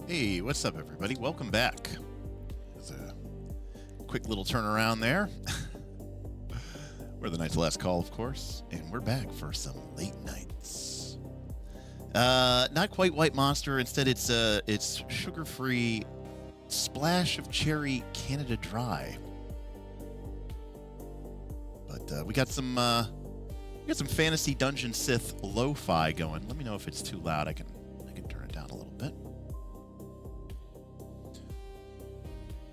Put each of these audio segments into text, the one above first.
Hey, what's up, everybody? Welcome back. There's a quick little turnaround there. We're the Night's Last Call, of course, and we're back for some late nights. Not quite White Monster. Instead, it's sugar-free splash of cherry Canada Dry. But we got some fantasy dungeon Sith lo-fi going. Let me know if it's too loud. I can turn it down a little bit.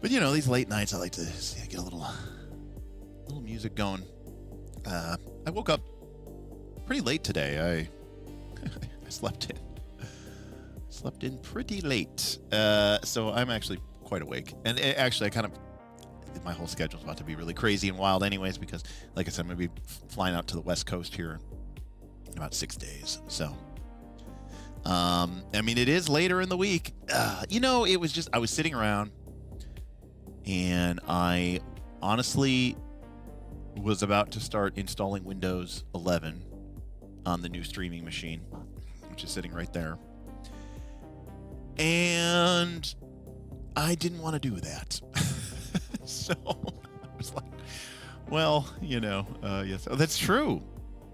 But you know, these late nights, I like to get a little music going. I woke up pretty late today. I slept in pretty late. So I'm actually quite awake. And actually, my whole schedule's about to be really crazy and wild anyways, because like I said, I'm going to be flying out to the West Coast here in about 6 days. So, I mean, it is later in the week. You know, it was just, I was sitting around and I honestly was about to start installing Windows 11 on the new streaming machine, which is sitting right there. And I didn't want to do that. So I was like, well, you know, yes. Oh, that's true,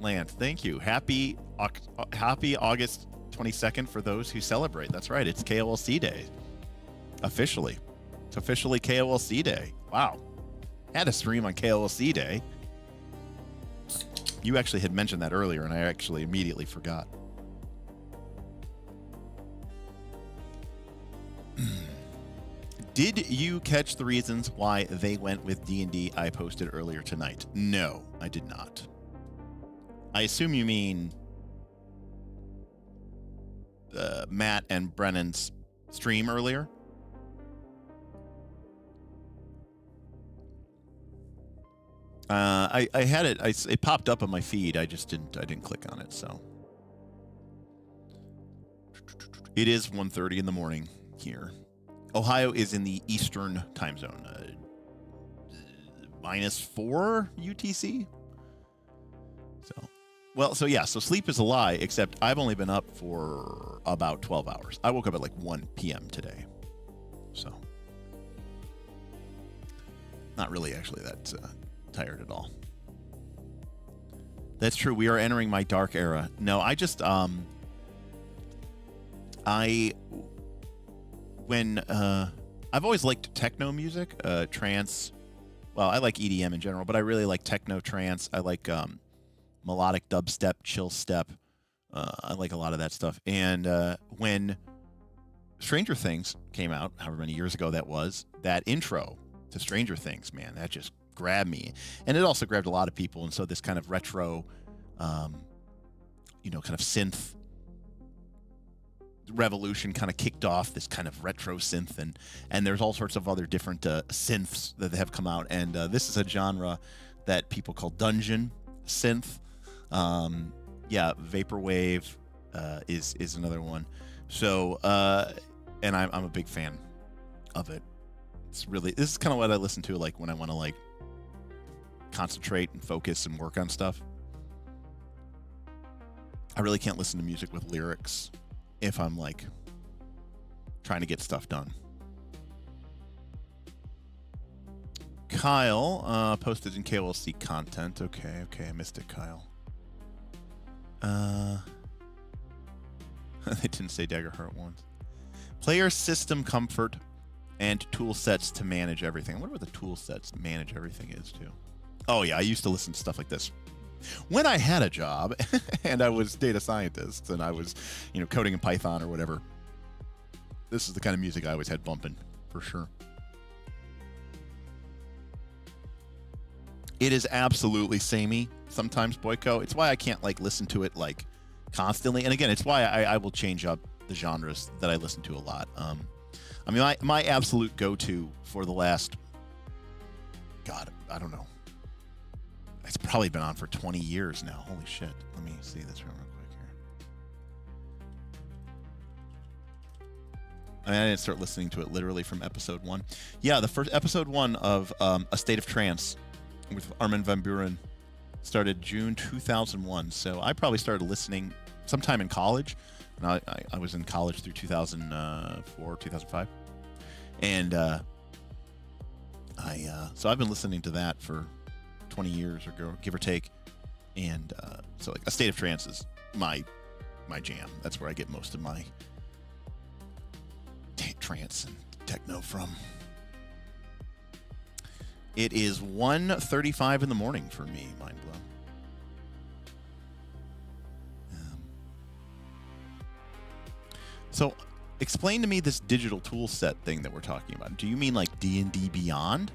Lance. Thank you. Happy August 22nd for those who celebrate. That's right. It's KOLC Day. Officially. It's officially KOLC Day. Wow. Had a stream on KOLC Day. You actually had mentioned that earlier, and I actually immediately forgot. Did you catch the reasons why they went with D&D I posted earlier tonight? No, I did not. I assume you mean Matt and Brennan's stream earlier? I had it. It popped up on my feed. I didn't click on it. So it is 1:30 in the morning here. Ohio is in the Eastern time zone, -4 UTC. So sleep is a lie, except I've only been up for about 12 hours. I woke up at like 1 p.m. today. So not really actually that tired at all. That's true. We are entering my dark era. No, I just I've always liked techno music, trance. Well, I like EDM in general, but I really like techno trance. I like melodic dubstep, chill step. I like a lot of that stuff. And when Stranger Things came out, however many years ago that was, that intro to Stranger Things, man, that just grabbed me. And it also grabbed a lot of people. And so this kind of retro, kind of synth revolution kind of kicked off, this kind of retro synth, and there's all sorts of other different synths that have come out, and this is a genre that people call dungeon synth. Vaporwave is another one. So and I'm a big fan of it. This is kind of what I listen to like when I want to like concentrate and focus and work on stuff. I really can't listen to music with lyrics if I'm like trying to get stuff done. Kyle posted in KOLC content. Okay, I missed it, Kyle. They didn't say Daggerheart once. Player system comfort and tool sets to manage everything. I wonder what the tool sets to manage everything is too. Oh yeah, I used to listen to stuff like this when I had a job and I was data scientist and I was, coding in Python or whatever. This is the kind of music I always had bumping for sure. It is absolutely samey sometimes, Boyko. It's why I can't like listen to it like constantly. And again, it's why I will change up the genres that I listen to a lot. I mean, my absolute go-to for the last, God, I don't know. It's probably been on for 20 years now. Holy shit. Let me see this real quick here. I mean, I didn't start listening to it literally from episode 1. Yeah, the first episode 1 of A State of Trance with Armin van Buuren started June 2001. So I probably started listening sometime in college. And I was in college through 2004, 2005. And so I've been listening to that for 20 years or give or take. And so like A State of Trance is my jam. That's where I get most of my trance and techno from. It is 1:35 in the morning for me, mind blown. So explain to me this digital tool set thing that we're talking about. Do you mean like D&D Beyond,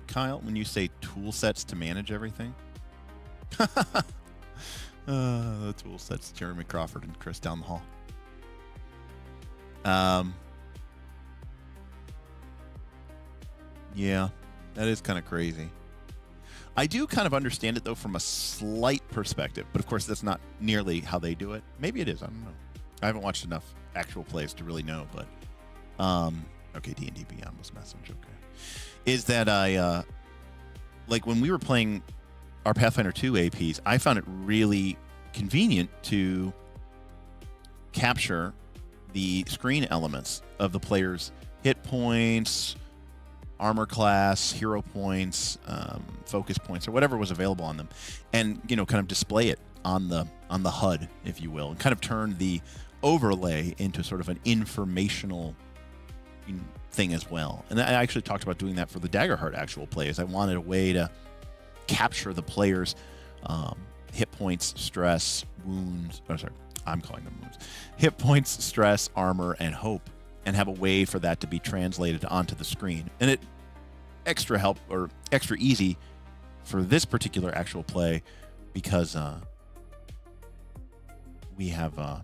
Kyle, when you say tool sets to manage everything? The tool sets, Jeremy Crawford and Chris down the hall. Yeah, that is kind of crazy. I do kind of understand it, though, from a slight perspective. But, of course, that's not nearly how they do it. Maybe it is. I don't know. I haven't watched enough actual plays to really know. But, okay, D&D Beyond was message. Okay. Is that like when we were playing our Pathfinder 2 APs, I found it really convenient to capture the screen elements of the player's hit points, armor class, hero points, focus points, or whatever was available on them, and kind of display it on the HUD, if you will, and kind of turn the overlay into sort of an informational thing as well. And I actually talked about doing that for the Daggerheart actual plays. I wanted a way to capture the player's hit points, stress, wounds. Oh, sorry, I'm calling them wounds. Hit points, stress, armor, and hope, and have a way for that to be translated onto the screen. And it extra easy for this particular actual play because we have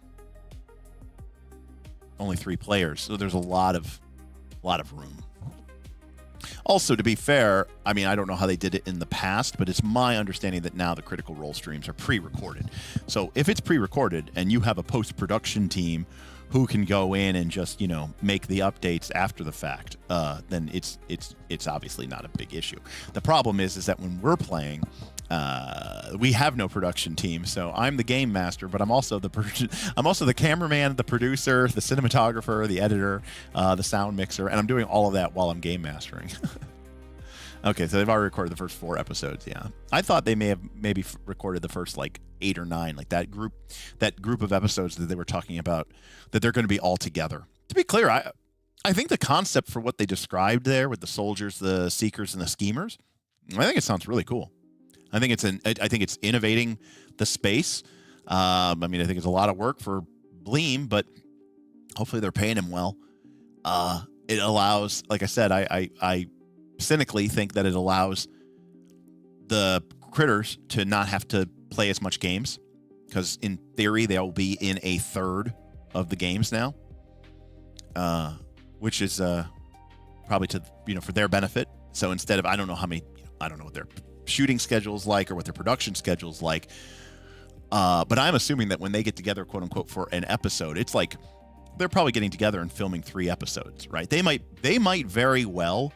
only 3 players, so there's a lot of room. Also, to be fair, I mean, I don't know how they did it in the past, but it's my understanding that now the Critical Role streams are pre-recorded. So if it's pre-recorded and you have a post-production team who can go in and just, make the updates after the fact, then it's obviously not a big issue. The problem is that when we're playing, we have no production team. So I'm the game master, but I'm also the cameraman, the producer, the cinematographer, the editor, the sound mixer, and I'm doing all of that while I'm game mastering. Okay, so they've already recorded the first 4 episodes. Yeah, I thought they may have recorded the first 8 or 9, like that group of episodes that they were talking about, that they're going to be all together. To be clear, I think the concept for what they described there with the soldiers, the seekers, and the schemers, I think it sounds really cool. I think it's innovating the space. I think it's a lot of work for Bleem, but hopefully they're paying him well. It allows, like I said, I cynically think that it allows the critters to not have to play as much games, because in theory they'll be in a third of the games now, which is probably to for their benefit. So instead of I don't know what their shooting schedule's like or what their production schedule's like, but I'm assuming that when they get together, quote unquote, for an episode, it's like they're probably getting together and filming 3 episodes, right? They might very well,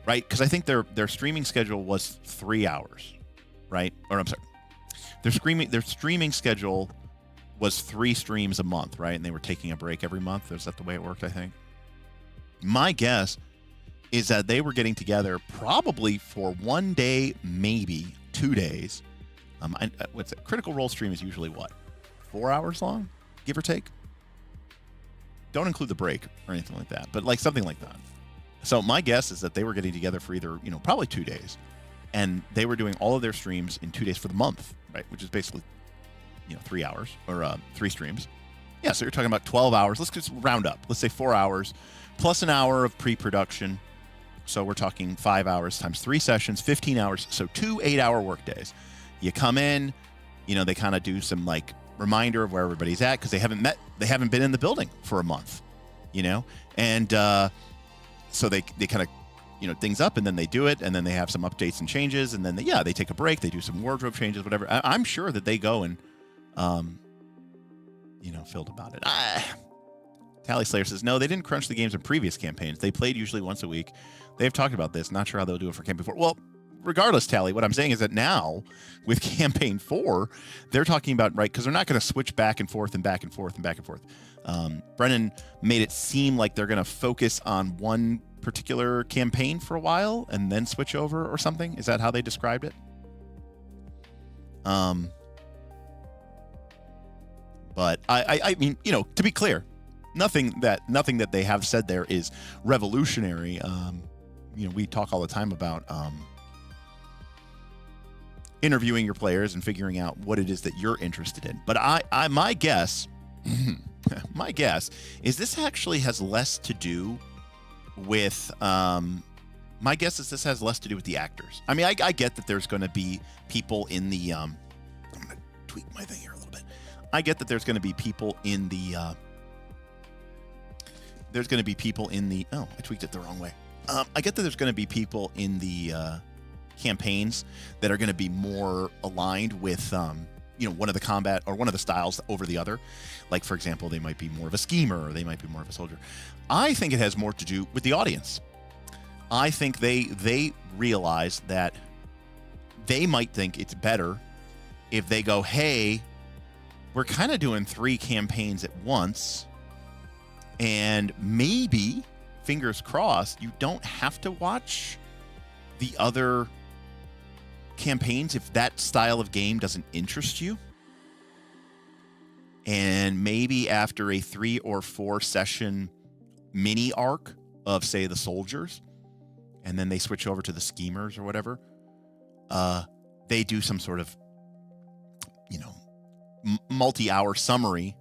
right? Because I think their streaming schedule was 3 hours, right? Or I'm sorry, their streaming schedule was 3 streams a month, right? And they were taking a break every month. Is that the way it worked? I think. My guess is that they were getting together probably for 1 day, maybe 2 days. What's it? Critical Role stream is usually what? 4 hours long, give or take. Don't include the break or anything like that, but something like that. So my guess is that they were getting together for either, probably 2 days, and they were doing all of their streams in 2 days for the month, right? Which is basically, 3 hours or 3 streams. Yeah, so you're talking about 12 hours. Let's just round up. Let's say 4 hours plus an hour of pre-production. So we're talking 5 hours times 3 sessions, 15 hours. So 2 8-hour work days. You come in, they kind of do some reminder of where everybody's at, because they haven't been in the building for a month, and so they kind of things up, and then they do it, and then they have some updates and changes, and then they take a break, they do some wardrobe changes, whatever. I'm sure that they go and filled about it. Tally Slayer says no, they didn't crunch the games in previous campaigns. They played usually once a week. They've talked about this. Not sure how they'll do it for campaign 4. Well, regardless, Tally, what I'm saying is that now with campaign 4, they're talking about, right, because they're not going to switch back and forth and back and forth and back and forth. Brennan made it seem like they're going to focus on one particular campaign for a while and then switch over or something. Is that how they described it? But I mean, you know, to be clear, nothing that they have said there is revolutionary. You know, we talk all the time about interviewing your players and figuring out what it is that you're interested in. But my guess, my guess is this actually has less to do with. My guess is this has less to do with the actors. I mean, I get that there's going to be people in the. I'm going to tweak my thing here a little bit. I get that there's going to be people in the. There's going to be people in the. Oh, I tweaked it the wrong way. I get that there's going to be people in the campaigns that are going to be more aligned with, you know, one of the combat or one of the styles over the other. Like, for example, they might be more of a schemer or they might be more of a soldier. I think it has more to do with the audience. I think they realize that they might think it's better if they go, hey, we're kind of doing 3 campaigns at once, and maybe, fingers crossed, you don't have to watch the other campaigns if that style of game doesn't interest you. And maybe after a 3 or 4 session mini arc of, say, the soldiers, and then they switch over to the schemers or whatever, they do some sort of, you know, multi-hour summary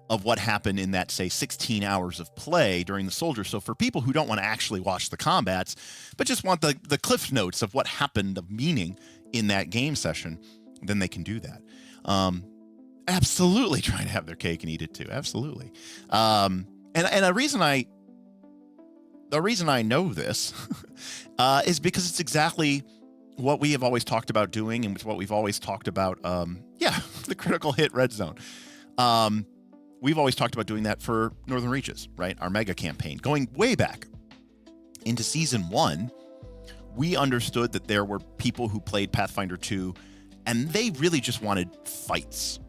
of what happened in that, say, 16 hours of play during the soldiers. So for people who don't want to actually watch the combats, but just want the cliff notes of what happened of meaning in that game session, then they can do that. Absolutely trying to have their cake and eat it too. Absolutely. And the reason I know this is because it's exactly what we have always talked about doing, and what we've always talked about. The critical hit red zone. We've always talked about doing that for Northern Reaches, right? Our mega campaign. Going way back into season 1, we understood that there were people who played Pathfinder 2, and they really just wanted fights.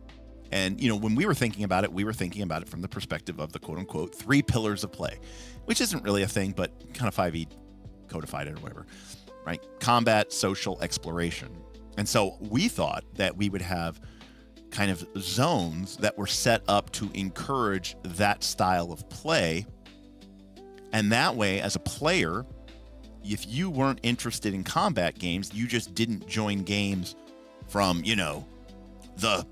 And, you know, when we were thinking about it, we were thinking about it from the perspective of the quote-unquote 3 pillars of play, which isn't really a thing, but kind of 5e codified it or whatever, right? Combat, social, exploration. And so we thought that we would have kind of zones that were set up to encourage that style of play. And that way, as a player, if you weren't interested in combat games, you just didn't join games from, you know, the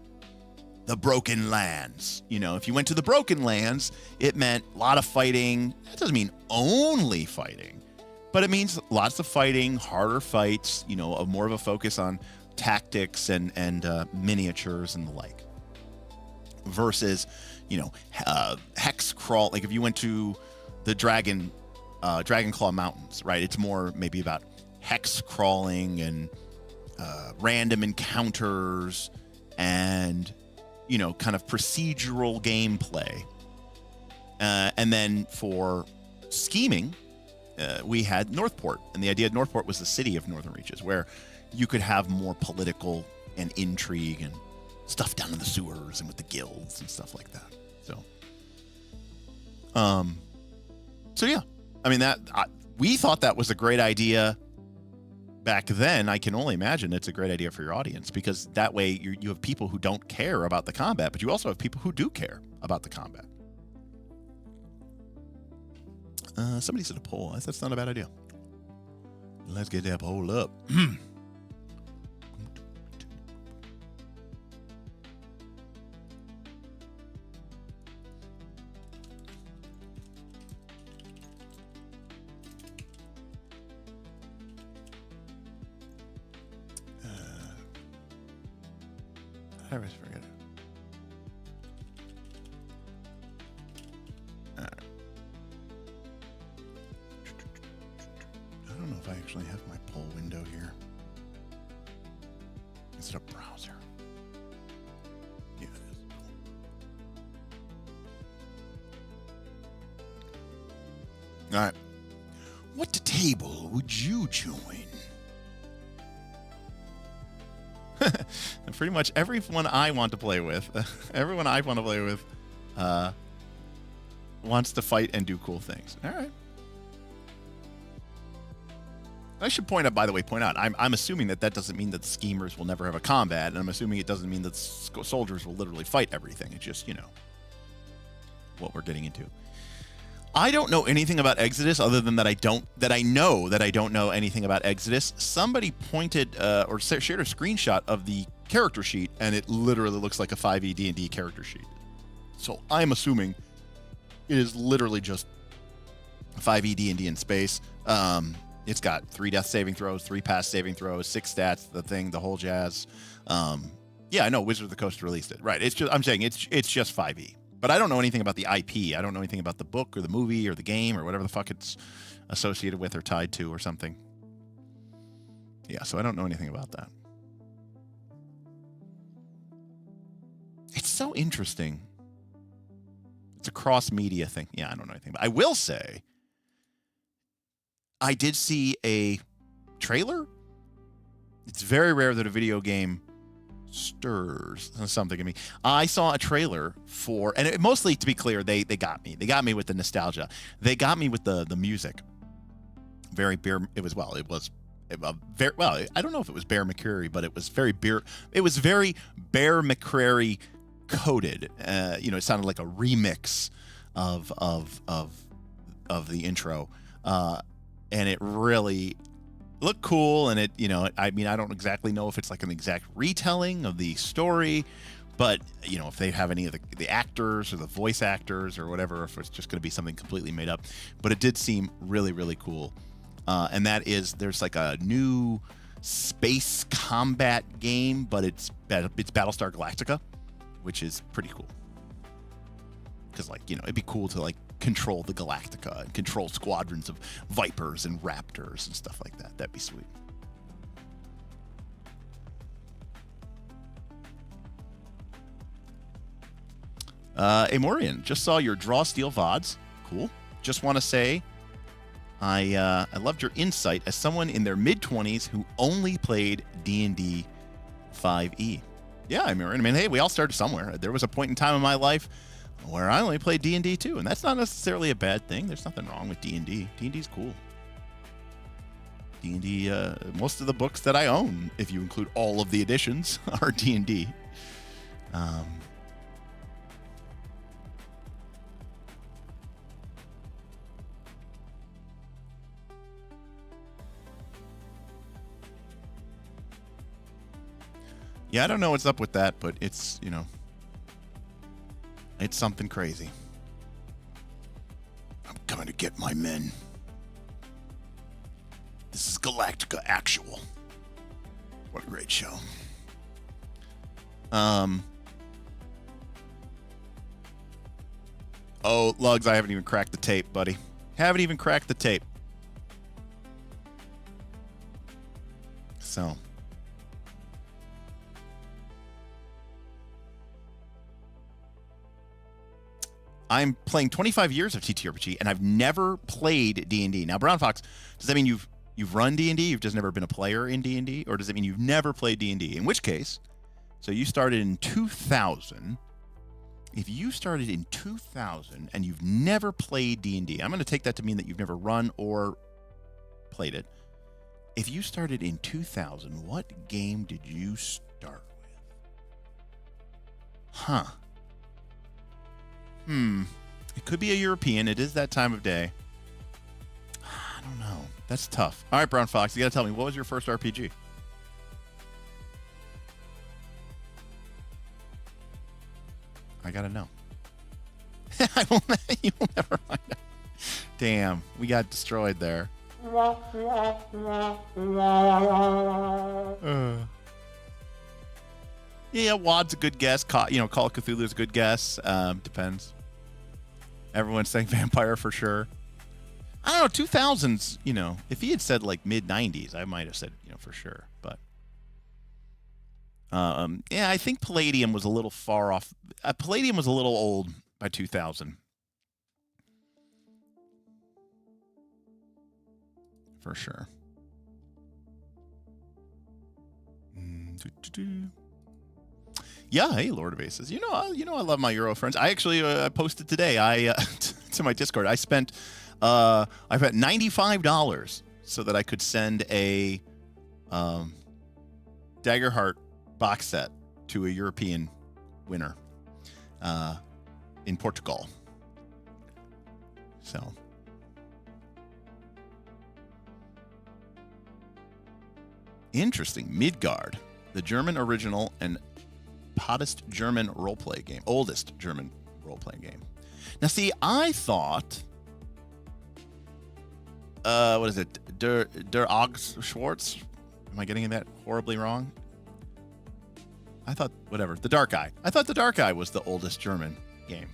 Broken Lands. You know, if you went to the Broken Lands, it meant a lot of fighting. That doesn't mean only fighting, but it means lots of fighting, harder fights, you know, more of a focus on tactics and miniatures and the like, versus, you know, hex crawl. Like if you went to the Dragonclaw Mountains, right? It's more maybe about hex crawling and random encounters and, you know, kind of procedural gameplay. And then for scheming, we had Northport, and the idea of Northport was the city of Northern Reaches, where you could have more political and intrigue and stuff down in the sewers and with the guilds and stuff like that. So yeah, I mean, we thought that was a great idea back then. I can only imagine it's a great idea for your audience, because that way you have people who don't care about the combat, but you also have people who do care about the combat. Somebody said a poll. That's not a bad idea. Let's get that poll up. I always forget it. I don't know if I actually have my poll window here. Is it a browser? Yeah, it is. All right. What table would you join? pretty much everyone I want to play with, everyone I want to play with, wants to fight and do cool things. All right. I should point out, I'm assuming that doesn't mean that the schemers will never have a combat, and I'm assuming it doesn't mean that soldiers will literally fight everything. It's just, what we're getting into. I don't know anything about Exodus other than that I don't know anything about Exodus. Somebody pointed or shared a screenshot of the character sheet, and it literally looks like a 5e D&D character sheet. So I'm assuming it is literally just 5e D&D in space. It's got 3 death saving throws, 3 pass saving throws, 6 stats, the whole jazz. Yeah, I know Wizard of the Coast released it. Right. I'm saying it's just 5e. But I don't know anything about the IP. I don't know anything about the book or the movie or the game or whatever the fuck it's associated with or tied to or something. Yeah, so I don't know anything about that. It's so interesting. It's a cross-media thing. Yeah, I don't know anything. But I will say, I did see a trailer. It's very rare that a video game stirs something in me. I saw a trailer for, and mostly, to be clear, they got me. They got me with the nostalgia. They got me with the music. Very beer. It was very well. I don't know if it was Bear McCreary, but it was very Bear McCreary coded. It sounded like a remix of the intro, and it really looked cool. And I don't exactly know if it's like an exact retelling of the story, but if they have any of the actors or the voice actors or whatever, if it's just going to be something completely made up. But it did seem really, really cool. And that is, there's like a new space combat game, but it's Battlestar Galactica, which is pretty cool. Because it'd be cool to control the Galactica and control squadrons of Vipers and Raptors and stuff like that. That'd be sweet. Amorian, just saw your Draw Steel VODs. Cool. Just want to say, I loved your insight as someone in their mid-20s who only played D&D 5e. Yeah, Amorian. Hey, we all started somewhere. There was a point in time in my life where I only played D&D too, and that's not necessarily a bad thing. There's nothing wrong with D&D. D&D's cool. D&D, most of the books that I own, if you include all of the editions, are D&D. Yeah, I don't know what's up with that, but it's, it's something crazy. I'm coming to get my men. This is Galactica Actual. What a great show. Oh, Lugs, I haven't even cracked the tape, buddy. Haven't even cracked the tape. So. I'm playing 25 years of TTRPG, and I've never played D&D. Now, Brown Fox, does that mean you've run D&D? You've just never been a player in D&D? Or does it mean you've never played D&D? In which case, so you started in 2000. If you started in 2000 and you've never played D&D, I'm going to take that to mean that you've never run or played it. If you started in 2000, what game did you start with? Huh. It could be a European. It is that time of day. I don't know. That's tough. All right, Brown Fox, you got to tell me, what was your first RPG? I got to know. You will never find out. Damn, we got destroyed there. Yeah, WoD's a good guess. Call of Cthulhu's a good guess. Depends. Everyone's saying vampire for sure. I don't know, 2000s, if he had said mid-90s, I might have said, for sure. But, yeah, I think Palladium was a little far off. Palladium was a little old by 2000. For sure. Yeah, hey, Lord of Aces. I love my Euro friends. I actually posted today. To my Discord. I spent $95 so that I could send a Daggerheart box set to a European winner in Portugal. So. Interesting. Midgard, the German original and oldest German role-playing game. Game. Now, see, I thought, what is it? Der Ogs Schwartz? Am I getting that horribly wrong? I thought, whatever, The Dark Eye. I thought The Dark Eye was the oldest German game.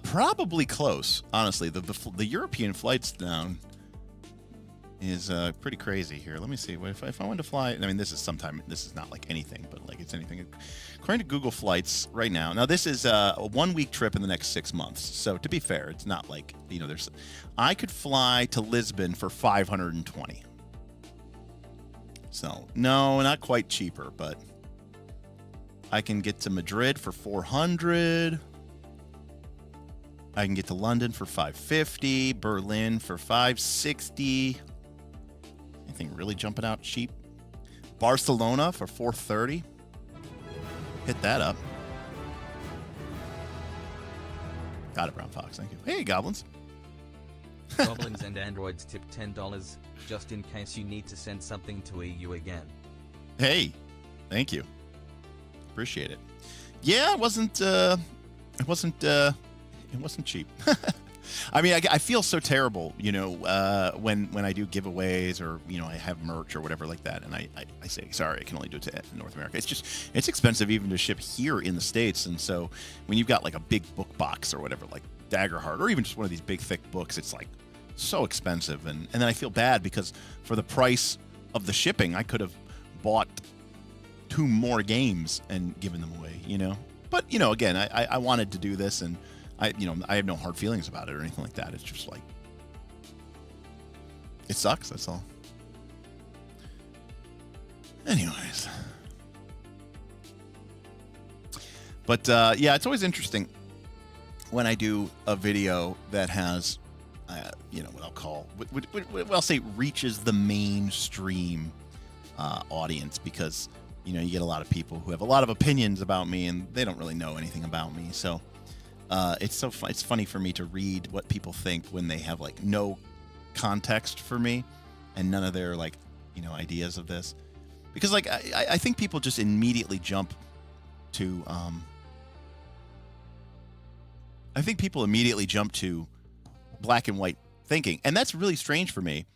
Probably close, honestly. The European flights down is pretty crazy here. Let me see. If I wanted to fly, I mean, this is not like anything, but like it's anything. According to Google Flights right now, this is a 1 week trip in the next 6 months. So to be fair, it's not like, I could fly to Lisbon for 520. So no, not quite cheaper, but I can get to Madrid for 400. I can get to London for 550, Berlin for 560. Anything really jumping out cheap? Barcelona for 430. Hit that up. Got it, Brown Fox. Thank you. Hey, Goblins. Goblins and androids tip $10 just in case you need to send something to EU again. Hey, thank you. Appreciate it. Yeah, it wasn't cheap. I mean, I feel so terrible, when I do giveaways or, I have merch or whatever like that. And I say, sorry, I can only do it to North America. It's expensive even to ship here in the States. And so when you've got like a big book box or whatever, like Daggerheart, or even just one of these big, thick books, it's like so expensive. And then I feel bad because for the price of the shipping, I could have bought 2 more games and given them away, But, again, I wanted to do this, and I have no hard feelings about it or anything like that. It's just like, it sucks, that's all. Anyways. But, yeah, it's always interesting when I do a video that has, what I'll call, what I'll say reaches the mainstream audience, because, you get a lot of people who have a lot of opinions about me and they don't really know anything about me. So, it's funny for me to read what people think when they have like no context for me and none of their like, ideas of this, because like I think people just immediately jump to black and white thinking, and that's really strange for me,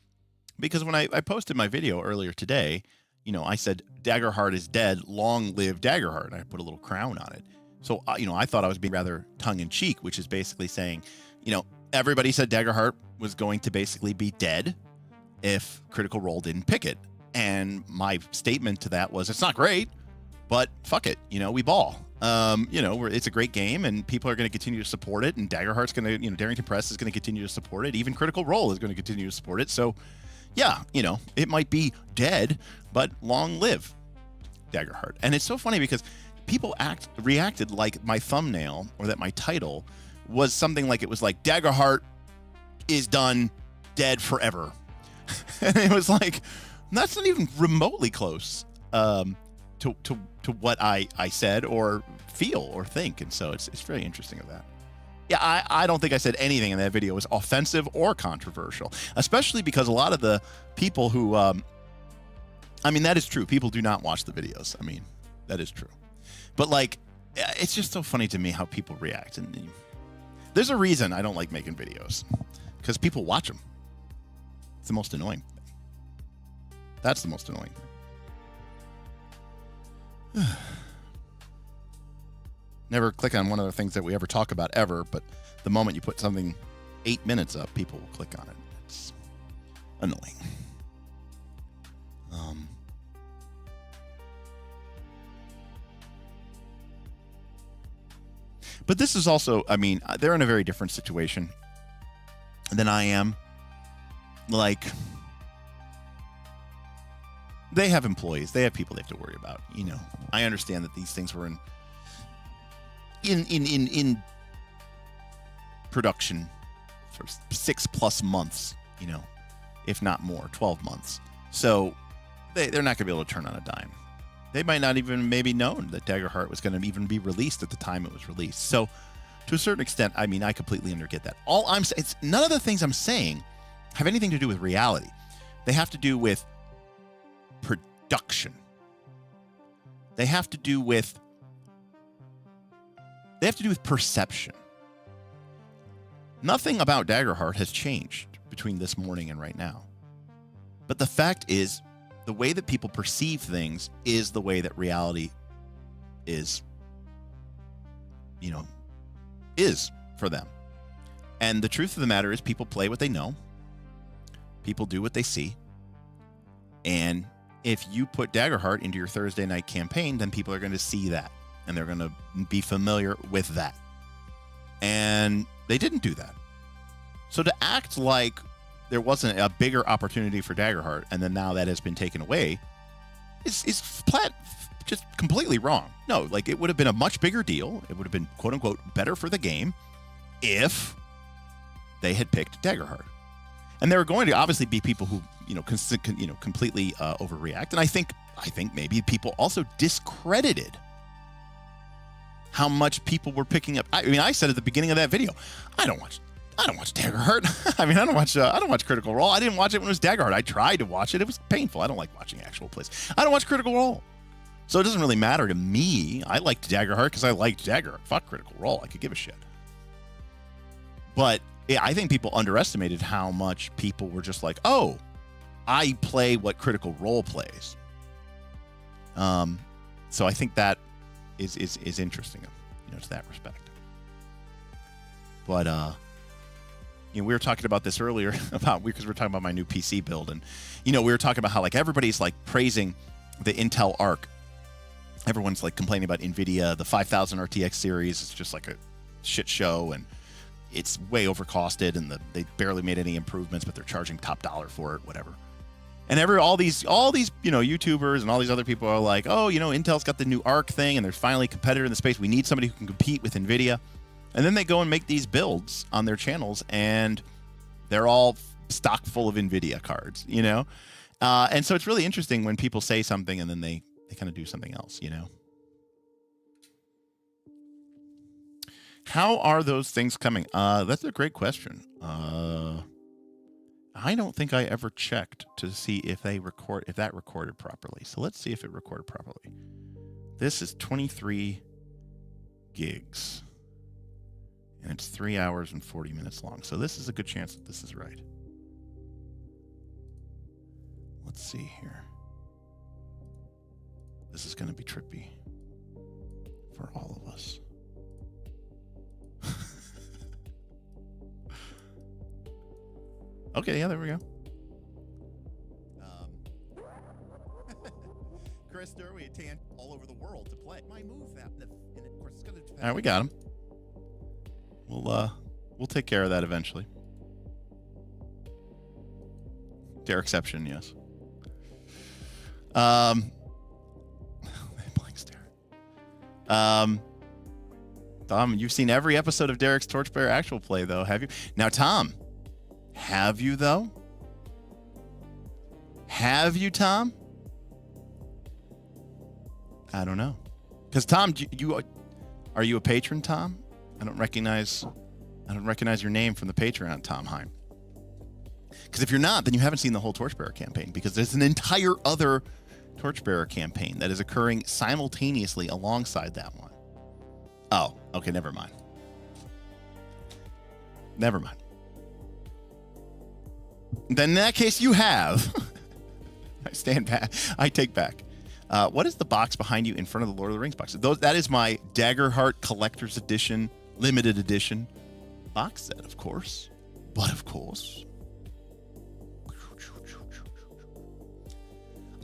because when I posted my video earlier today, I said Daggerheart is dead, long live Daggerheart. I put a little crown on it. So, I thought I was being rather tongue-in-cheek, which is basically saying, everybody said Daggerheart was going to basically be dead if Critical Role didn't pick it. And my statement to that was, it's not great, but fuck it. We ball. It's a great game, and people are going to continue to support it, and Daggerheart's going to, Darrington Press is going to continue to support it. Even Critical Role is going to continue to support it. So, yeah, it might be dead, but long live Daggerheart. And it's so funny because people reacted like my thumbnail, or that my title was something like, it was like Daggerheart is done, dead forever. And it was like, that's not even remotely close to what I said or feel or think. And so it's very interesting of that. Yeah, I don't think I said anything in that video was offensive or controversial, especially because a lot of the people who, that is true. People do not watch the videos. That is true. But like, it's just so funny to me how people react. And there's a reason I don't like making videos, because people watch them. It's the most annoying thing. That's the most annoying thing. Never click on one of the things that we ever talk about ever, but the moment you put something 8 minutes up, people will click on it. It's annoying. But this is also, they're in a very different situation. than I am. Like, they have employees, they have people they have to worry about. You know, I understand that these things were in production for 6+ months, you know, if not more, 12 months. So they're not going to be able to turn on a dime. They might not even maybe known that Daggerheart was going to even be released at the time it was released. So to a certain extent, I mean, I completely get that. All I'm saying, it's none of the things I'm saying have anything to do with reality. They have to do with production. They have to do with perception. Nothing about Daggerheart has changed between this morning and right now. But the fact is, the way that people perceive things is the way that reality is, you know, is for them. And the truth of the matter is, people play what they know. People do what they see. And if you put Daggerheart into your Thursday night campaign, then people are going to see that. And they're going to be familiar with that. And they didn't do that. So to act like there wasn't a bigger opportunity for Daggerheart, and then now that has been taken away, is just completely wrong. No, like, it would have been a much bigger deal. It would have been, quote unquote, better for the game if they had picked Daggerheart. And there are going to obviously be people who, you know, completely overreact. And I think maybe people also discredited how much people were picking up. I mean, I said at the beginning of that video, I don't watch Daggerheart. I mean, I don't watch Critical Role. I didn't watch it when it was Daggerheart. I tried to watch it. It was painful. I don't like watching actual plays. I don't watch Critical Role. So it doesn't really matter to me. I liked Daggerheart because I liked Daggerheart. Fuck Critical Role. I could give a shit. But yeah, I think people underestimated how much people were just like, oh, I play what Critical Role plays. So I think that is interesting, you know, to that respect. But you know, we were talking about this earlier because we were talking about my new PC build, and you know, we were talking about how, like, everybody's like praising the Intel Arc. Everyone's like complaining about NVIDIA, the 5000 RTX series. It's just like a shit show, and it's way overcosted, and they barely made any improvements, but they're charging top dollar for it, whatever. And all these you know, YouTubers and all these other people are like, oh, you know, Intel's got the new Arc thing, and there's finally a competitor in the space. We need somebody who can compete with NVIDIA. And then they go and make these builds on their channels, and they're all stock full of NVIDIA cards, you know? And so it's really interesting when people say something and then they kind of do something else, you know? How are those things coming? That's a great question. I don't think I ever checked to see if that recorded properly. So let's see if it recorded properly. This is 23 gigs. And it's 3 hours and 40 minutes long. So this is a good chance that this is right. Let's see here. This is going to be trippy for all of us. Okay, yeah, there we go. Chris Derby tan all over the world to play. My move that, and of course it's going to. All right, we got him. We'll take care of that eventually. Derekception, yes. Blank stare. Tom, you've seen every episode of Derek's Torchbearer actual play, though, have you? Now, Tom, have you, though? Have you, Tom? I don't know. Because, Tom, are you a patron, Tom? I don't recognize your name from the Patreon, Tom Heim. Because if you're not, then you haven't seen the whole Torchbearer campaign, because there's an entire other Torchbearer campaign that is occurring simultaneously alongside that one. Oh, okay, never mind. Never mind. Then in that case, you have. I stand back. I take back. What is the box behind you in front of the Lord of the Rings box? That is my Daggerheart Collector's Edition, limited edition box set, of course. But of course,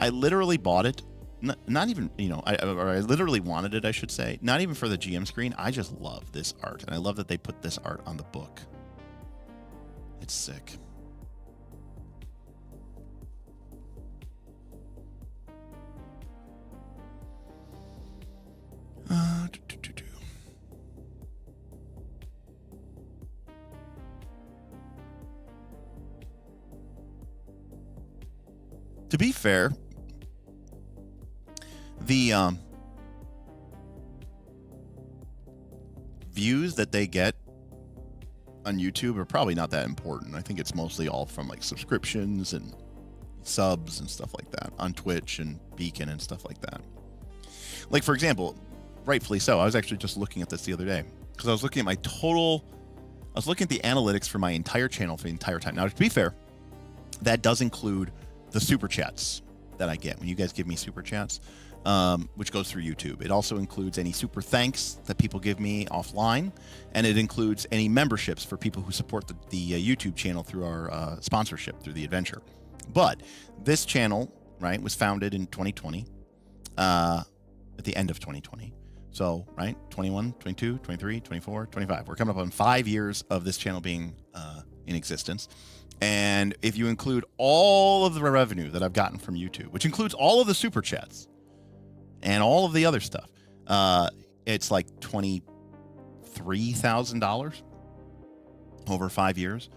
I literally bought it. Not even, you know, I literally wanted it, I should say. Not even for the GM screen. I just love this art. And I love that they put this art on the book. That's sick. To be fair, the views that they get on YouTube are probably not that important. I think it's mostly all from like subscriptions and subs and stuff like that on Twitch and Beacon and stuff like that. Like, for example, rightfully so, I was actually just looking at this the other day because I was looking at my total, I was looking at the analytics for my entire channel for the entire time. Now, to be fair, that does include the super chats that I get when you guys give me super chats, which goes through YouTube. It also includes any super thanks that people give me offline, and it includes any memberships for people who support the YouTube channel through our sponsorship through the adventure. But this channel, right, was founded in 2020, at the end of 2020. So, right, 21, 22, 23, 24, 25. We're coming up on 5 years of this channel being in existence. And if you include all of the revenue that I've gotten from YouTube, which includes all of the super chats and all of the other stuff, it's like $23,000 over 5 years.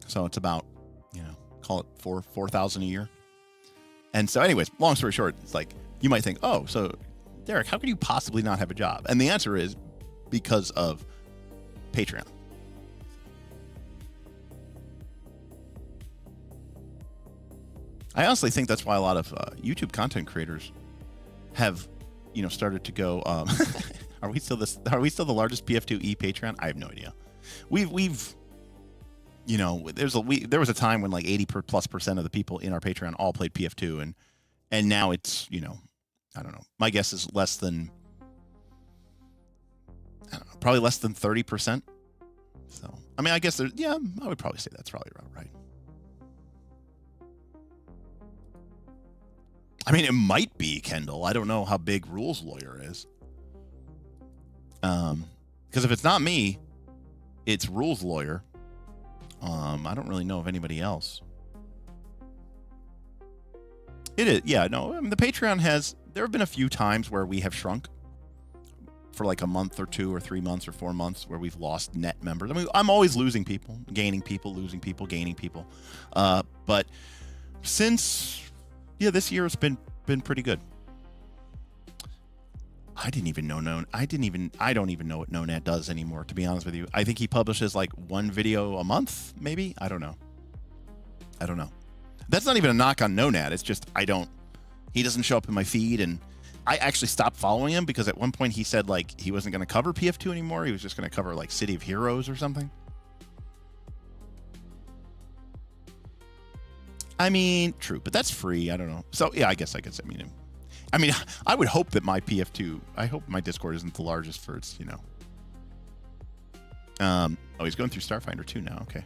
So it's about, call it $4,000 a year. And so anyways, long story short, it's like, you might think, oh, so Derek, how could you possibly not have a job? And the answer is because of Patreon. I honestly think that's why a lot of YouTube content creators have, started to go. Are we still the largest PF2E Patreon? I have no idea. We've there was a time when like 80+% of the people in our Patreon all played PF2, and now it's I don't know. My guess is less than, probably less than 30%. So I mean, I guess I would probably say that's probably about right. I mean, it might be Kendall. I don't know how big Rules Lawyer is. Because if it's not me, it's Rules Lawyer. I don't really know of anybody else. It is, yeah, no, I mean, the Patreon there have been a few times where we have shrunk for like a month or 2 or 3 months or 4 months where we've lost net members. I mean, I'm always losing people, gaining people, losing people, gaining people. But since... yeah, this year has been pretty good. I don't even know what Nonat does anymore, to be honest with you. I think he publishes like 1 video a month, maybe. I don't know. That's not even a knock on Nonat. It's just he doesn't show up in my feed, and I actually stopped following him because at one point he said like he wasn't going to cover PF2 anymore. He was just going to cover like City of Heroes or something. I mean, true, but that's free. I don't know. So yeah, I guess. I mean, I would hope that my PF2. I hope my Discord isn't the largest for its. Oh, he's going through Starfinder too now. Okay.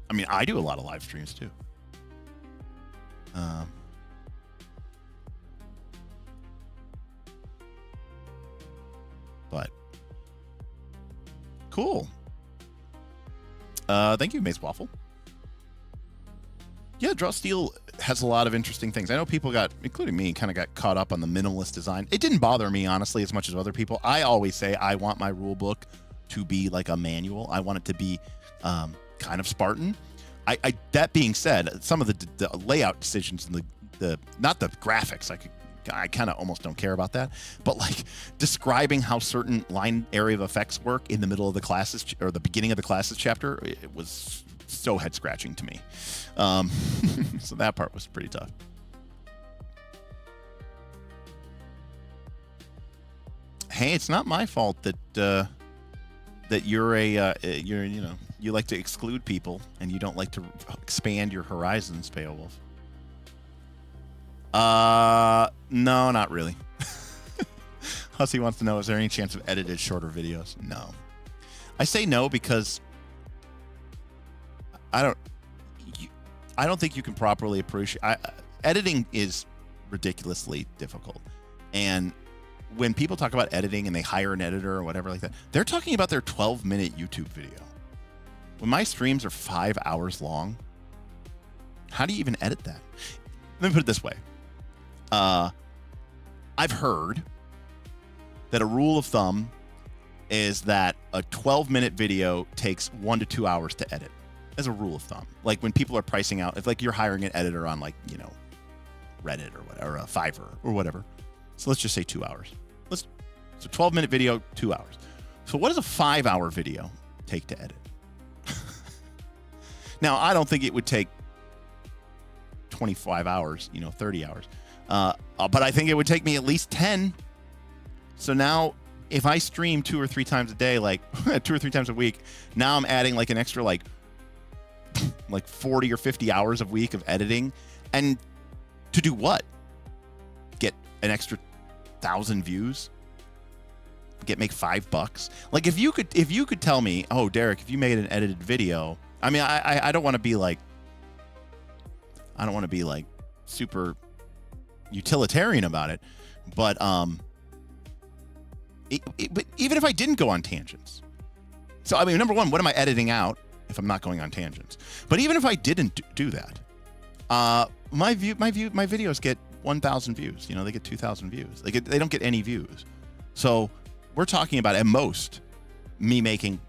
I mean, I do a lot of live streams too. But cool. Thank you, Mace Waffle. Yeah, Draw Steel has a lot of interesting things. I know people including me, kind of got caught up on the minimalist design. It didn't bother me, honestly, as much as other people. I always say I want my rule book to be like a manual. I want it to be kind of Spartan. That being said, some of the layout decisions and the not the graphics, I kind of almost don't care about that, but like describing how certain line area of effects work in the middle of the classes or the beginning of the classes chapter, it was so head scratching to me. So that part was pretty tough. Hey, it's not my fault that you like to exclude people and you don't like to expand your horizons, Beowulf. No, not really. Hussey wants to know, is there any chance of edited shorter videos? No. I say no because I don't think you can properly appreciate. Editing is ridiculously difficult, and when people talk about editing and they hire an editor or whatever like that, they're talking about their 12-minute YouTube video. when my streams are 5 hours long, how do you even edit that? Let me put it this way. I've heard that a rule of thumb is that a 12-minute video takes 1 to 2 hours to edit, as a rule of thumb. Like when people are pricing out, if like you're hiring an editor on like, you know, Reddit or whatever, Fiverr or whatever. So let's just say 2 hours. So 12-minute video, 2 hours. So what does a 5-hour video take to edit? Now, I don't think it would take 25 hours, 30 hours. But I think it would take me at least 10. So now if I stream 2 or 3 times a day, like 2 or 3 times a week, now I'm adding like an extra like 40 or 50 hours a week of editing. And to do what? Get an extra 1,000 views? Make $5? Like if you could tell me, oh, Derek, if you made an edited video, I mean, I don't want to be like super utilitarian about it, but but even if I didn't go on tangents, so I mean, number one, what am I editing out if I'm not going on tangents? But even if I didn't do that, my videos get 1,000 views. They get 2,000 views. They don't get any views. So we're talking about at most me making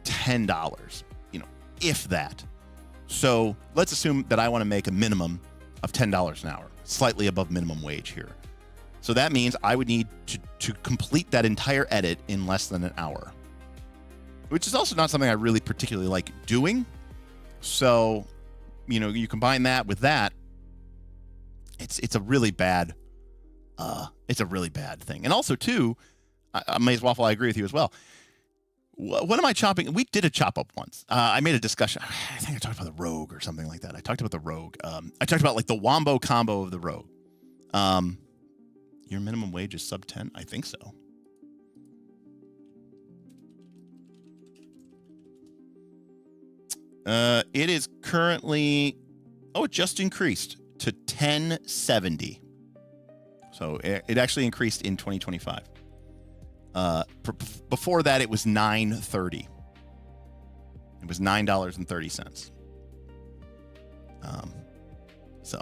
$10, if that. So let's assume that I want to make a minimum of $10 an hour, slightly above minimum wage here. So that means I would need to complete that entire edit in less than an hour, which is also not something I really particularly like doing. So, you combine that with that, it's a really bad thing. And also too, Maze Waffle, I agree with you as well. What am I chopping? We did a chop up once. I made a discussion. I think I talked about the rogue or something like that. I talked about the rogue. I talked about like the wombo combo of the rogue. Your minimum wage is sub 10? I think so. It is currently, it just increased to 1070. So it actually increased in 2025. Before that, it was $9.30. It was $9.30. So.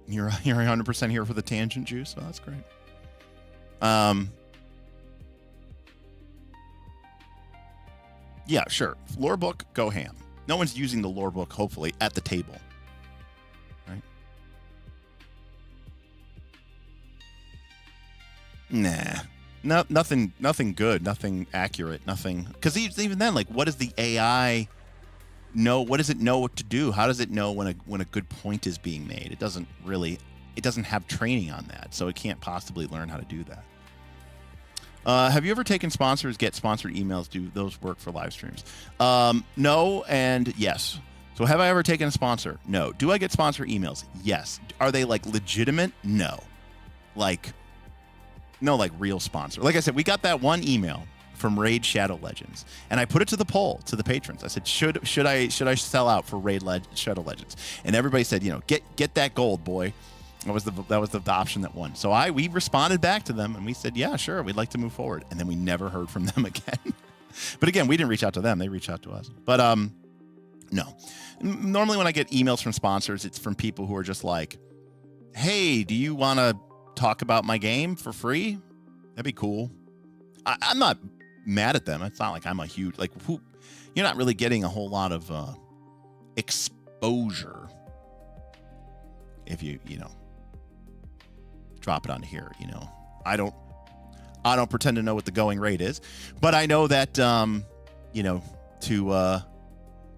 You're 100% here for the tangent juice. So that's great. Yeah, sure. Lore book, go ham. No one's using the lore book, hopefully, at the table. Right? Nah. No, nothing good, nothing accurate, nothing. Because even then, like, what does the AI know? What does it know what to do? How does it know when a good point is being made? It doesn't have training on that, so it can't possibly learn how to do that. Have you ever taken sponsors, get sponsored emails? Do those work for live streams? No and yes. So have I ever taken a sponsor? No. Do I get sponsor emails? Yes. Are they like legitimate? No. Like real sponsor. Like I said, we got that one email from Raid Shadow Legends, and I put it to the poll to the patrons. I said, should I sell out for Raid Shadow Legends? And everybody said, get that gold, boy. That was the option that won. So we responded back to them and we said, yeah, sure, we'd like to move forward. And then we never heard from them again. But again, we didn't reach out to them; they reached out to us. But no. Normally, when I get emails from sponsors, it's from people who are just like, "Hey, do you want to talk about my game for free? That'd be cool." I'm not mad at them. It's not like I'm a huge you're not really getting a whole lot of exposure if you drop it onto here. I don't pretend to know what the going rate is, but I know that to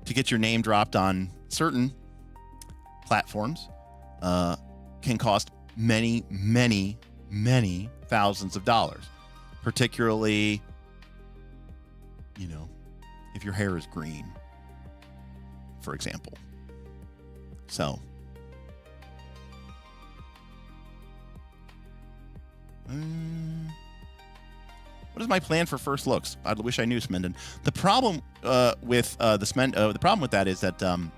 get your name dropped on certain platforms can cost many, many, many thousands of dollars, particularly if your hair is green, for example. So what is my plan for first looks? I wish I knew, Smenden. The problem with the problem with that is that I'm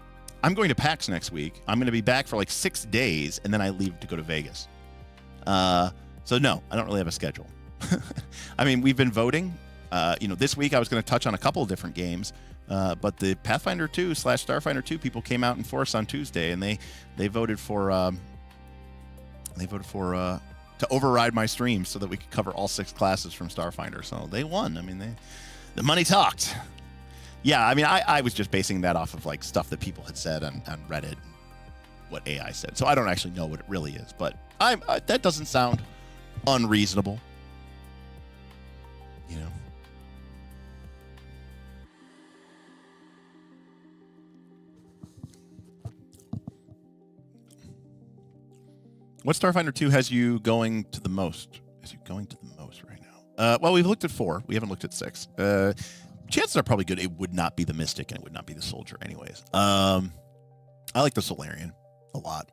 going to PAX next week. I'm going to be back for like 6 days, and then I leave to go to Vegas. So no, I don't really have a schedule. I mean, we've been voting. This week I was going to touch on a couple of different games, but the Pathfinder 2 / Starfinder 2 people came out in force on Tuesday, and they voted for to override my stream so that we could cover all 6 classes from Starfinder. So they won. I mean, the money talked. Yeah, I mean, I was just basing that off of like stuff that people had said on Reddit, what AI said. So I don't actually know what it really is, but that doesn't sound unreasonable. You know. What Starfinder 2 has you going to the most? Is you going to the most right now? Well, we've looked at 4. We haven't looked at 6. Chances are probably good. It would not be the Mystic, and it would not be the Soldier anyways. I like the Solarian a lot.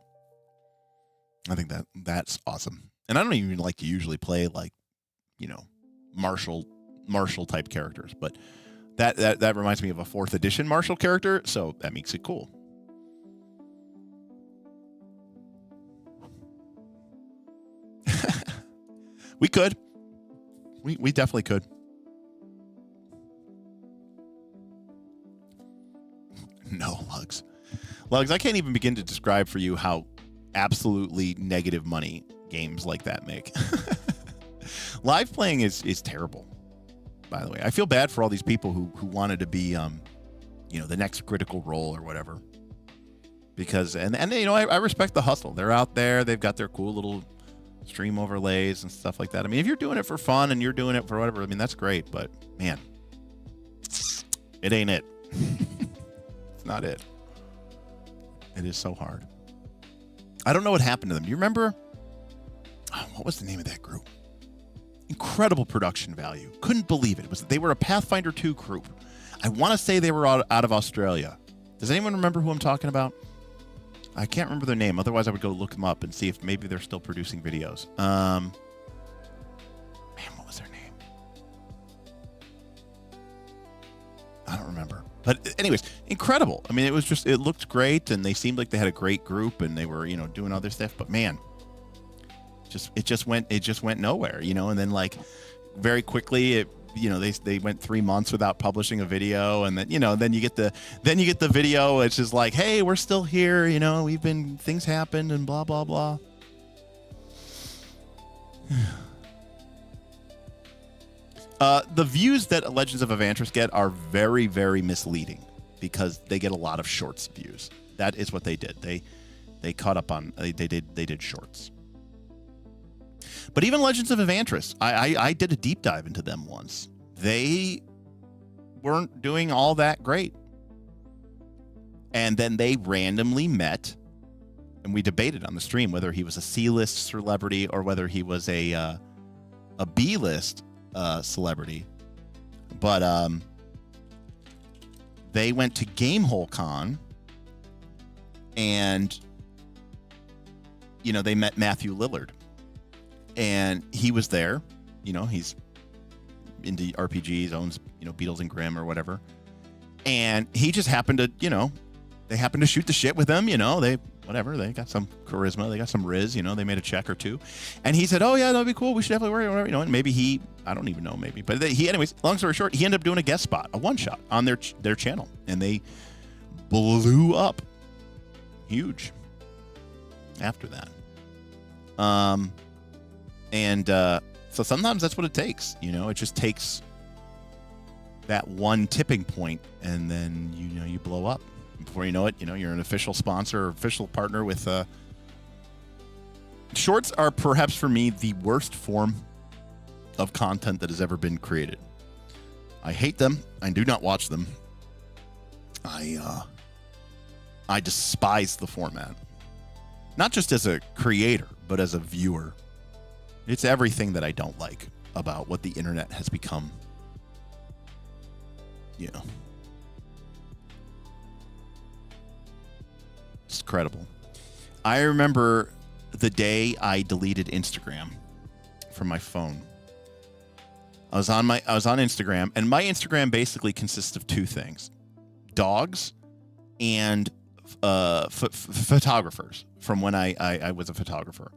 I think that's awesome. And I don't even like to usually play like, martial type characters, but that reminds me of a 4th edition martial character, so that makes it cool. We could. We definitely could. No, Lugs. Lugs, I can't even begin to describe for you how absolutely negative money games like that make. Live playing is terrible, by the way. I feel bad for all these people who wanted to be, the next Critical Role or whatever. Because, I respect the hustle. They're out there. They've got their cool little stream overlays and stuff like that. I mean, if you're doing it for fun and you're doing it for whatever, I mean, that's great. But, man, it ain't it. It's not it. It is so hard. I don't know what happened to them. Do you remember? What was the name of that group? Incredible production value. Couldn't believe it. They were a Pathfinder 2 group. I want to say they were out of Australia. Does anyone remember who I'm talking about? I can't remember their name. Otherwise, I would go look them up and see if maybe they're still producing videos. Man, what was their name? I don't remember. But anyways, incredible. I mean, it looked great, and they seemed like they had a great group, and they were, doing other stuff. But man, it just went nowhere, and then like very quickly they went 3 months without publishing a video, and then then you get the video. It's just like, hey, we're still here, things happened and blah blah blah. The views that Legends of Evantris get are very, very misleading because they get a lot of shorts views. That is what they did. They caught up on they did shorts. But even Legends of Evantris, I did a deep dive into them once. They weren't doing all that great. And then they randomly met, and we debated on the stream whether he was a C-list celebrity or whether he was a B-list celebrity. But they went to Gamehole Con, and they met Matthew Lillard. And he was there. He's into RPGs, owns, Beatles and Grimm or whatever. And he just happened to, they happened to shoot the shit with him. They got some charisma, they got some riz, they made a check or two. And he said, oh yeah, that'd be cool. We should definitely work, and maybe I don't even know, maybe. But anyways, long story short, he ended up doing a guest spot, a one-shot on their channel. And they blew up huge after that. So sometimes that's what it takes. It just takes that one tipping point, and then you blow up. Before you know it, you're an official sponsor or official partner with. Shorts are perhaps for me the worst form of content that has ever been created. I hate them. I do not watch them. I despise the format, not just as a creator, but as a viewer. It's everything that I don't like about what the internet has become. It's incredible. I remember the day I deleted Instagram from my phone. I was on Instagram, and my Instagram basically consists of 2 things: dogs and photographers from when I was a photographer.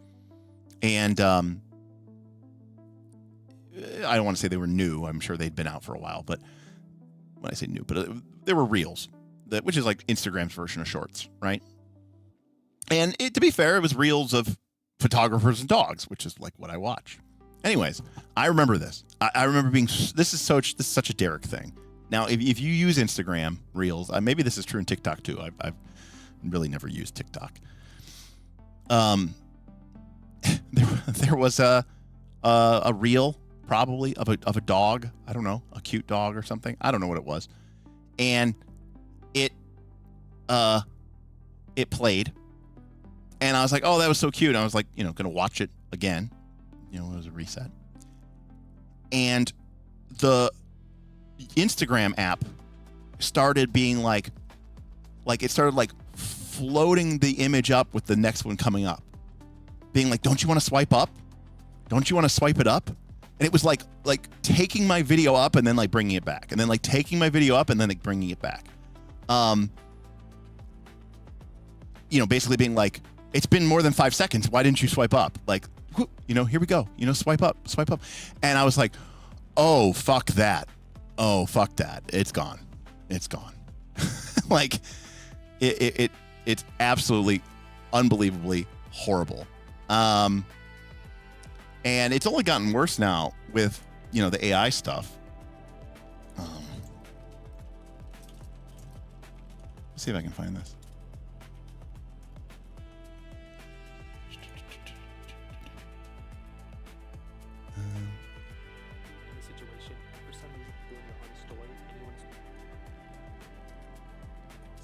And I don't want to say they were new. I'm sure they'd been out for a while, but when I say new, but there were reels, which is like Instagram's version of shorts, right? And to be fair, it was reels of photographers and dogs, which is like what I watch. Anyways, I remember this. I remember this is such a Derek thing. Now, if you use Instagram reels, maybe this is true in TikTok too. I've really never used TikTok. There was a reel probably of a dog. I don't know, a cute dog or something. I don't know what it was, and it played, and I was like, oh, that was so cute. And I was like, gonna watch it again. It was a reset, and the Instagram app started being like it started like floating the image up with the next one coming up, being like, don't you want to swipe up? Don't you want to swipe it up? And it was like taking my video up and then like bringing it back, and then like taking my video up and then like bringing it back. Basically being like, it's been more than 5 seconds. Why didn't you swipe up? Like, here we go. Swipe up. And I was like, oh, fuck that. Oh, fuck that. It's gone. Like, it's absolutely, unbelievably horrible. And it's only gotten worse now with, the AI stuff. Let's see if I can find this.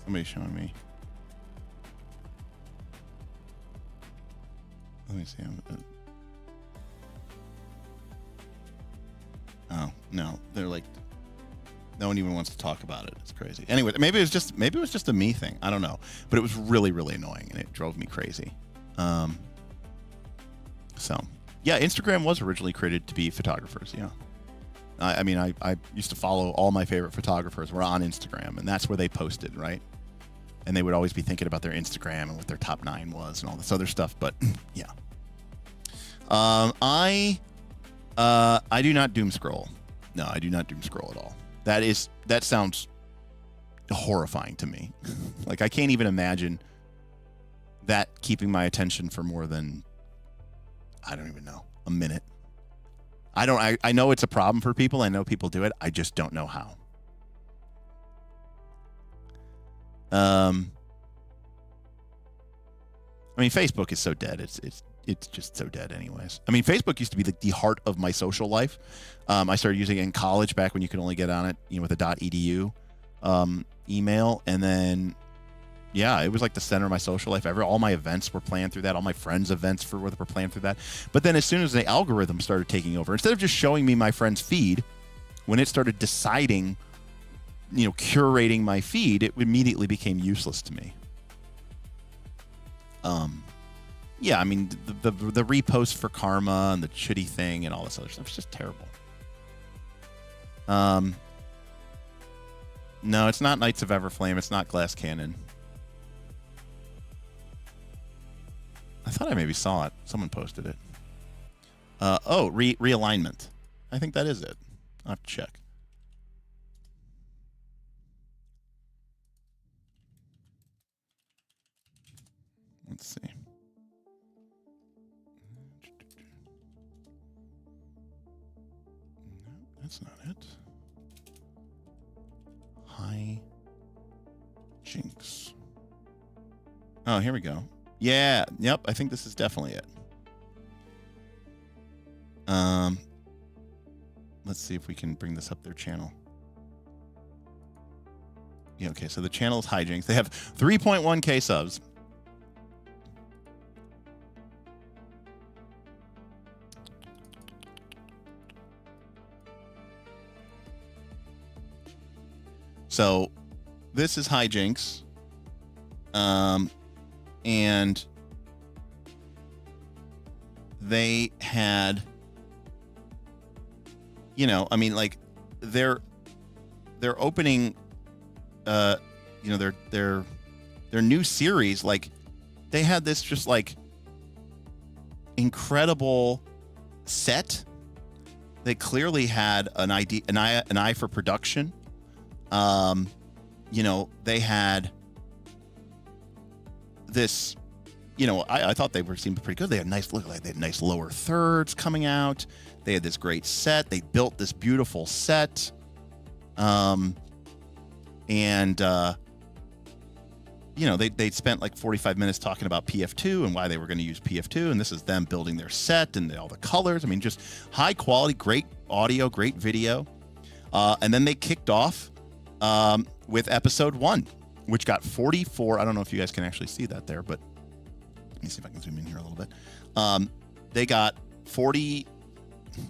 Somebody's showing me. Let me see. Oh no, they're like, no one even wants to talk about it. It's crazy. Anyway, maybe it was just a me thing. I don't know, but it was really, really annoying, and it drove me crazy. So yeah, Instagram was originally created to be photographers. Yeah. I used to follow all my favorite photographers were on Instagram, and that's where they posted, right? And they would always be thinking about their Instagram and what their top 9 was and all this other stuff. But yeah, I do not doom scroll. No, I do not doom scroll at all. That sounds horrifying to me. Like, I can't even imagine that keeping my attention for more than, I don't even know, a minute. I know it's a problem for people. I know people do it. I just don't know how. Facebook is so dead. It's just so dead anyways. Facebook used to be the heart of my social life. I started using it in college back when you could only get on it, with a .edu email, and then yeah, it was like the center of my social life ever. All my events were planned through that. All my friends' events were planned through that. But then as soon as the algorithm started taking over, instead of just showing me my friend's feed, when it started deciding, curating my feed, it immediately became useless to me. Yeah, the repost for karma and the shitty thing and all this other stuff is just terrible. No, it's not Knights of Everflame. It's not Glass Cannon. I thought I maybe saw it. Someone posted it. Realignment. I think that is it. I'll have to check. Let's see. No, that's not it. High Jinx. Oh, here we go. Yeah, yep, I think this is definitely it. Let's see if we can bring this up their channel. Yeah, okay, so the channel is Hijinks. They have 3.1k subs. So this is Hijinks. And they had, they're opening, their new series. Like, they had this just like incredible set They clearly had an idea, an eye for production. You know, they had this. You know, I thought they seemed pretty good. They had nice look, like they had nice lower thirds coming out. They had this great set. They built this beautiful set. You know, they spent like 45 minutes talking about PF2 and why they were going to use PF2, and this is them building their set and all the colors. I mean, just high quality, great audio, great video. And then they kicked off with episode 1, which got 44. I don't know if you guys can actually see that there, but let me see if I can zoom in here a little bit. They got 40. There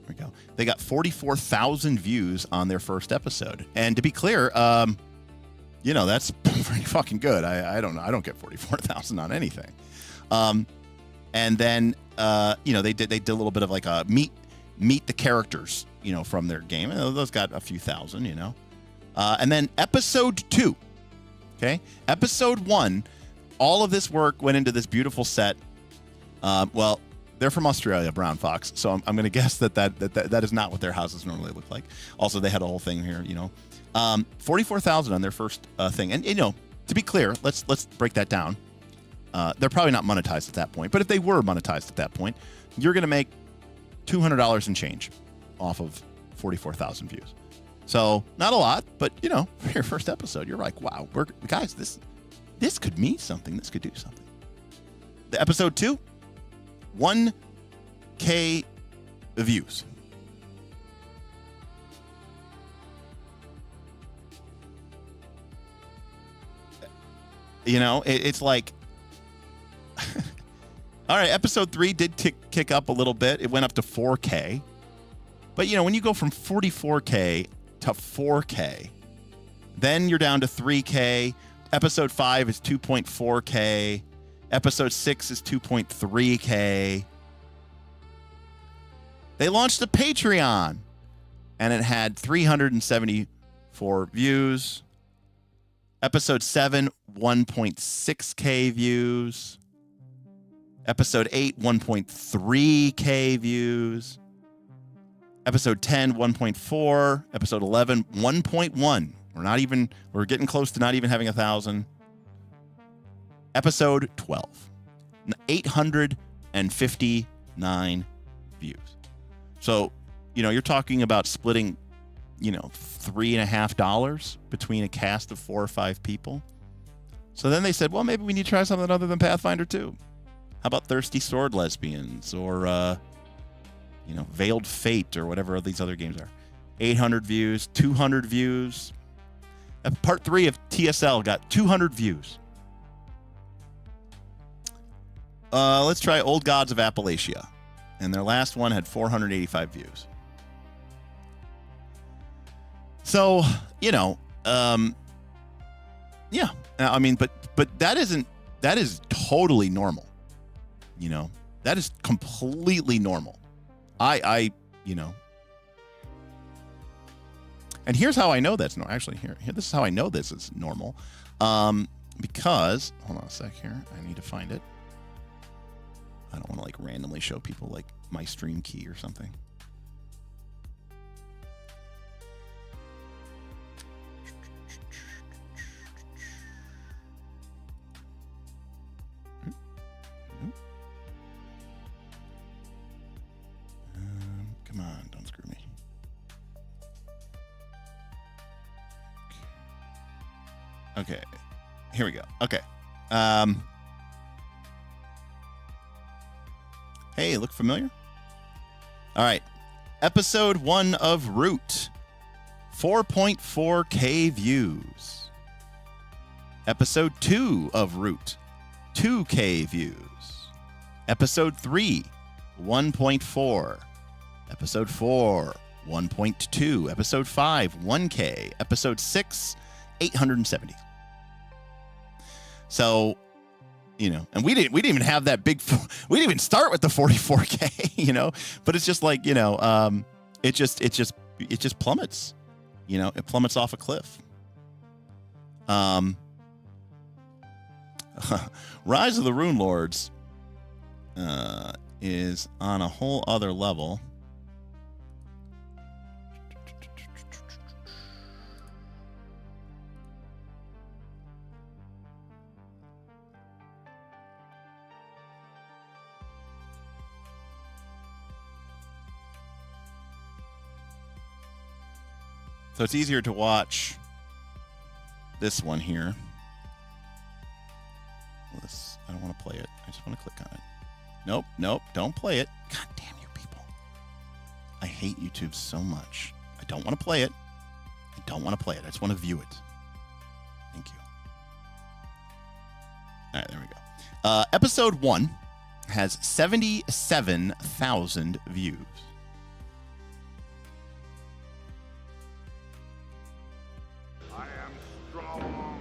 we go. They got 44,000 views on their first episode. And to be clear, you know, that's pretty fucking good. I don't know. I don't get 44,000 on anything. And then, you know, they did a little bit of like a meet the characters, you know, from their game. And those got a few thousand, you know. And then episode 2. Okay. Episode 1, all of this work went into this beautiful set. Well, they're from Australia, Brown Fox. So I'm going to guess that is not what their houses normally look like. Also, they had a whole thing here, you know. 44,000 on their first thing. And, you know, to be clear, let's break that down. They're probably not monetized at that point. But if they were monetized at that point, you're going to make $200 and change off of 44,000 views. So not a lot, but, you know, for your first episode, you're like, wow, guys, this could mean something. This could do something. The episode 2, 1K views. You know, it's like, all right, episode 3 did kick up a little bit. It went up to 4K. But, you know, when you go from 44K to 4K, then you're down to 3K. Episode 5 is 2.4K. Episode 6 is 2.3K. They launched a Patreon, and it had 374 views. Episode 7, 1.6K views. Episode 8, 1.3K views. Episode 10, 1.4. Episode 11, 1.1. We're getting close to not even having 1,000. Episode 12, 859 views. So, you know, you're talking about splitting, you know, $3.50 between a cast of 4 or 5 people. So then they said, well, maybe we need to try something other than Pathfinder 2. How about Thirsty Sword Lesbians or, you know, Veiled Fate or whatever these other games are. 800 views, 200 views. Part 3 of TSL got 200 views. Let's try Old Gods of Appalachia. And their last one had 485 views. So, you know, yeah. I mean, but that is totally normal. You know, that is completely normal. You know. And here's how I know that's normal. Actually, here, this is how I know this is normal. Because, hold on a sec here. I need to find it. I don't want to like randomly show people like my stream key or something. Come on, don't screw me. Okay, here we go. Okay. Hey, look familiar? All right. Episode 1 of Root. 4.4K views. Episode 2 of Root. 2K views. Episode 3, 1.4. Episode 4, 1.2. Episode 5, 1K. Episode 6, 870. So, you know, and we didn't even have that big. We didn't even start with the 44K, you know. But it's just like, you know, it just plummets. You know, it plummets off a cliff. Rise of the Rune Lords is on a whole other level. So it's easier to watch this one here. I don't want to play it. I just want to click on it. Nope, don't play it. God damn you people. I hate YouTube so much. I don't want to play it. I just want to view it. Thank you. All right, there we go. Episode 1 has 77,000 views. I am strong.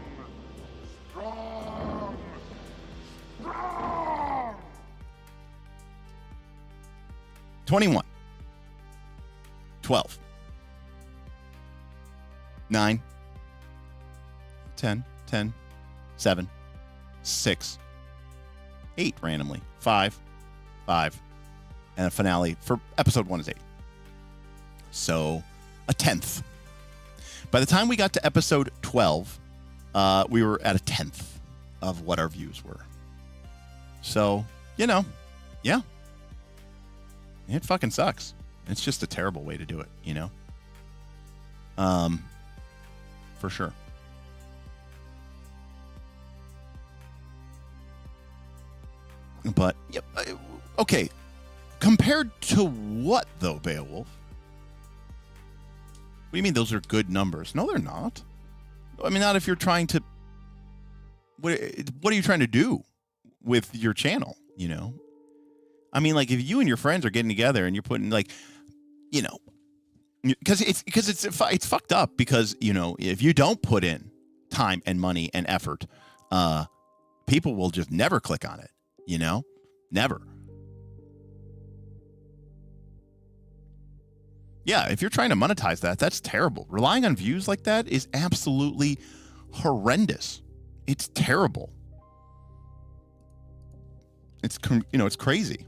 21. 12. 9. 10. 7. 6. 8 randomly. 5. And a finale for episode 1 is 8. So a 10th. By the time we got to episode 12, we were at a 10th of what our views were. So, yeah. It fucking sucks. It's just a terrible way to do it, For sure. But, yep, okay. Compared to what, though, Beowulf? What do you mean those are good numbers? No, they're not. I mean, not if you're trying to... What are you trying to do with your channel, I mean, like, if you and your friends are getting together and you're putting, like, because it's fucked up because, if you don't put in time and money and effort, people will just never click on it, Never. Yeah, if you're trying to monetize that, that's terrible. Relying on views like that is absolutely horrendous. It's terrible. It's crazy.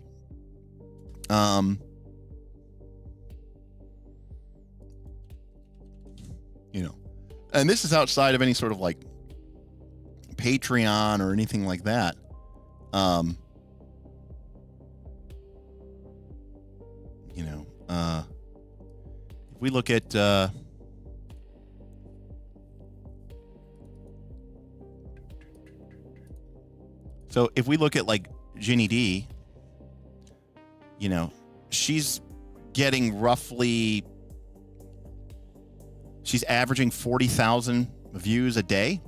And this is outside of any sort of like Patreon or anything like that. If we look at so if we look at like Ginny D, she's getting roughly, she's averaging 40,000 views a day.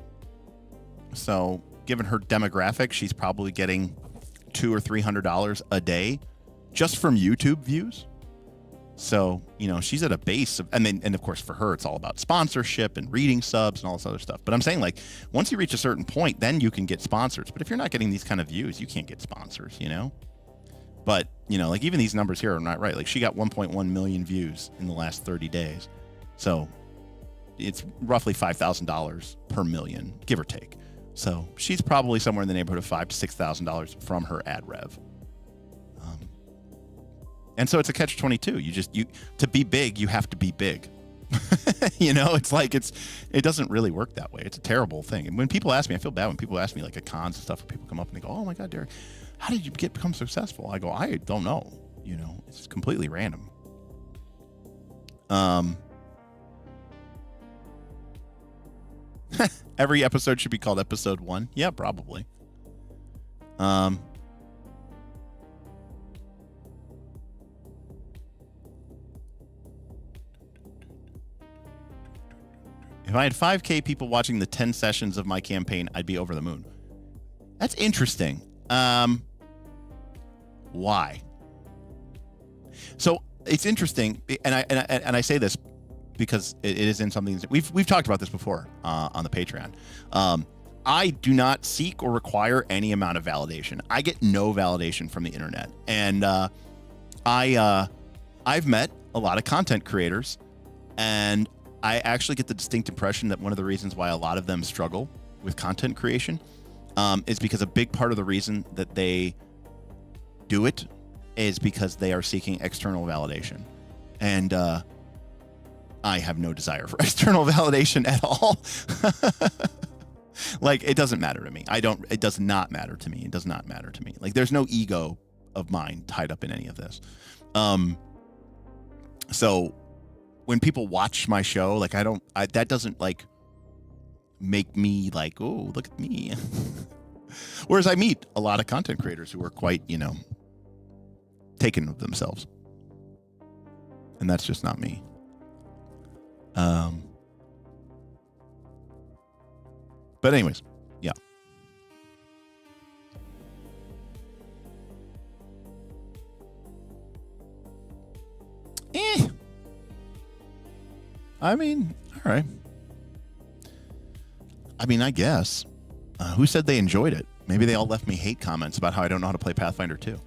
So given her demographic, she's probably getting $200 or $300 a day just from YouTube views. So, she's at a base of, and of course for her, it's all about sponsorship and reading subs and all this other stuff. But I'm saying, like, once you reach a certain point, then you can get sponsors. But if you're not getting these kind of views, you can't get sponsors, But, like, even these numbers here are not right. Like, she got 1.1 million views in the last 30 days. So it's roughly $5,000 per million, give or take. So she's probably somewhere in the neighborhood of $5,000 to $6,000 from her ad rev. And so it's a catch-22. To be big, you have to be big. It's like it doesn't really work that way. It's a terrible thing. And when people ask me, I feel bad when people ask me like at cons and stuff, where people come up and they go, "Oh my God, Derek, how did you become successful?" I go, "I don't know. It's completely random." Every episode should be called episode 1. Yeah, probably. If I had 5K people watching the 10 sessions of my campaign, I'd be over the moon. That's interesting. Why? So it's interesting, and I say this because it is in something that we've talked about this before on the Patreon. I do not seek or require any amount of validation. I get no validation from the internet, and I've met a lot of content creators, and I actually get the distinct impression that one of the reasons why a lot of them struggle with content creation is because a big part of the reason that they do it is because they are seeking external validation. And I have no desire for external validation at all. Like, it doesn't matter to me. It does not matter to me. It does not matter to me. Like, there's no ego of mine tied up in any of this. So when people watch my show, like that doesn't like make me like, oh, look at me. Whereas I meet a lot of content creators who are quite, taken of themselves. And that's just not me. But anyways, yeah. I mean, all right. I mean, I guess. Who said they enjoyed it? Maybe they all left me hate comments about how I don't know how to play Pathfinder 2.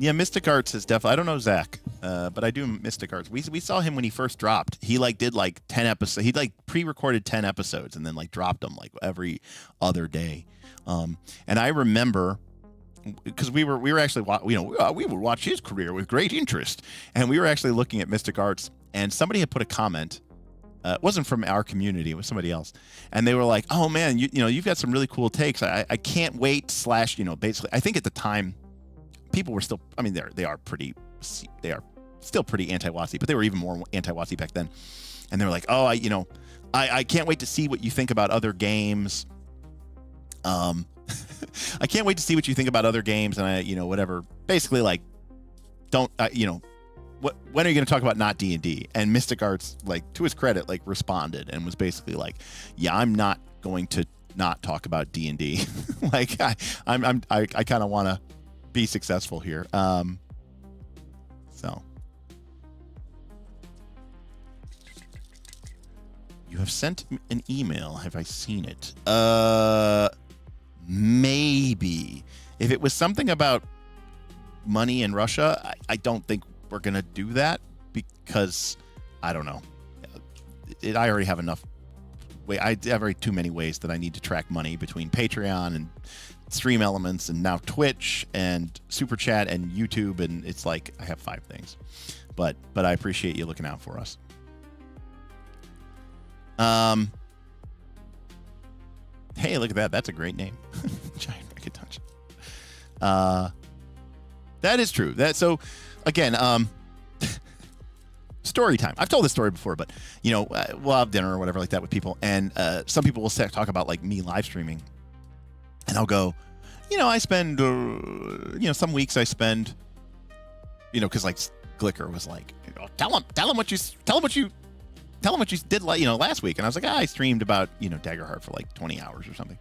Yeah, Mystic Arts is definitely. I don't know Zach, but I do Mystic Arts. We saw him when he first dropped. He like did like 10 episodes. He like pre-recorded 10 episodes and then like dropped them like every other day. And I remember because we were actually we would watch his career with great interest, and we were actually looking at Mystic Arts, and somebody had put a comment. It wasn't from our community; it was somebody else, and they were like, "Oh man, you've got some really cool takes. I can't wait." Basically, I think at the time, people were still. I mean, they are still pretty anti-WotC, but they were even more anti-WotC back then. And they were like, "Oh, I can't wait to see what you think about other games." I can't wait to see what you think about other games, and whatever. Basically, like, don't when are you going to talk about not D&D? And Mystic Arts, like, to his credit, like, responded and was basically like, yeah, I'm not going to not talk about D&D. Like, I kind of want to be successful here. So you have sent an email. Have I seen it? Maybe. If it was something about money in Russia, I don't think we're going to do that because I don't know. I already have enough. I have already too many ways that I need to track money between Patreon and Stream Elements and now Twitch and Super Chat and YouTube, and it's like I have 5 things. But I appreciate you looking out for us. Hey, look at that. That's a great name. Giant Megatouch. That is true. So again, story time. I've told this story before, but we'll have dinner or whatever like that with people, and some people will talk about like me live streaming, and I'll go, I spend, some weeks I spend, because like Glicker was like, tell him what you did last week, and I was like, I streamed about Daggerheart for like 20 hours or something,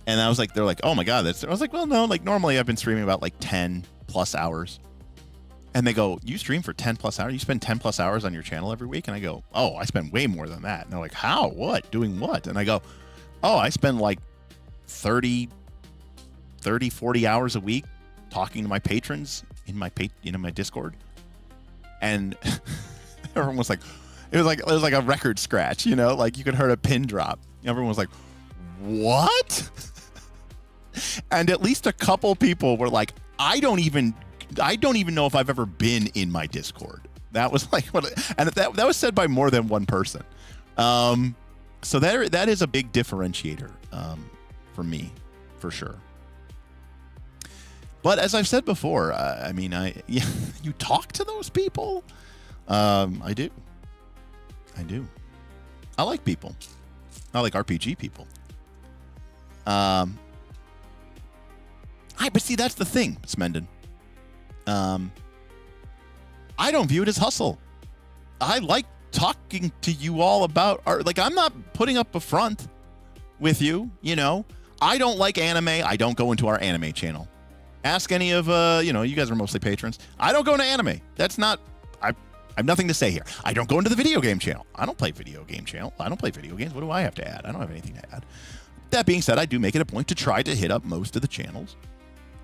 and I was like, they're like, oh my god, I was like, well, no, like normally I've been streaming about like 10 plus hours. And they go, you stream for 10 plus hours? You spend 10 plus hours on your channel every week? And I go, oh, I spend way more than that. And they're like, how? What? Doing what? And I go, oh, I spend like 30, 40 hours a week talking to my patrons in my Discord. And everyone was like, it was like a record scratch, like you could hear a pin drop. Everyone was like, what? And at least a couple people were like, I don't even know if I've ever been in my Discord. That was like and that was said by more than one person. So that is a big differentiator for me, for sure. But as I've said before, you talk to those people. I do. I like people. I like RPG people. But see, that's the thing, Smendon. I don't view it as hustle. I like talking to you all about art. Like, I'm not putting up a front with you, I don't like anime. I don't go into our anime channel. Ask any of, you guys are mostly patrons. I don't go into anime. That's not, I have nothing to say here. I don't go into the video game channel. I don't play video game channel. I don't play video games. What do I have to add? I don't have anything to add. That being said, I do make it a point to try to hit up most of the channels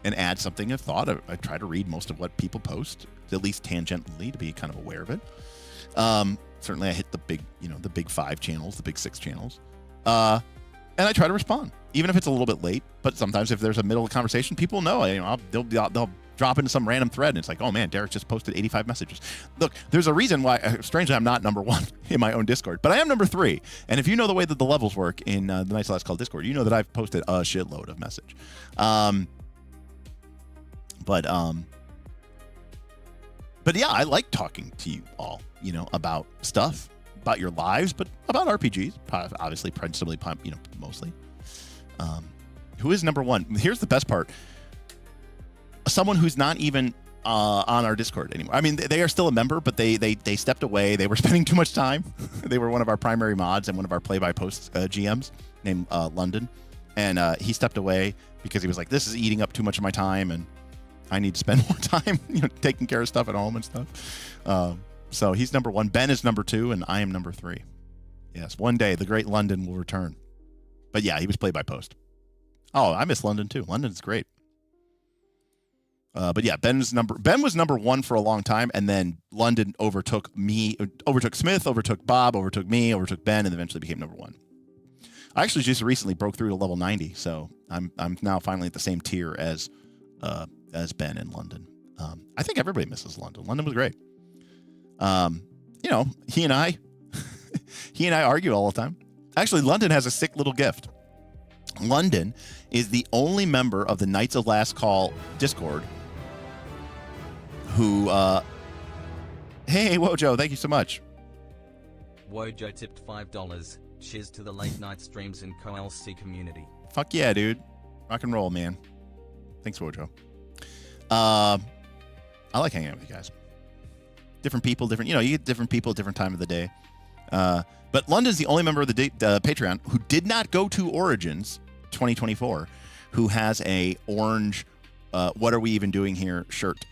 and add something of thought. I try to read most of what people post, at least tangentially, to be kind of aware of it. Certainly I hit the big 5 channels, the big 6 channels. And I try to respond, even if it's a little bit late. But sometimes if there's a middle of conversation, people know, they'll drop into some random thread and it's like, oh man, Derek just posted 85 messages. Look, there's a reason why, strangely, I'm not number 1 in my own Discord, but I am number 3. And if you know the way that the levels work in the Nice Last Call Discord, you know that I've posted a shitload of message. But yeah, I like talking to you all, about stuff, about your lives, but about RPGs, obviously, principally, mostly. Who is number one? Here's the best part. Someone who's not even on our Discord anymore. I mean, they are still a member, but they stepped away. They were spending too much time. They were one of our primary mods and one of our play-by-post GMs named London. And he stepped away because he was like, this is eating up too much of my time, and I need to spend more time taking care of stuff at home and stuff. So he's number one. Ben is number two, and I am number three. Yes, one day the great London will return. But yeah, he was play-by-post. Oh, I miss London too. London's great. But yeah, Ben was number one for a long time, and then London overtook Smith, overtook Bob, overtook me, overtook Ben, and eventually became number one. I actually just recently broke through to level 90, so I'm now finally at the same tier as Ben and London. I think everybody misses London. London was great. He and I argue all the time. Actually, London has a sick little gift. London is the only member of the Knights of Last Call Discord who, hey, Wojo, thank you so much. Wojo tipped $5. Cheers to the late night streams and co-LC community. Fuck yeah, dude. Rock and roll, man. Thanks, Wojo. I like hanging out with you guys. Different people, you get different people at different time of the day. But London's the only member of the Patreon who did not go to Origins 2024, who has a orange What Are We Even Doing Here shirt.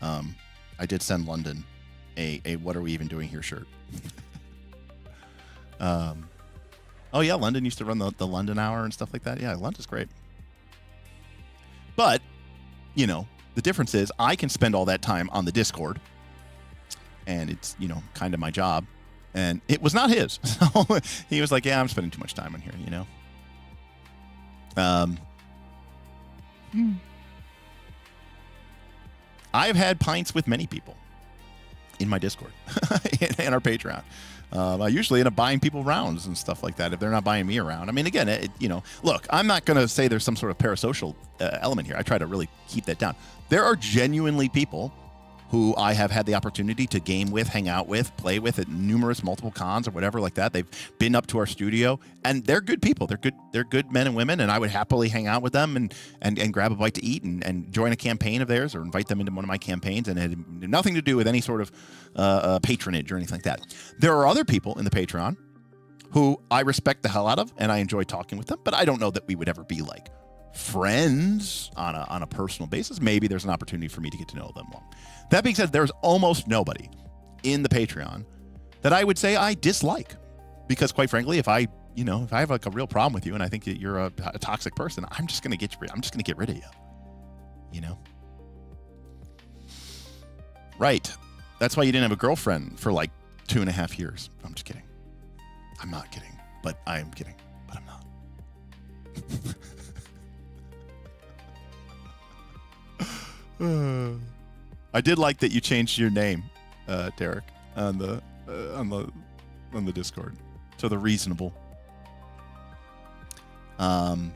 I did send London a What Are We Even Doing Here shirt. Oh yeah, London used to run the London Hour and stuff like that. Yeah, London's great. But, the difference is I can spend all that time on the Discord, and it's, kind of my job. And it was not his. So he was like, yeah, I'm spending too much time on here, I've had pints with many people in my Discord and our Patreon. I usually end up buying people rounds and stuff like that if they're not buying me around. I mean, again, look, I'm not going to say there's some sort of parasocial element here. I try to really keep that down. There are genuinely people who I have had the opportunity to game with, hang out with, play with at numerous multiple cons or whatever like that. They've been up to our studio, and they're good people. They're good men and women, and I would happily hang out with them and grab a bite to eat and join a campaign of theirs or invite them into one of my campaigns, and it had nothing to do with any sort of patronage or anything like that. There are other people in the Patreon who I respect the hell out of, and I enjoy talking with them, but I don't know that we would ever be like friends on a personal basis. Maybe there's an opportunity for me to get to know them more. That being said, there's almost nobody in the Patreon that I would say I dislike, because quite frankly, if I have like a real problem with you and I think that you're a toxic person, I'm just gonna get rid of you. Right. That's why you didn't have a girlfriend for like 2.5 years. I'm just kidding. I'm not kidding, but I am kidding, but I'm not. I did like that you changed your name, Derek, on the Discord to the reasonable. Right,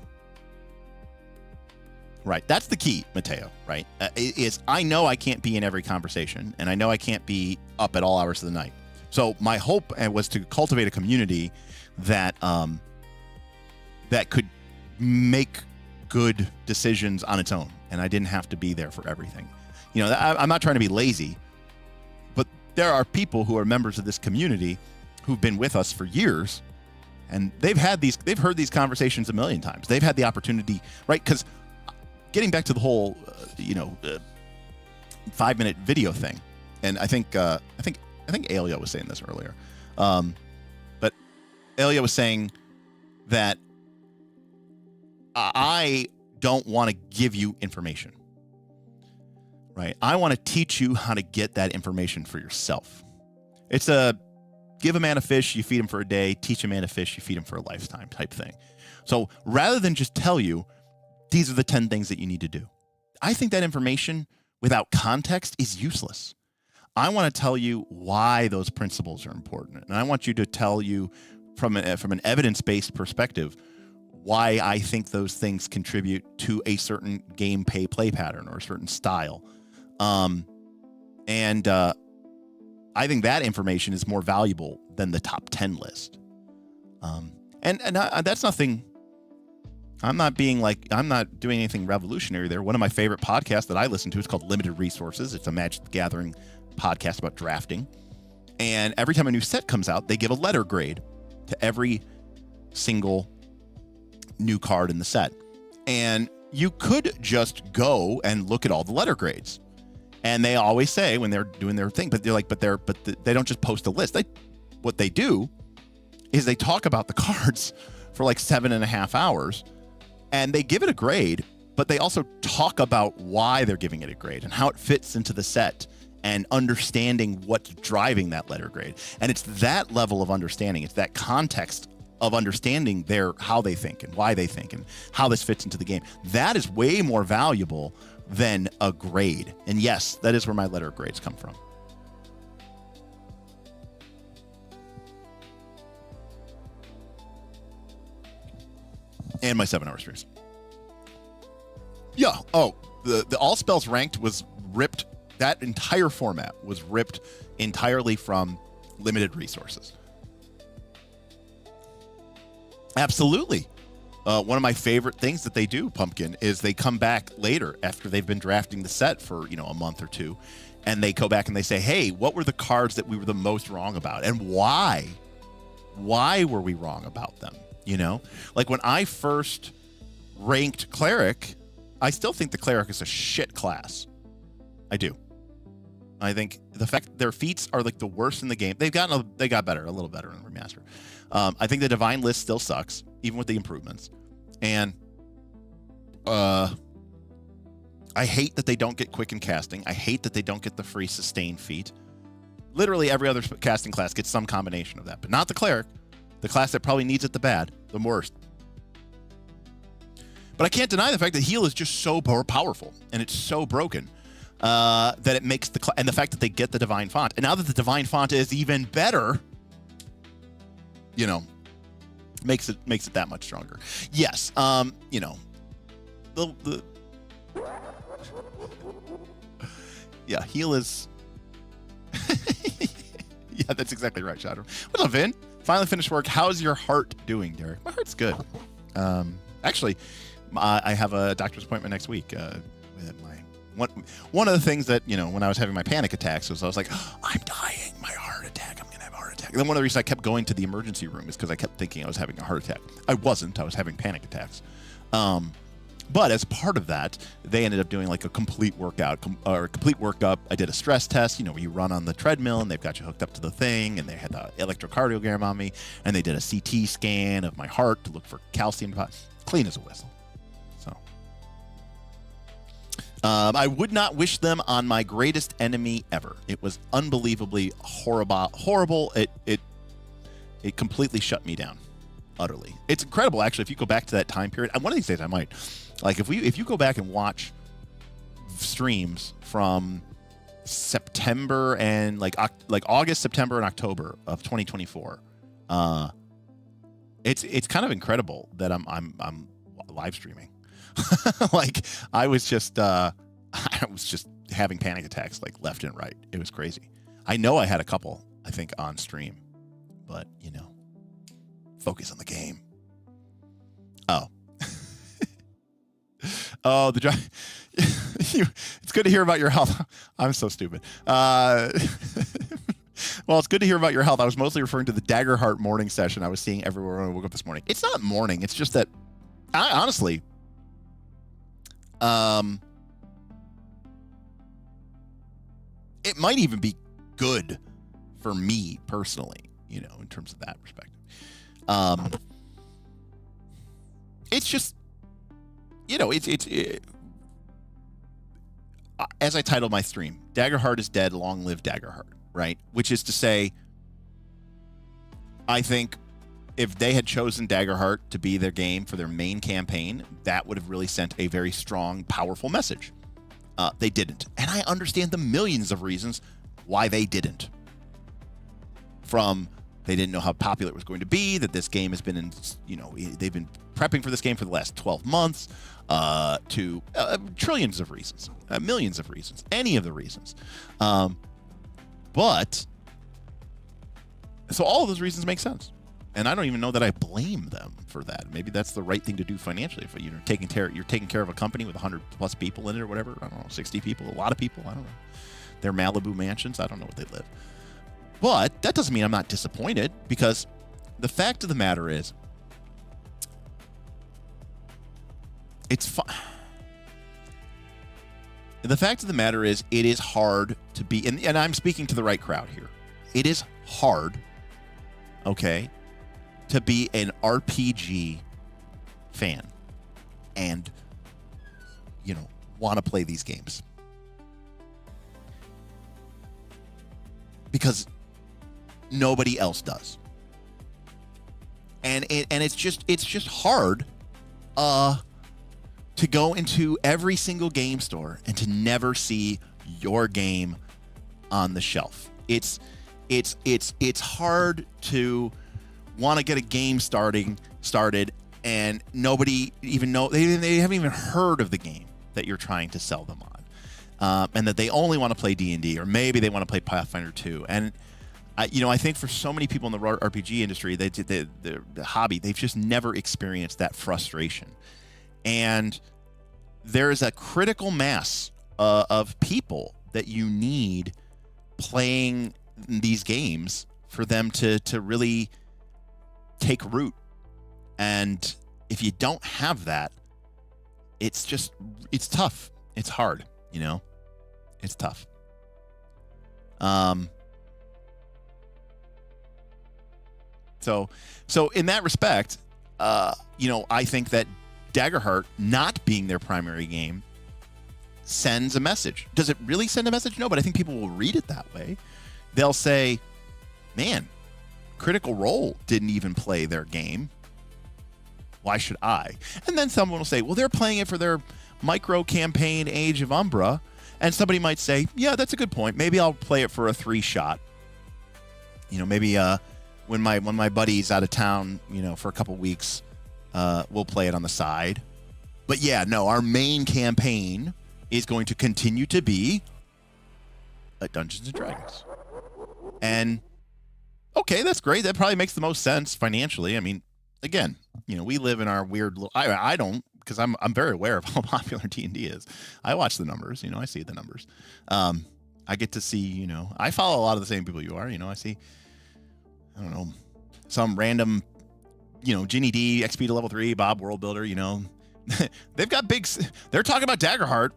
that's the key, Mateo. Right, is I know I can't be in every conversation, and I know I can't be up at all hours of the night. So my hope was to cultivate a community that that could make good decisions on its own, and I didn't have to be there for everything. I'm not trying to be lazy, but there are people who are members of this community who've been with us for years, and they've heard these conversations a million times. They've had the opportunity, right? Because getting back to the whole, 5-minute video thing, and I think Aelia was saying this earlier, but Aelia was saying that I don't want to give you information. Right. I want to teach you how to get that information for yourself. It's a give a man a fish, you feed him for a day, teach a man a fish, you feed him for a lifetime type thing. So rather than just tell you, these are the 10 things that you need to do, I think that information without context is useless. I want to tell you why those principles are important. And I want you to tell you from an evidence-based perspective why I think those things contribute to a certain game play pattern or a certain style. And I think that information is more valuable than the top 10 list. That's nothing. I'm not doing anything revolutionary there. One of my favorite podcasts that I listen to is called Limited Resources. It's a Magic the Gathering podcast about drafting. And every time a new set comes out, they give a letter grade to every single new card in the set. And you could just go and look at all the letter grades. And they always say when they're doing their thing, but they don't just post a list. What they do is they talk about the cards for like 7.5 hours. And they give it a grade, but they also talk about why they're giving it a grade and how it fits into the set and understanding what's driving that letter grade. And it's that level of understanding. It's that context of understanding how they think and why they think and how this fits into the game. That is way more valuable than a grade. And yes, that is where my letter grades come from. And my 7-hour streams. Yeah. Oh, the all spells ranked was ripped. That entire format was ripped entirely from limited resources. Absolutely. One of my favorite things that they do, Pumpkin, is they come back later after they've been drafting the set for, a month or two, and they go back and they say, hey, what were the cards that we were the most wrong about, and why? Why were we wrong about them? Like when I first ranked Cleric, I still think the Cleric is a shit class. I do. I think the fact their feats are like the worst in the game. They got better, a little better in Remaster. I think the Divine list still sucks, even with the improvements. And I hate that they don't get Quicken Casting. I hate that they don't get the free Sustain feat. Literally every other casting class gets some combination of that, but not the Cleric. The class that probably needs it the worst. But I can't deny the fact that heal is just so powerful and it's so broken that it makes and the fact that they get the Divine Font. And now that the Divine Font is even better, makes it that much stronger. Yes, heal is yeah, that's exactly right, Shadowrun. What's up, Vin? Finally finished work. How's your heart doing, Derek? My heart's good. Actually, I have a doctor's appointment next week. One of the things that, when I was having my panic attacks was I was like, I'm dying. My heart attack. I'm going to have a heart attack. And then one of the reasons I kept going to the emergency room is because I kept thinking I was having a heart attack. I wasn't. I was having panic attacks. But as part of that, they ended up doing like a complete workout or a complete workup. I did a stress test, where you run on the treadmill and they've got you hooked up to the thing, and they had the electrocardiogram on me, and they did a CT scan of my heart to look for calcium. Clean as a whistle. So I would not wish them on my greatest enemy ever. It was unbelievably horrible. It completely shut me down. Utterly. It's incredible, actually, if you go back to that time period. And one of these days I might. Like, if you go back and watch streams from September and like August, September, and October of 2024, it's kind of incredible that I'm live streaming. Like I was just having panic attacks like left and right. It was crazy. I know I had a couple, I think, on stream, but focus on the game. Oh. Oh, the drive. It's good to hear about your health. I'm so stupid. Well, it's good to hear about your health. I was mostly referring to the Daggerheart morning session I was seeing everywhere when I woke up this morning. It's not morning. It's just that, honestly, it might even be good for me personally, in terms of that perspective. It's just, as I titled my stream, Daggerheart is dead, long live Daggerheart, right? Which is to say, I think if they had chosen Daggerheart to be their game for their main campaign, that would have really sent a very strong, powerful message. They didn't. And I understand the millions of reasons why they didn't. From They didn't know how popular it was going to be, that this game has been in, they've been prepping for this game for the last 12 months, to trillions of reasons, millions of reasons, any of the reasons. But, so all of those reasons make sense. And I don't even know that I blame them for that. Maybe that's the right thing to do financially. If you're taking care of a company with 100 plus people in it or whatever, I don't know, 60 people, a lot of people, I don't know. They're Malibu mansions, I don't know what they live. But that doesn't mean I'm not disappointed, because the fact of the matter is, the fact of the matter is, it is hard to be, and I'm speaking to the right crowd here. It is hard, okay, to be an RPG fan and, want to play these games. Because nobody else does. And it's just hard to go into every single game store and to never see your game on the shelf. It's hard to want to get a game started and nobody even know, they haven't even heard of the game that you're trying to sell them on, and that they only want to play D&D, or maybe they want to play Pathfinder 2. And I think for so many people in the RPG industry, the hobby, they've just never experienced that frustration. And there is a critical mass of people that you need playing these games for them to really take root. And if you don't have that, it's tough. It's hard, It's tough. So in that respect, I think that Daggerheart not being their primary game sends a message. Does it really send a message? No, but I think people will read it that way. They'll say, man, Critical Role didn't even play their game. Why should I? And then someone will say, well, they're playing it for their micro campaign Age of Umbra. And somebody might say, yeah, that's a good point. Maybe I'll play it for a 3-shot. Maybe when my buddy's out of town, for a couple weeks, we'll play it on the side. But yeah, no, our main campaign is going to continue to be Dungeons and Dragons. And okay, that's great. That probably makes the most sense financially. I mean, again, we live in our weird little, I don't, because I'm very aware of how popular D&D is. I watch the numbers, I see the numbers. I get to see, I follow a lot of the same people you are. I see, I don't know, some random, Ginny D, XP to level 3, Bob World Builder, they've got they're talking about Daggerheart.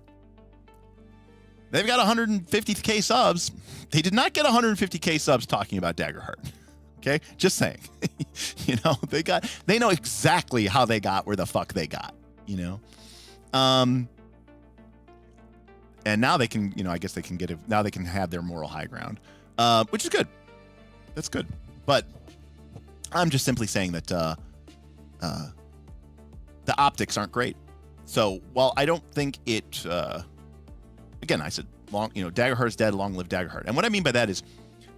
They've got 150K subs. They did not get 150K subs talking about Daggerheart. Okay? Just saying. They know exactly how they got where the fuck they got, And now they can, I guess they can now they can have their moral high ground, which is good. That's good. But I'm just simply saying that the optics aren't great. So while I don't think it, again, I said Daggerheart's dead, long live Daggerheart. And what I mean by that is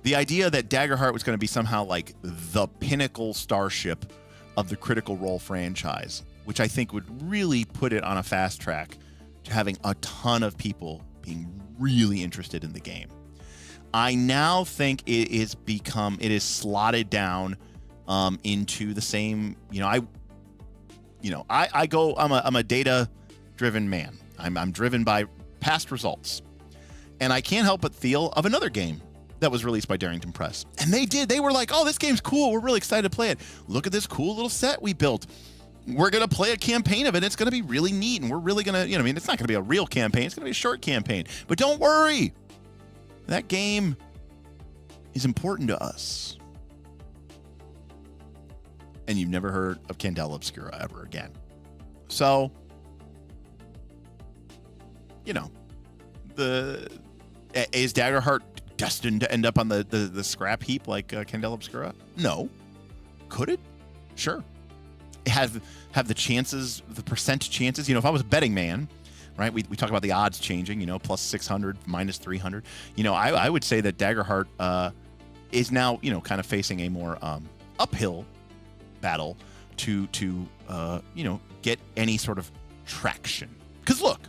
the idea that Daggerheart was going to be somehow like the pinnacle starship of the Critical Role franchise, which I think would really put it on a fast track to having a ton of people being really interested in the game. I now think it is slotted down into the same, I'm a data driven man. I'm driven by past results. And I can't help but feel of another game that was released by Darrington Press. And they were like, oh, this game's cool. We're really excited to play it. Look at this cool little set we built. We're going to play a campaign of it. It's going to be really neat. And we're really going to, it's not going to be a real campaign. It's going to be a short campaign. But don't worry. That game is important to us. And you've never heard of Candela Obscura ever again. So, is Daggerheart destined to end up on the scrap heap like Candela Obscura? No. Could it? Sure. Have the chances, the percent chances, if I was a betting man, right? We talk about the odds changing, plus 600, minus 300. I would say that Daggerheart is now, kind of facing a more uphill battle to get any sort of traction. Because look,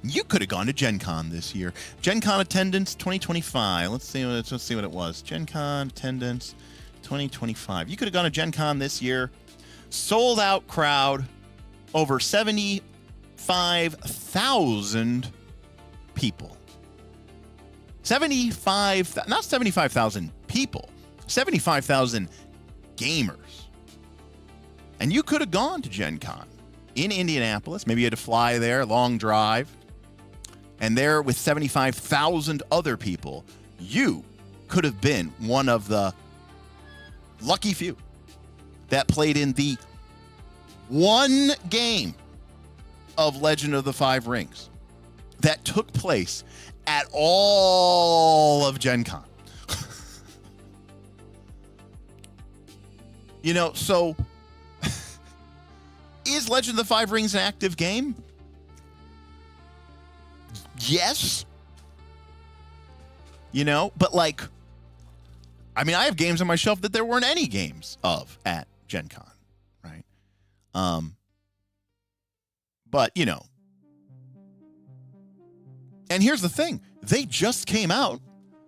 you could have gone to Gen Con this year. Gen Con attendance 2025. Let's see what it was. Gen Con attendance 2025. You could have gone to Gen Con this year. Sold out crowd. Over 75,000 people. Not 75,000 people. 75,000 gamers. And you could have gone to Gen Con in Indianapolis. Maybe you had to fly there, long drive. And there with 75,000 other people, you could have been one of the lucky few that played in the one game of Legend of the Five Rings that took place at all of Gen Con. So is Legend of the Five Rings an active game? Yes. But I have games on my shelf that there weren't any games of at Gen Con, right? But, and here's the thing. They just came out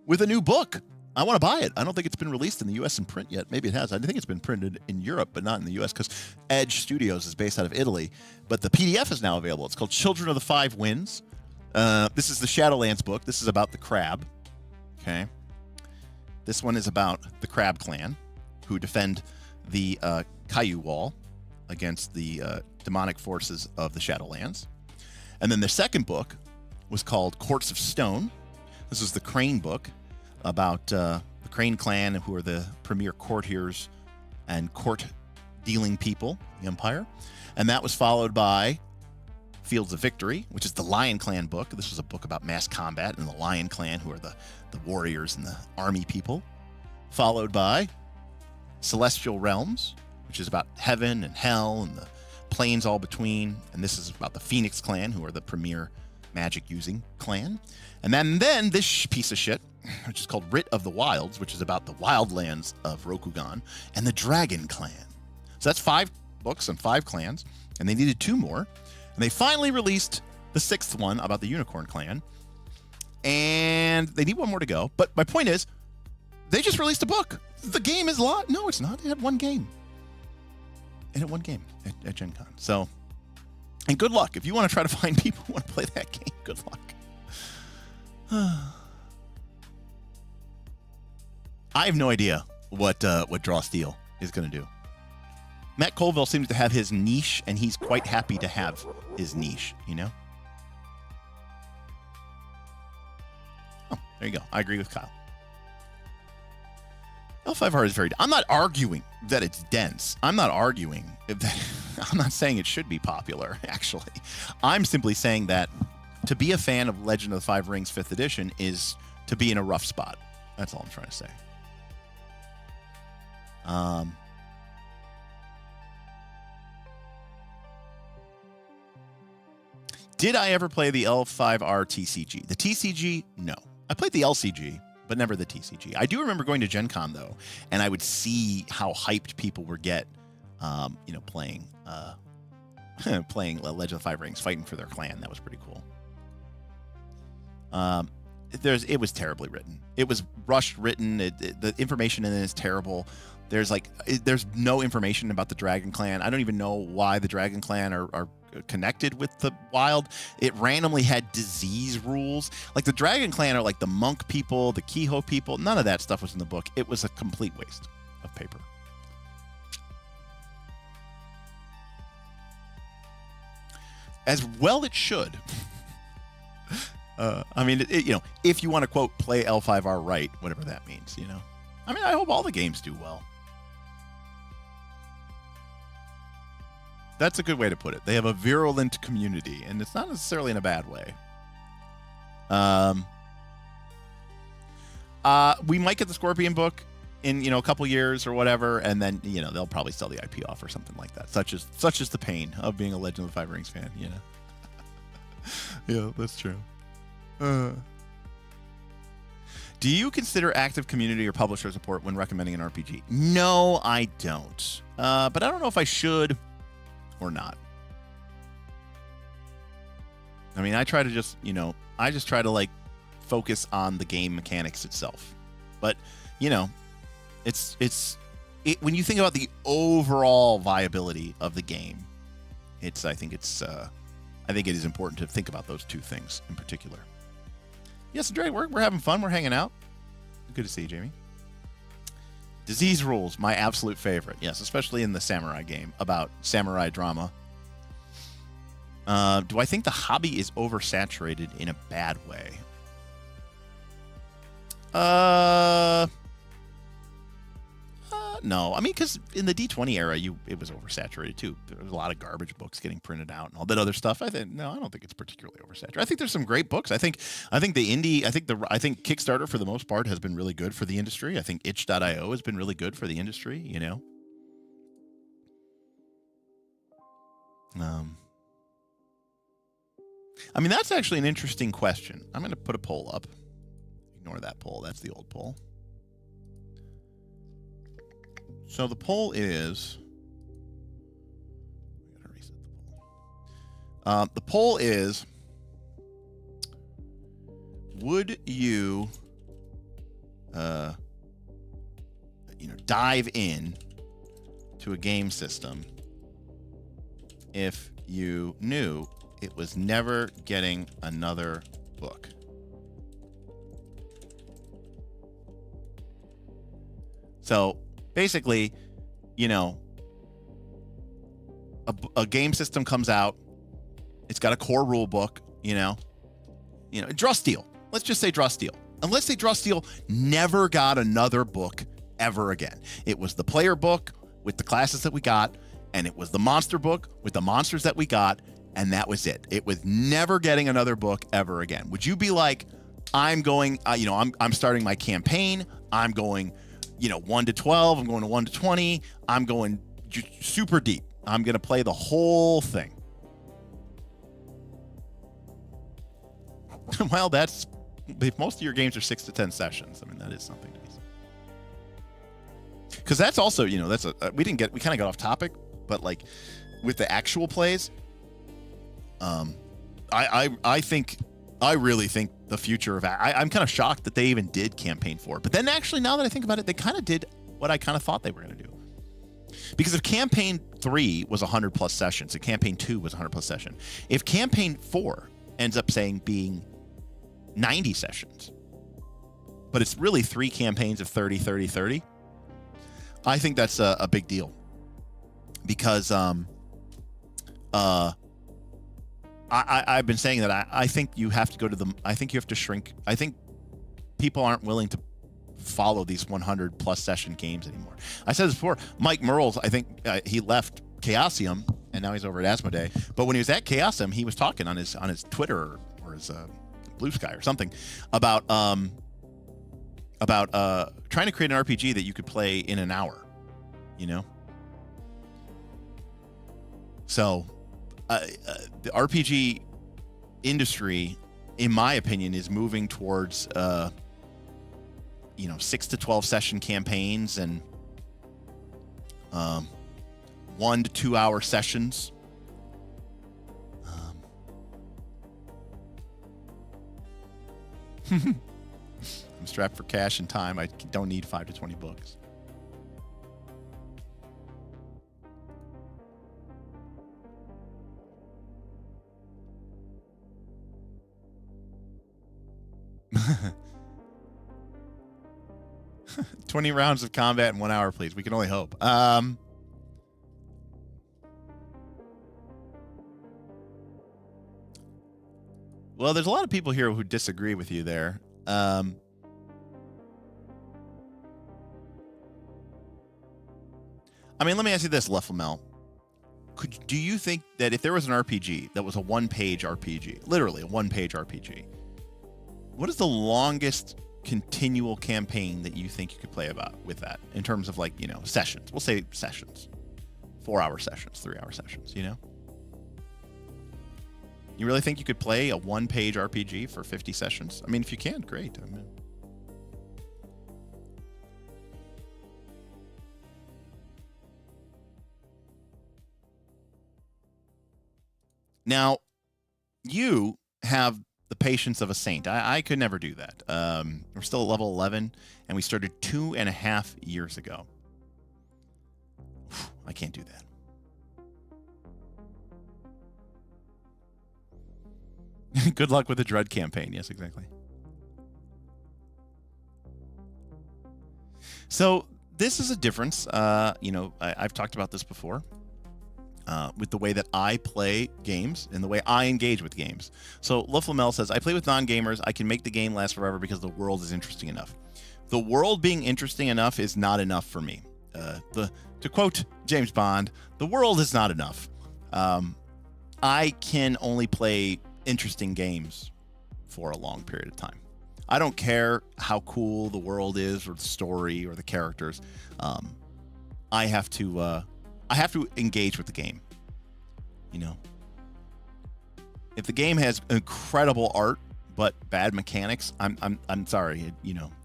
with a new book. I want to buy it. I don't think it's been released in the U.S. in print yet. Maybe it has. I think it's been printed in Europe, but not in the U.S. because Edge Studios is based out of Italy. But the PDF is now available. It's called Children of the Five Winds. This is the Shadowlands book. This is about the crab. Okay. This one is about the Crab Clan, who defend the Caillou Wall against the demonic forces of the Shadowlands. And then the second book was called Courts of Stone. This is the Crane book about the Crane clan, who are the premier courtiers and court-dealing people in the Empire. And that was followed by Fields of Victory, which is the Lion Clan book. This was a book about mass combat and the Lion Clan, who are the warriors and the army people. Followed by Celestial Realms, which is about heaven and hell and the planes all between. And this is about the Phoenix Clan, who are the premier magic-using clan. And then this piece of shit, which is called Writ of the Wilds, which is about the wildlands of Rokugan, and the Dragon Clan. So that's 5 books and 5 clans, and they needed 2 more. And they finally released the 6th one about the Unicorn Clan. And they need 1 more to go. But my point is, they just released a book. The game is lot. No, it's not. They had 1 game. They had 1 game at Gen Con. So, and good luck. If you want to try to find people who want to play that game, good luck. I have no idea what Draw Steel is going to do. Matt Colville seems to have his niche, and he's quite happy to have his niche, Oh, there you go. I agree with Kyle. L5R is very... I'm not arguing that it's dense. I'm not arguing that... I'm not saying it should be popular, actually. I'm simply saying that to be a fan of Legend of the Five Rings 5th edition is to be in a rough spot. That's all I'm trying to say. Did I ever play the L5R TCG? The TCG, no. I played the LCG, but never the TCG. I do remember going to Gen Con, though, and I would see how hyped people would get, playing Legend of the Five Rings, fighting for their clan. That was pretty cool. It was terribly written. It was rushed written. The information in it is terrible. There's no information about the Dragon Clan. I don't even know why the Dragon Clan are connected with the Wild. It randomly had disease rules. Like the Dragon Clan are like the monk people, the Kehoe people. None of that stuff was in the book. It was a complete waste of paper. As well it should. If you want to quote play L5R right, whatever that means, I hope all the games do well. That's a good way to put it. They have a virulent community, and it's not necessarily in a bad way. We might get the Scorpion book in a couple years or whatever, and then they'll probably sell the IP off or something like that. Such is the pain of being a Legend of the Five Rings fan. Yeah, that's true. Do you consider active community or publisher support when recommending an RPG? No, I don't. But I don't know if I should or not. I mean, I try to just, I just try to like focus on the game mechanics itself. But, when you think about the overall viability of the game, I think it is important to think about those two things in particular. Yes, Dre, we're having fun. We're hanging out. Good to see you, Jamie. Disease Rules, my absolute favorite. Yes, especially in the samurai game about samurai drama. Do I think the hobby is oversaturated in a bad way? No. I mean, because in the D20 era, it was oversaturated too. There was a lot of garbage books getting printed out and all that other stuff. I don't think it's particularly oversaturated. I think there's some great books. I think Kickstarter for the most part has been really good for the industry. I think itch.io has been really good for the industry, I mean, that's actually an interesting question. I'm going to put a poll up. Ignore that poll. That's the old poll. So the poll is... I gotta reset the poll. The poll is... Would you... dive in to a game system if you knew it was never getting another book? So basically, a game system comes out. It's got a core rule book, Draw Steel. Let's just say Draw Steel. And let's say Draw Steel never got another book ever again. It was the player book with the classes that we got, and it was the monster book with the monsters that we got, and that was it. It was never getting another book ever again. Would you be like, I'm going, I'm starting my campaign. I'm going, 1 to 12. I'm going to 1 to 20. I'm going super deep. I'm going to play the whole thing. Well, if most of your games are 6 to 10 sessions. I mean, that is something to be said. Because that's also, we kind of got off topic, but like with the actual plays, I really think the future of I'm kind of shocked that they even did campaign 4. But then actually, now that I think about it, they kind of did what I kind of thought they were going to do. Because if campaign 3 was 100 plus sessions, and campaign 2 was 100 plus session, if campaign 4 ends up being 90 sessions, but it's really 3 campaigns of 30, 30, 30, I think that's a big deal. Because I've been saying that I think you have to go to I think you have to shrink. I think people aren't willing to follow these 100 plus session games anymore. I said this before. Mike Merles, I think he left Chaosium and now he's over at Asmodee. But when he was at Chaosium, he was talking on his Twitter or his Blue Sky or something about trying to create an RPG that you could play in an hour. So. The RPG industry, in my opinion, is moving towards 6 to 12 session campaigns and 1 to 2 hour sessions. I'm strapped for cash and time. I don't need 5 to 20 books. $20 rounds of combat in 1 hour, please. We can only hope. Well, there's a lot of people here who disagree with you there. I mean, let me ask you this, Leflamel. Do you think that if there was an RPG that was a one-page RPG, literally a one-page RPG, what is the longest continual campaign that you think you could play about with that in terms of sessions? We'll say sessions, 4-hour sessions, 3-hour sessions, You really think you could play a one-page RPG for 50 sessions? I mean, if you can, great. Now, you have the patience of a saint. I could never do that. We're still at level 11, and we started 2.5 years ago. I can't do that. Good luck with the Dread campaign. Yes, exactly. So this is a difference. I've talked about this before. With the way that I play games and the way I engage with games. So Luflamel says, I play with non-gamers. I can make the game last forever because the world is interesting enough. The world being interesting enough is not enough for me. To quote James Bond, the world is not enough. I can only play interesting games for a long period of time. I don't care how cool the world is or the story or the characters. I have to engage with the game. If the game has incredible art but bad mechanics, I'm sorry,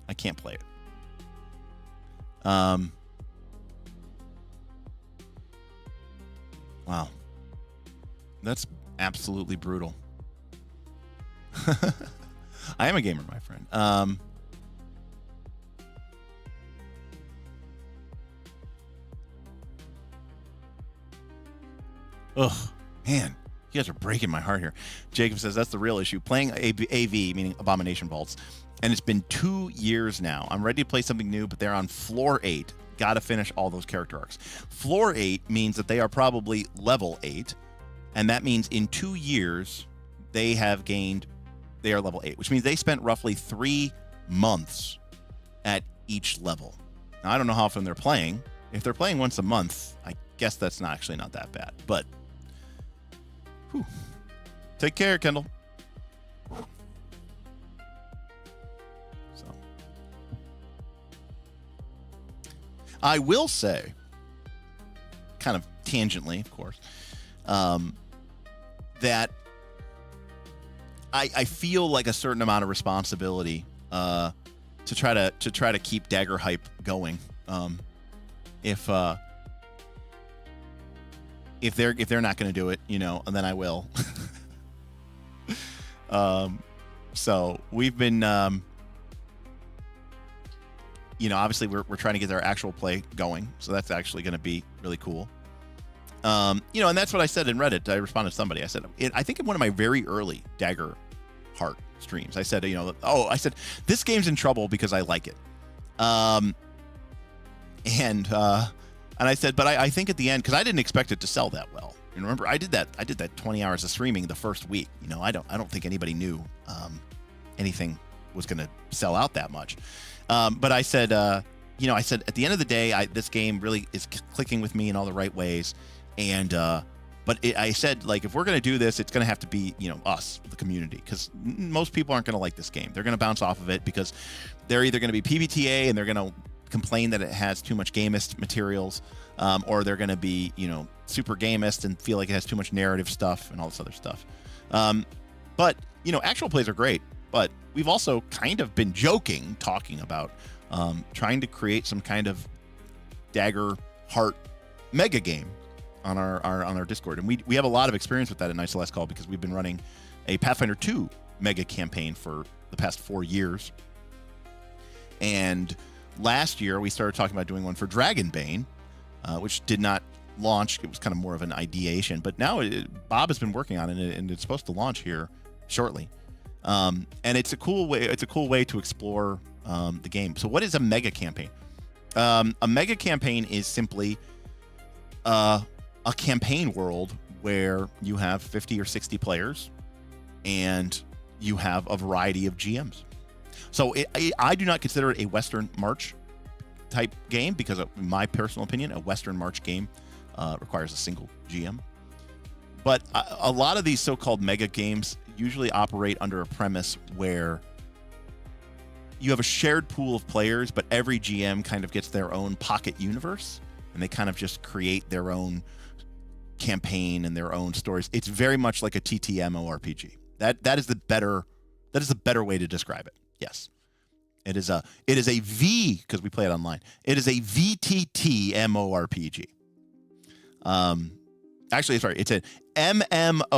I can't play it. Wow. That's absolutely brutal. I am a gamer, my friend. Ugh, man, you guys are breaking my heart here. Jacob says that's the real issue. Playing AV, meaning Abomination Vaults, and it's been 2 years now. I'm ready to play something new, but they're on floor 8. Got to finish all those character arcs. Floor 8 means that they are probably level 8, and that means in 2 years they are level 8, which means they spent roughly 3 months at each level. Now, I don't know how often they're playing. If they're playing once a month, I guess that's not that bad, but whew. Take care, Kendall. So, I will say, kind of tangentially, of course, that I feel like a certain amount of responsibility to try to keep Dagger hype going. If they're not going to do it, and then I will. So we've been, obviously we're trying to get our actual play going. So that's actually going to be really cool. And that's what I said in Reddit. I responded to somebody. I said, I think in one of my very early Daggerheart streams, I said, this game's in trouble because I like it. And I said, but I think at the end, because I didn't expect it to sell that well. And remember, I did that 20 hours of streaming the first week. I don't think anybody knew anything was going to sell out that much. But I said, I said at the end of the day, this game really is clicking with me in all the right ways. And I said, like, if we're going to do this, it's going to have to be, us, the community, because most people aren't going to like this game. They're going to bounce off of it because they're either going to be PBTA and they're going to complain that it has too much gamist materials, or they're going to be, super gamist and feel like it has too much narrative stuff and all this other stuff. But, actual plays are great, but we've also kind of been talking about trying to create some kind of Daggerheart mega game on our Discord. And we have a lot of experience with that at Night Celeste Call because we've been running a Pathfinder 2 mega campaign for the past 4 years. And last year, we started talking about doing one for Dragonbane, which did not launch. It was kind of more of an ideation, but now Bob has been working on it, and it's supposed to launch here shortly. And it's a cool way. It's a cool way to explore the game. So, what is a mega campaign? A mega campaign is simply a campaign world where you have 50 or 60 players, and you have a variety of GMs. So I do not consider it a Western March type game because, in my personal opinion, a Western March game requires a single GM. But a lot of these so-called mega games usually operate under a premise where you have a shared pool of players, but every GM kind of gets their own pocket universe, and they kind of just create their own campaign and their own stories. It's very much like a TTMORPG. That is the better way to describe it. Yes. It is a V, because we play it online. It is a VTT MORPG. Actually, sorry, it's an MMOVTTRPG.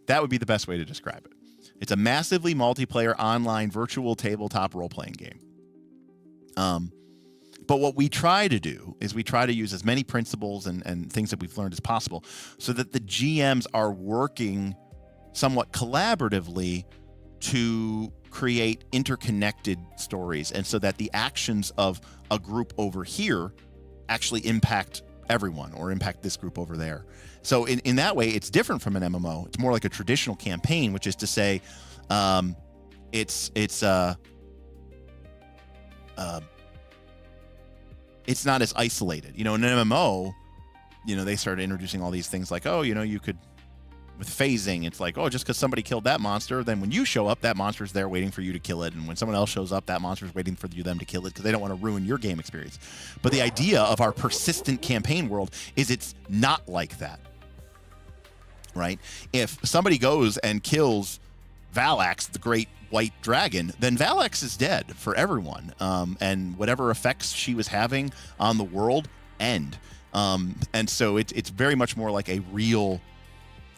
That would be the best way to describe it. It's a massively multiplayer online virtual tabletop role-playing game. But what we try to do is we try to use as many principles and things that we've learned as possible so that the GMs are working somewhat collaboratively to create interconnected stories, and so that the actions of a group over here actually impact everyone or impact this group over there. So in that way, it's different from an MMO. It's more like a traditional campaign, which is to say, it's not as isolated. In an MMO, they started introducing all these things like, you could, with phasing, it's like, just because somebody killed that monster, then when you show up, that monster's there waiting for you to kill it. And when someone else shows up, that monster's waiting for them to kill it because they don't want to ruin your game experience. But the idea of our persistent campaign world is it's not like that, right? If somebody goes and kills Valax, the great white dragon, then Valax is dead for everyone. And whatever effects she was having on the world end. And so it's very much more like a real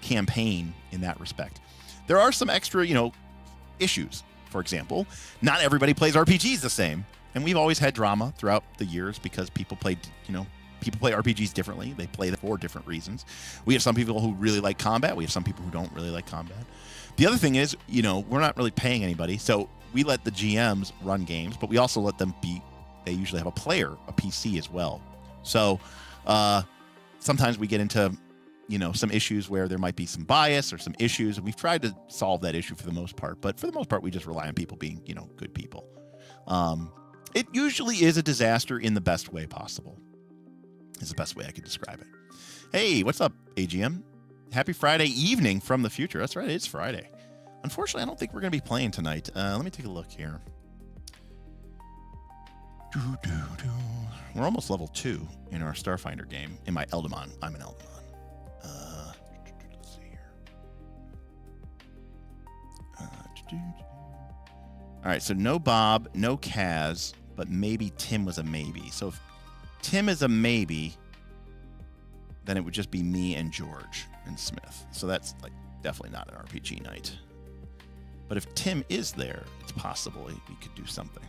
campaign in that respect. There are some extra, issues. For example, not everybody plays RPGs the same. And we've always had drama throughout the years because people play RPGs differently. They play them for different reasons. We have some people who really like combat. We have some people who don't really like combat. The other thing is, we're not really paying anybody. So we let the GMs run games, but we also let them they usually have a player, a PC as well. So sometimes we get into, some issues where there might be some bias or some issues. And we've tried to solve that issue for the most part. But for the most part, we just rely on people being, good people. It usually is a disaster in the best way possible. Is the best way I could describe it. Hey, what's up, AGM? Happy Friday evening from the future. That's right, it's Friday. Unfortunately, I don't think we're going to be playing tonight. Let me take a look here. We're almost level 2 in our Starfinder game. In my Eldamon. I'm an Eldamon. Let's see here. All right, so no Bob, no Kaz, but maybe Tim was a maybe. So if Tim is a maybe, then it would just be me and George and Smith. So that's definitely not an RPG night. But if Tim is there, it's possible he could do something.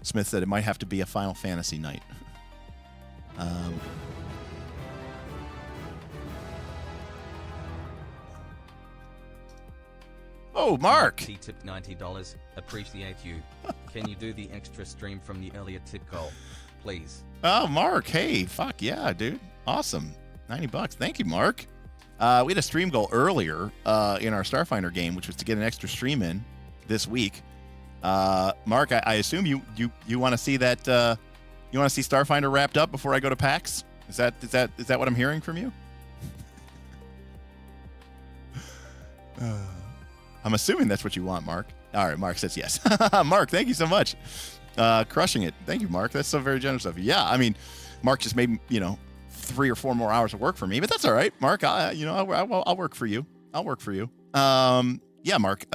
Smith said it might have to be a Final Fantasy night. Oh, Mark! He tipped $90. Appreciate you. Can you do the extra stream from the earlier tip goal, please? Oh, Mark! Hey, fuck yeah, dude! Awesome, $90. Thank you, Mark. We had a stream goal earlier in our Starfinder game, which was to get an extra stream in this week. Mark, I assume you want to see that you want to see Starfinder wrapped up before I go to PAX? Is that what I'm hearing from you? I'm assuming that's what you want, Mark. All right, Mark says yes. Mark, thank you so much. Crushing it. Thank you, Mark. That's so very generous of you. Yeah, I mean, Mark just made 3 or 4 more hours of work for me, but that's all right, Mark. I'll work for you. I'll work for you. Yeah, Mark.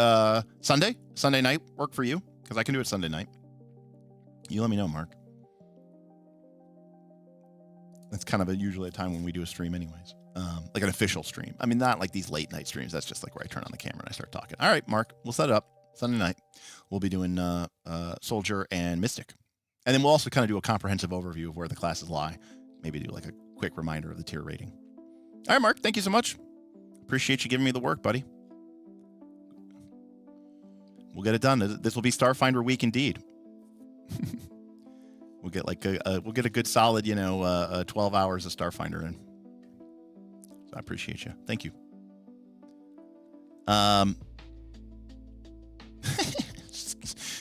Sunday night work for you because I can do it Sunday night. You let me know, Mark. That's kind of usually a time when we do a stream, anyways. Like an official stream. I mean, not like these late night streams. That's just like where I turn on the camera and I start talking. All right, Mark, we'll set it up Sunday night. We'll be doing Soldier and Mystic, and then we'll also kind of do a comprehensive overview of where the classes lie. Maybe do like a quick reminder of the tier rating. All right, Mark, thank you so much. Appreciate you giving me the work, buddy. We'll get it done. This will be Starfinder week indeed. We'll get a good solid 12 hours of Starfinder in. So I appreciate you. Thank you.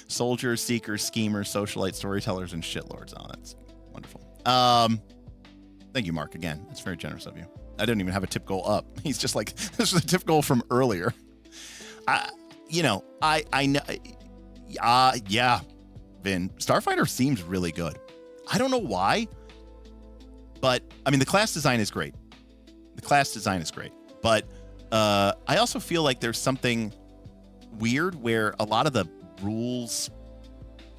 Soldiers, seekers, schemers, socialites, storytellers, and shitlords. Oh, that's wonderful. Thank you, Mark. Again, that's very generous of you. I didn't even have a tip goal up. He's just like, this was a tip goal from earlier. I know. Yeah, Vin. Starfinder seems really good. I don't know why, but I mean, the class design is great. But I also feel like there's something weird where a lot of the rules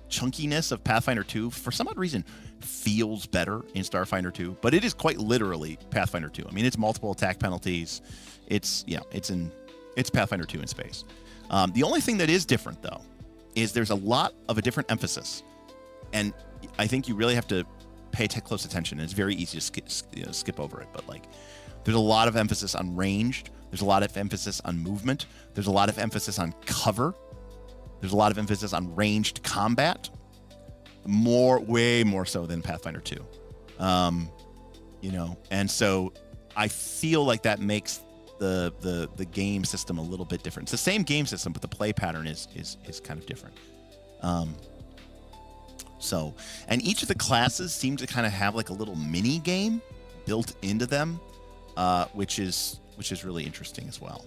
chunkiness of Pathfinder 2, for some odd reason, feels better in Starfinder 2, but it is quite literally Pathfinder 2. I mean, it's multiple attack penalties. It's Pathfinder 2 in space. The only thing that is different, though, is there's a lot of a different emphasis, and I think you really have to pay close attention. It's very easy to skip over it, but like, there's a lot of emphasis on ranged. There's a lot of emphasis on movement. There's a lot of emphasis on cover. There's a lot of emphasis on ranged combat. Way more so than Pathfinder 2. And so I feel like that makes the game system a little bit different. It's the same game system, but the play pattern is kind of different. And each of the classes seem to kind of have like a little mini game built into them, which is really interesting as well.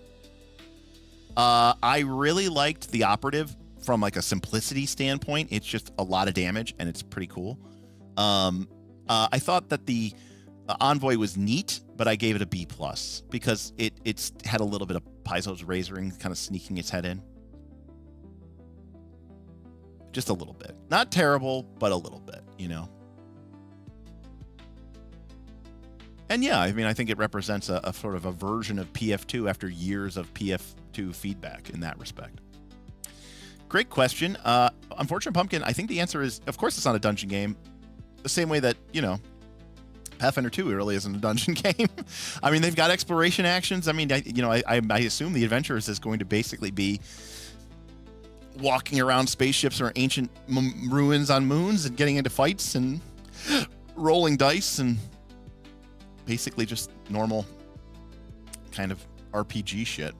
I really liked the operative from like a simplicity standpoint. It's just a lot of damage and it's pretty cool. I thought that the envoy was neat, but I gave it a B+ because it's had a little bit of Paizo's razoring kind of sneaking its head in. Just a little bit. Not terrible, but a little bit, And yeah, I mean, I think it represents a sort of a version of PF2 after years of PF2 feedback in that respect. Great question. Unfortunate Pumpkin, I think the answer is, of course, it's not a dungeon game. The same way that, Pathfinder 2 really isn't a dungeon game. I mean, they've got exploration actions. I mean, I assume the Adventurers is going to basically be walking around spaceships or ancient ruins on moons and getting into fights and rolling dice and basically just normal kind of RPG shit,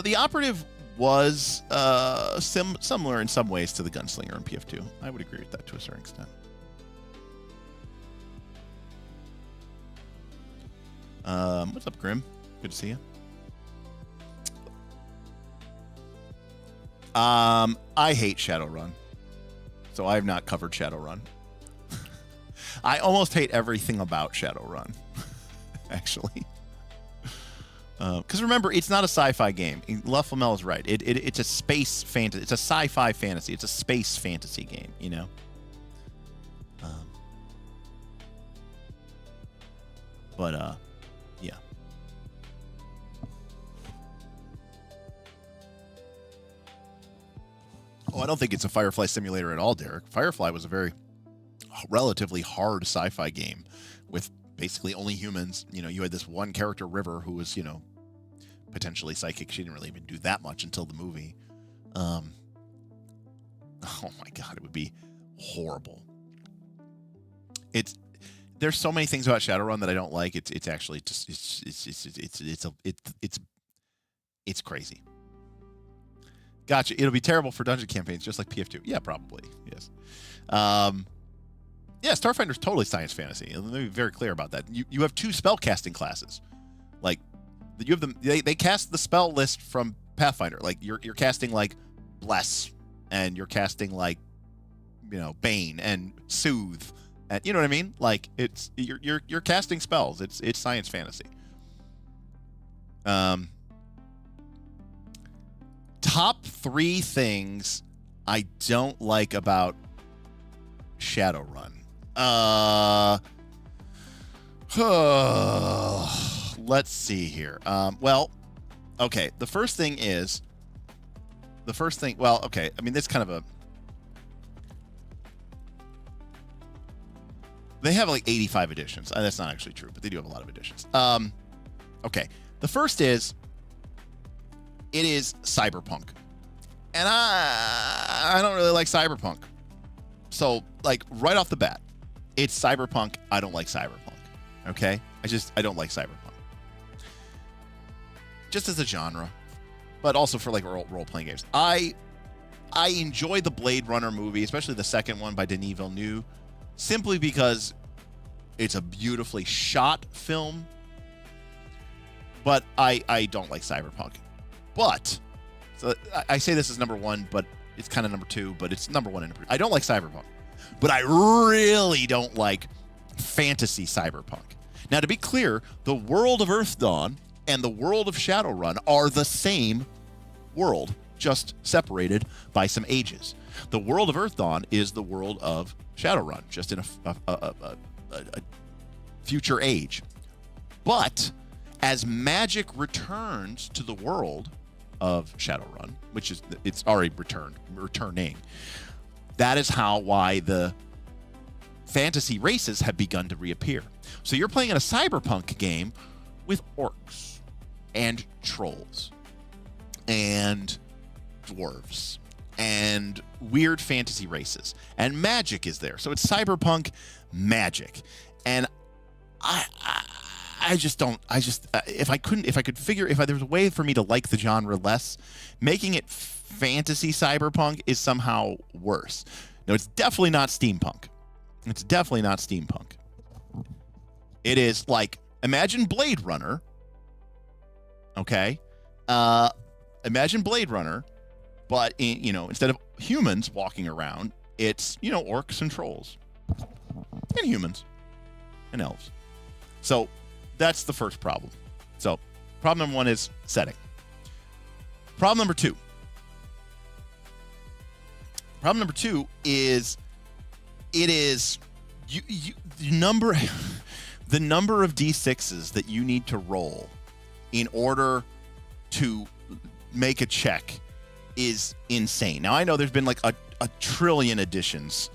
The operative was similar in some ways to the gunslinger in PF2. I would agree with that to a certain extent. What's up, Grim? Good to see you. I hate Shadowrun, so I have not covered Shadowrun. I almost hate everything about Shadowrun, actually. Because remember, it's not a sci-fi game. Leflamel is right. It's a space fantasy. It's a sci-fi fantasy. It's a space fantasy game, Yeah. Oh, I don't think it's a Firefly simulator at all, Derek. Firefly was a very relatively hard sci-fi game with basically only humans. You had this one character, River, who was, potentially psychic. She didn't really even do that much until the movie. Oh my God, it would be horrible. There's so many things about Shadowrun that I don't like. It's actually just it's crazy. Gotcha. It'll be terrible for dungeon campaigns, just like PF2. Yeah, probably. Yes. Yeah, Starfinder's totally science fantasy. Let me be very clear about that. You have 2 spell casting classes. Like, you have them. They cast the spell list from Pathfinder. Like, you're casting like Bless, and you're casting like, Bane and Soothe, and you know what I mean. Like, it's you're casting spells. It's science fantasy. Top 3 things I don't like about Shadowrun. Let's see here. Okay. The first thing. Well, okay. I mean, this kind of a. They have like 85 editions. That's not actually true, but they do have a lot of editions. Okay. The first is. It is cyberpunk, and I don't really like cyberpunk. So, like, right off the bat, it's cyberpunk. I don't like cyberpunk. Okay, I don't like cyberpunk. Just as a genre, but also for like role-playing games. I enjoy the Blade Runner movie, especially the second one by Denis Villeneuve, simply because it's a beautifully shot film. But I don't like cyberpunk. But so I say this is number 1, but it's kind of number 2, but it's number 1 and number 2. I don't like cyberpunk, but I really don't like fantasy cyberpunk. Now, to be clear, the world of Earth Dawn and the world of Shadowrun are the same world, just separated by some ages. The world of Earth Dawn is the world of Shadowrun, just in a future age. But as magic returns to the world of Shadowrun, which is, it's already returning, that is why the fantasy races have begun to reappear. So you're playing in a cyberpunk game with orcs and trolls and dwarves and weird fantasy races, and magic is there. So it's cyberpunk magic. And if there was a way for me to like the genre less, making it fantasy cyberpunk is somehow worse. No, it's definitely not steampunk. It's definitely not steampunk. It is like, imagine Blade Runner. Okay. Imagine Blade Runner, but instead of humans walking around, it's, orcs and trolls. And humans. And elves. So that's the first problem. So problem number one is setting. Problem number two. Problem number two is the number of D6s that you need to roll in order to make a check is insane. Now I know there's been like a trillion editions.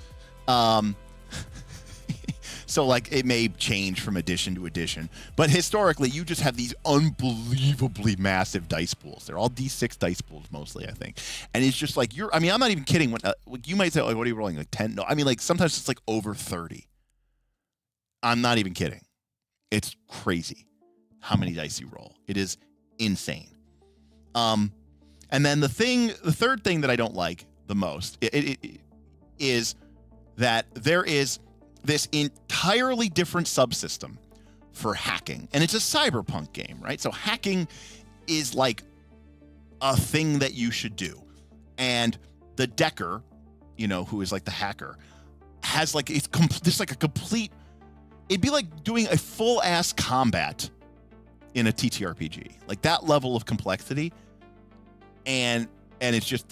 So like it may change from edition to edition, but historically you just have these unbelievably massive dice pools. They're all D6 dice pools mostly, I think. And it's just like I'm not even kidding. When you might say, like, what are you rolling? Like 10? No, I mean, like sometimes it's like over 30. I'm not even kidding. It's crazy how many dice you roll. It is insane. And then the third thing that I don't like the most is that there is this entirely different subsystem for hacking. And it's a cyberpunk game, right? So hacking is like a thing that you should do. And the Decker, who is like the hacker, has like, there's like a complete, it'd be like doing a full ass combat in a TTRPG. Like that level of complexity. And it's just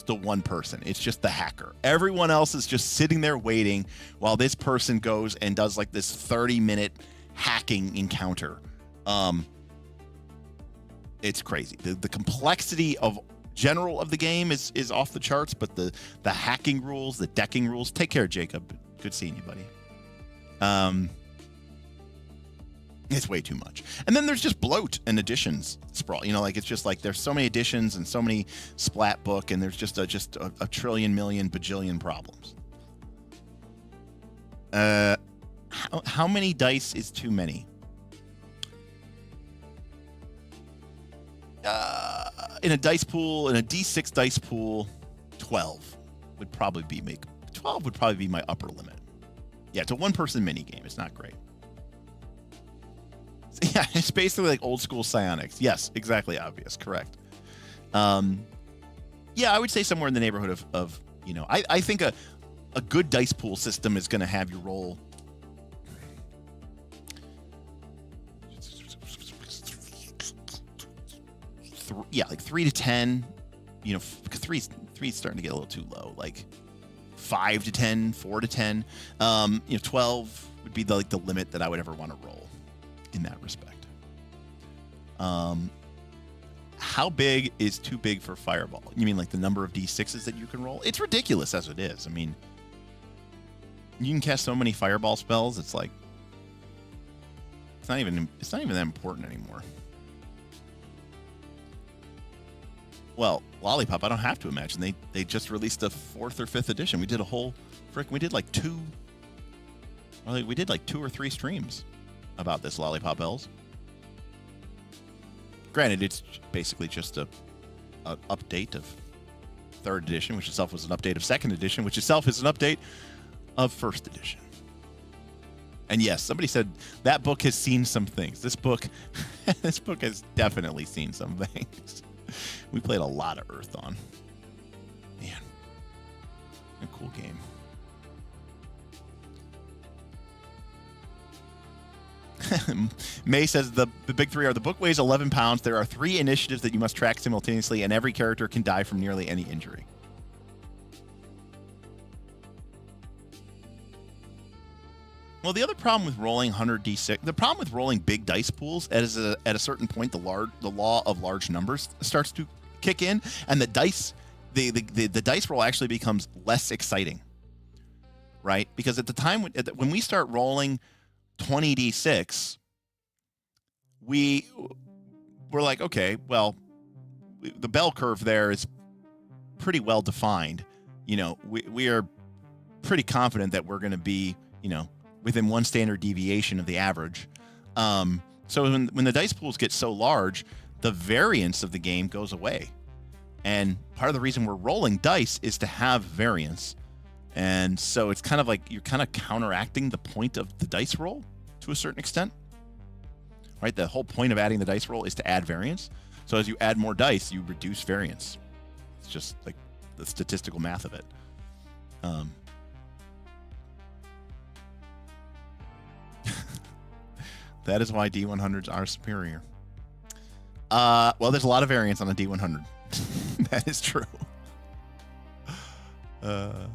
the one person. It's just the hacker. Everyone else is just sitting there waiting while this person goes and does like this 30-minute hacking encounter. It's crazy. The complexity of the game is off the charts, but the hacking rules, the decking rules. Take care, Jacob. Good seeing you, buddy. It's way too much. And then there's just bloat and editions sprawl. Like it's just like there's so many editions and so many splat book, and there's just a trillion, million, bajillion problems. How many dice is too many? In a dice pool, in a D6 dice pool, 12 would probably be my upper limit. Yeah, it's a one-person mini game. It's not great. Yeah, it's basically like old school psionics. Yes, exactly obvious. Correct. Yeah, I would say somewhere in the neighborhood of I think a good dice pool system is going to have you roll. Like 3 to 10. Because three's starting to get a little too low. Like 5 to 10, 4 to 10. 12 would be the limit that I would ever want to roll in that respect. How big is too big for Fireball? You mean like the number of D6s that you can roll? It's ridiculous as it is. I mean, you can cast so many Fireball spells. It's like it's not even that important anymore. Well, Lollipop, I don't have to imagine. They just released a 4th or 5th edition. We did like 2 or 3 streams about this Lollipop Elves. Granted, it's basically just a update of 3rd edition, which itself was an update of 2nd edition, which itself is an update of 1st edition. And yes, somebody said that book has seen some things. This book has definitely seen some things. We played a lot of Earth Dawn. Man, a cool game. May says the big three are the book weighs 11 pounds. There are 3 initiatives that you must track simultaneously, and every character can die from nearly any injury. Well, the other problem with rolling 100d6, the problem with rolling big dice pools is at a certain point, the law of large numbers starts to kick in, and the dice roll actually becomes less exciting, right? Because at the time when we start rolling 20d6, we're like, okay, well, the bell curve there is pretty well defined. You know, we are pretty confident that we're going to be, you know, within one standard deviation of the average. So when the dice pools get so large, the variance of the game goes away. And part of the reason we're rolling dice is to have variance. And so it's kind of like you're kind of counteracting the point of the dice roll to a certain extent, right? The whole point of adding the dice roll is to add variance. So as you add more dice, you reduce variance. It's just like the statistical math of it. That is why D100s are superior. Well, there's a lot of variance on a D100. That is true. But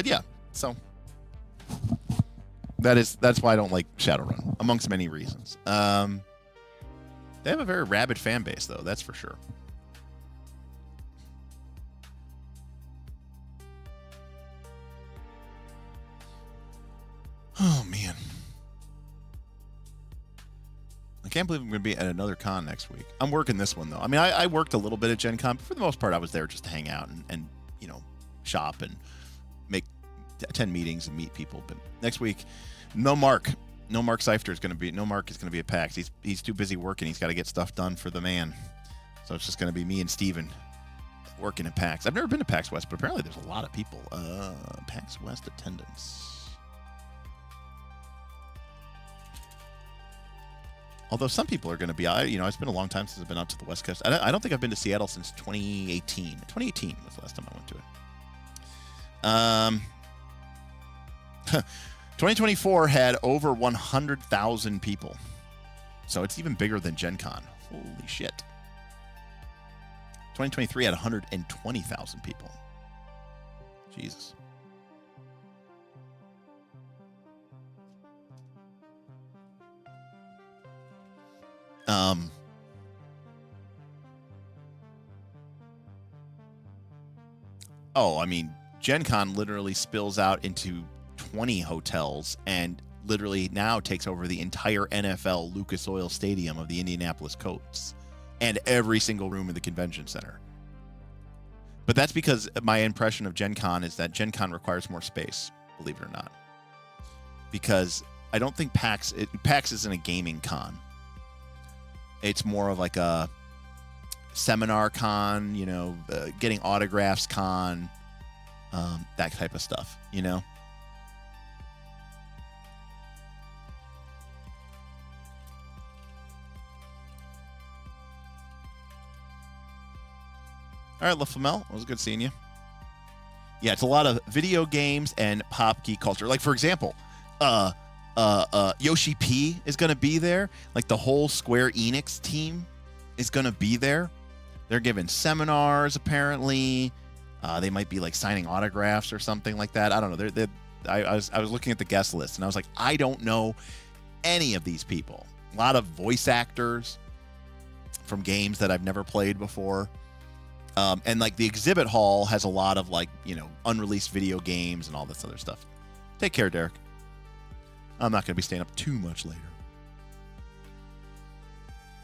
yeah, so that's why I don't like Shadowrun, amongst many reasons. They have a very rabid fan base, though. That's for sure. Oh, man. I can't believe I'm going to be at another con next week. I'm working this one, though. I mean, I worked a little bit at Gen Con, but for the most part, I was there just to hang out and you know, shop and attend meetings and meet people. But next week, no Mark Seifter is going to be, no Mark is going to be at PAX. He's too busy working. He's got to get stuff done for the man. So it's just going to be me and Steven working at PAX. I've never been to PAX West, but apparently there's a lot of people. PAX West attendance. Although some people are going to be, it's been a long time since I've been out to the West Coast. I don't think I've been to Seattle since 2018. 2018 was the last time I went to it. 2024 had over 100,000 people. So it's even bigger than Gen Con. Holy shit. 2023 had 120,000 people. Jesus. I mean, Gen Con literally spills out into 20 hotels and literally now takes over the entire NFL Lucas Oil Stadium of the Indianapolis Colts and every single room in the convention center. But that's because my impression of Gen Con is that Gen Con requires more space, believe it or not. Because I don't think PAX isn't a gaming con. It's more of like a seminar con, getting autographs con, that type of stuff, All right, LaFlamel, it was good seeing you. Yeah, it's a lot of video games and pop geek culture. Like, for example, Yoshi P is going to be there. Like, the whole Square Enix team is going to be there. They're giving seminars, apparently. They might be, like, signing autographs or something like that. I don't know. I was looking at the guest list, and I was like, I don't know any of these people. A lot of voice actors from games that I've never played before. And, like, the exhibit hall has a lot of, like, unreleased video games and all this other stuff. Take care, Derek. I'm not going to be staying up too much later.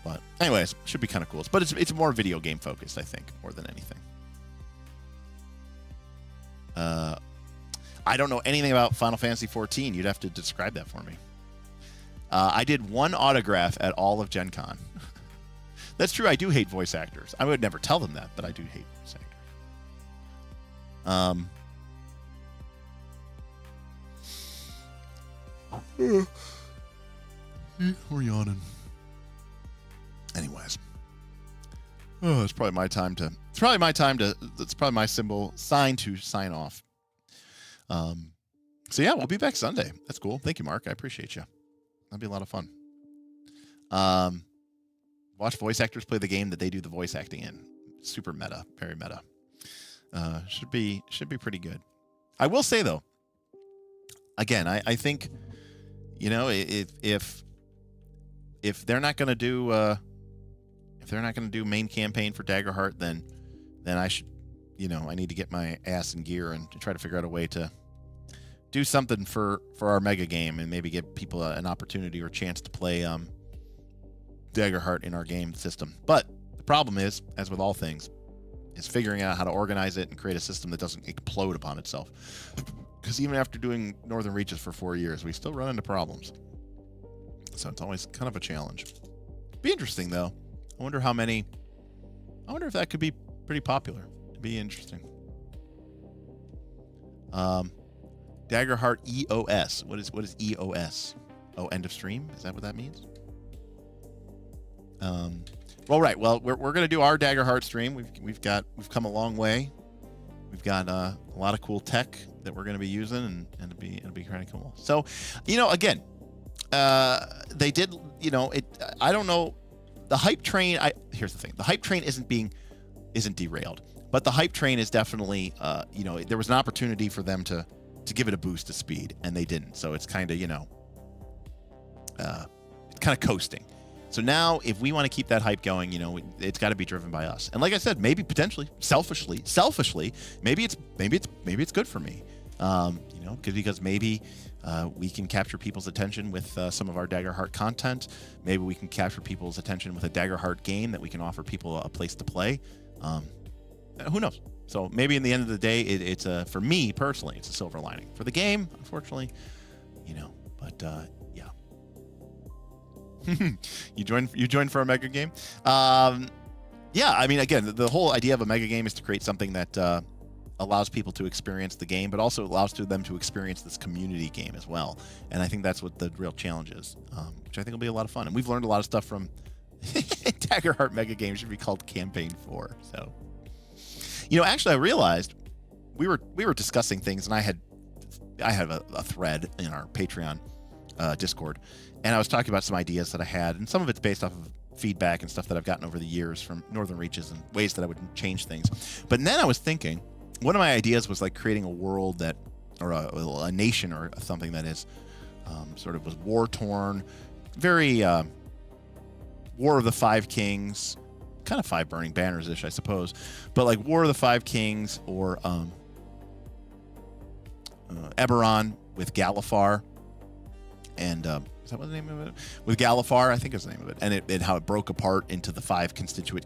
But anyways, should be kind of cool. But it's more video game focused, I think, more than anything. I don't know anything about Final Fantasy XIV. You'd have to describe that for me. I did one autograph at all of Gen Con. That's true. I do hate voice actors. I would never tell them that, but I do hate voice actors. We're yawning. Anyways. It's probably my time to it's probably my time to. It's probably my sign to sign off. So yeah, we'll be back Sunday. That's cool. Thank you, Mark. I appreciate you. That'll be a lot of fun. Watch voice actors play the game that they do the voice acting in. Super meta, very meta. Should be pretty good. I will say though, again, I think, you know, if they're not going to do main campaign for Daggerheart, then I should, you know, I need to get my ass in gear and try to figure out a way to do something for our mega game and maybe give people an opportunity or chance to play Daggerheart in our game system. But the problem is, as with all things, is figuring out how to organize it and create a system that doesn't explode upon itself. Because even after doing Northern Reaches for 4 years, we still run into problems. So it's always kind of a challenge. Be interesting though. I wonder if that could be pretty popular. It'd be interesting. Daggerheart EOS. What is EOS? Oh, end of stream? Is that what that means? Well, right. Well, we're gonna do our Daggerheart stream. We've come a long way. We've got a lot of cool tech that we're gonna be using, and it'll be kind of cool. So, you know, again, they did. You know, I don't know. The hype train. Here's the thing. The hype train isn't derailed, but the hype train is definitely. You know, there was an opportunity for them to give it a boost of speed, and they didn't. So it's kind of, you know, it's kind of coasting. So now, if we want to keep that hype going, you know, it's got to be driven by us. And like I said, maybe potentially, selfishly, maybe it's good for me. You know, because maybe we can capture people's attention with some of our Daggerheart content. Maybe we can capture people's attention with a Daggerheart game that we can offer people a place to play. Who knows? So maybe in the end of the day, it's for me personally, it's a silver lining. For the game, unfortunately, you know. But yeah, you joined for a mega game. Yeah, I mean, again, the whole idea of a mega game is to create something that allows people to experience the game, but also allows them to experience this community game as well. And I think that's what the real challenge is, which I think will be a lot of fun. And we've learned a lot of stuff from Daggerheart mega game. Should be called Campaign 4. So. You know, actually, I realized we were discussing things, and I have a thread in our Patreon Discord, and I was talking about some ideas that I had, and some of it's based off of feedback and stuff that I've gotten over the years from Northern Reaches and ways that I would change things. But then I was thinking, one of my ideas was like creating a world that, or a nation or something that is sort of was war-torn, very War of the Five Kings, kind of Five Burning Banners-ish, I suppose, but like War of the Five Kings or Eberron with Galifar, and is that what the name of it? With Galifar, I think is the name of it, and it how it broke apart into the 6 constituent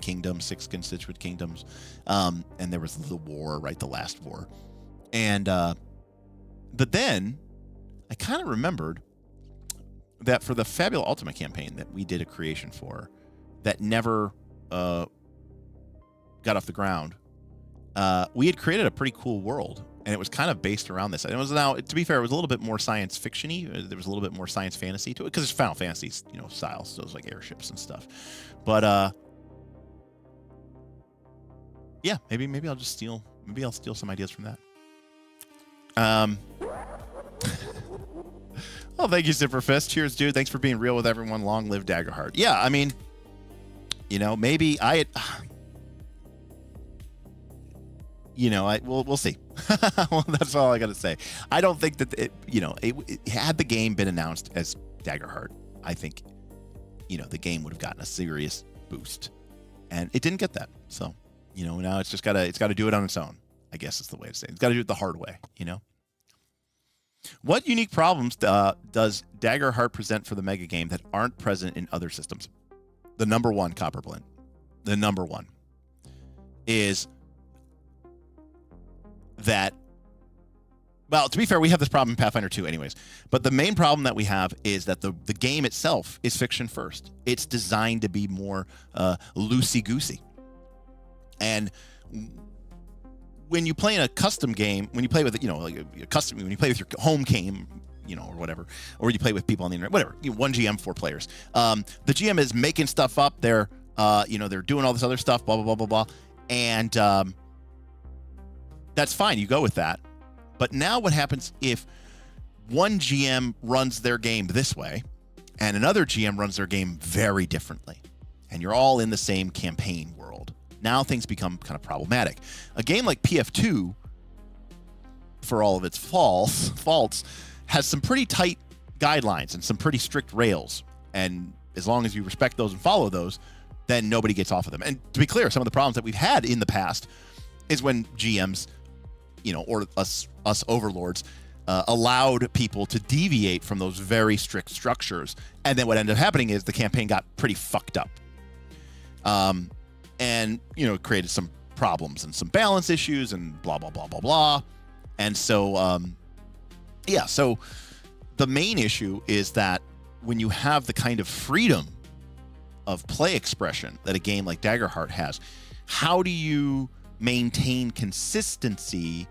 kingdoms, and there was the war, right, the last war, and but then I kind of remembered that for the Fabula Ultima campaign that we did a creation for, that never got off the ground, we had created a pretty cool world, and it was kind of based around this. And it was, now, to be fair, it was a little bit more science fiction-y. There was a little bit more science fantasy to it, because it's Final Fantasy, you know, style, so it was like airships and stuff. But yeah, maybe I'll just steal some ideas from that. Oh, thank you, Zipperfist. Cheers, dude. Thanks for being real with everyone. Long live Daggerheart. Yeah, I mean, you know, maybe we'll see. Well, that's all I got to say. I don't think that had the game been announced as Daggerheart, I think, you know, the game would have gotten a serious boost, and it didn't get that. So, you know, now it's got to do it on its own, I guess is the way to say it. It's got to do it the hard way, you know. What unique problems does Daggerheart present for the mega game that aren't present in other systems? The number one, Copperblint, the number one is that, well, to be fair, we have this problem in Pathfinder 2 anyways, but the main problem that we have is that the game itself is fiction first. It's designed to be more loosey-goosey. And when you play in a custom game, when you play with, you know, like a custom, when you play with your home game, you know, or whatever, or you play with people on the internet, whatever, you know, 1 GM, 4 players. The GM is making stuff up. They're, you know, they're doing all this other stuff, blah, blah, blah, blah, blah. And that's fine. You go with that. But now what happens if one GM runs their game this way and another GM runs their game very differently, and you're all in the same campaign world? Now things become kind of problematic. A game like PF2, for all of its faults, has some pretty tight guidelines and some pretty strict rails. And as long as you respect those and follow those, then nobody gets off of them. And to be clear, some of the problems that we've had in the past is when GMs, or us overlords, allowed people to deviate from those very strict structures. And then what ended up happening is the campaign got pretty fucked up. And, it created some problems and some balance issues and blah, blah, blah, blah, blah. And so, so the main issue is that when you have the kind of freedom of play expression that a game like Daggerheart has, how do you maintain consistency?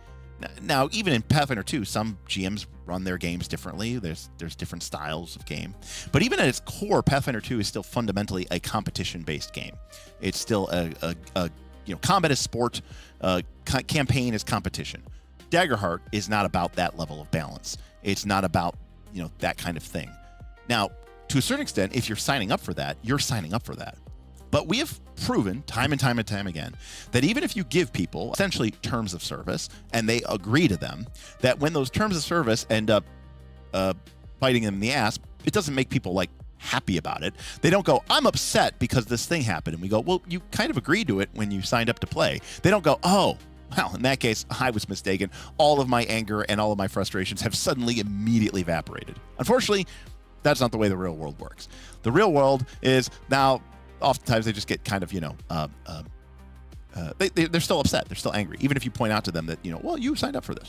Now, even in Pathfinder 2, some GMs run their games differently. There's different styles of game. But even at its core, Pathfinder 2 is still fundamentally a competition-based game. It's still a combat is sport, campaign is competition. Daggerheart is not about that level of balance. It's not about, that kind of thing. Now, to a certain extent, if you're signing up for that, you're signing up for that. But we have proven time and time and time again that even if you give people essentially terms of service and they agree to them, that when those terms of service end up biting them in the ass, it doesn't make people happy about it. They don't go, I'm upset because this thing happened. And we go, well, you kind of agreed to it when you signed up to play. They don't go, oh, well, in that case, I was mistaken. All of my anger and all of my frustrations have suddenly immediately evaporated. Unfortunately, that's not the way the real world works. The real world is now, oftentimes they just get kind of, they're still upset. They're still angry, even if you point out to them that, well, you signed up for this.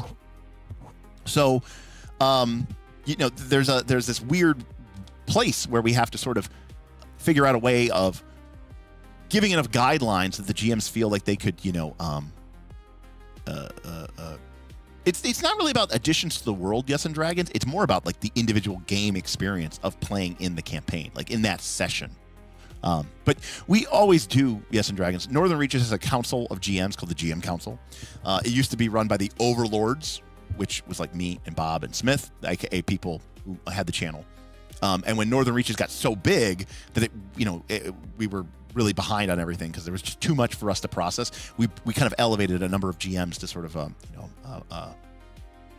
So, there's this weird place where we have to sort of figure out a way of giving enough guidelines that the GMs feel like they could, it's not really about additions to the world, Yes and Dragons. It's more about the individual game experience of playing in the campaign, in that session. But we always do Yes and Dragons. Northern Reaches has a council of GMs called the GM Council. It used to be run by the Overlords, which was me and Bob and Smith, aka people who had the channel. And when Northern Reaches got so big that we were really behind on everything because there was just too much for us to process, we kind of elevated a number of GMs to sort of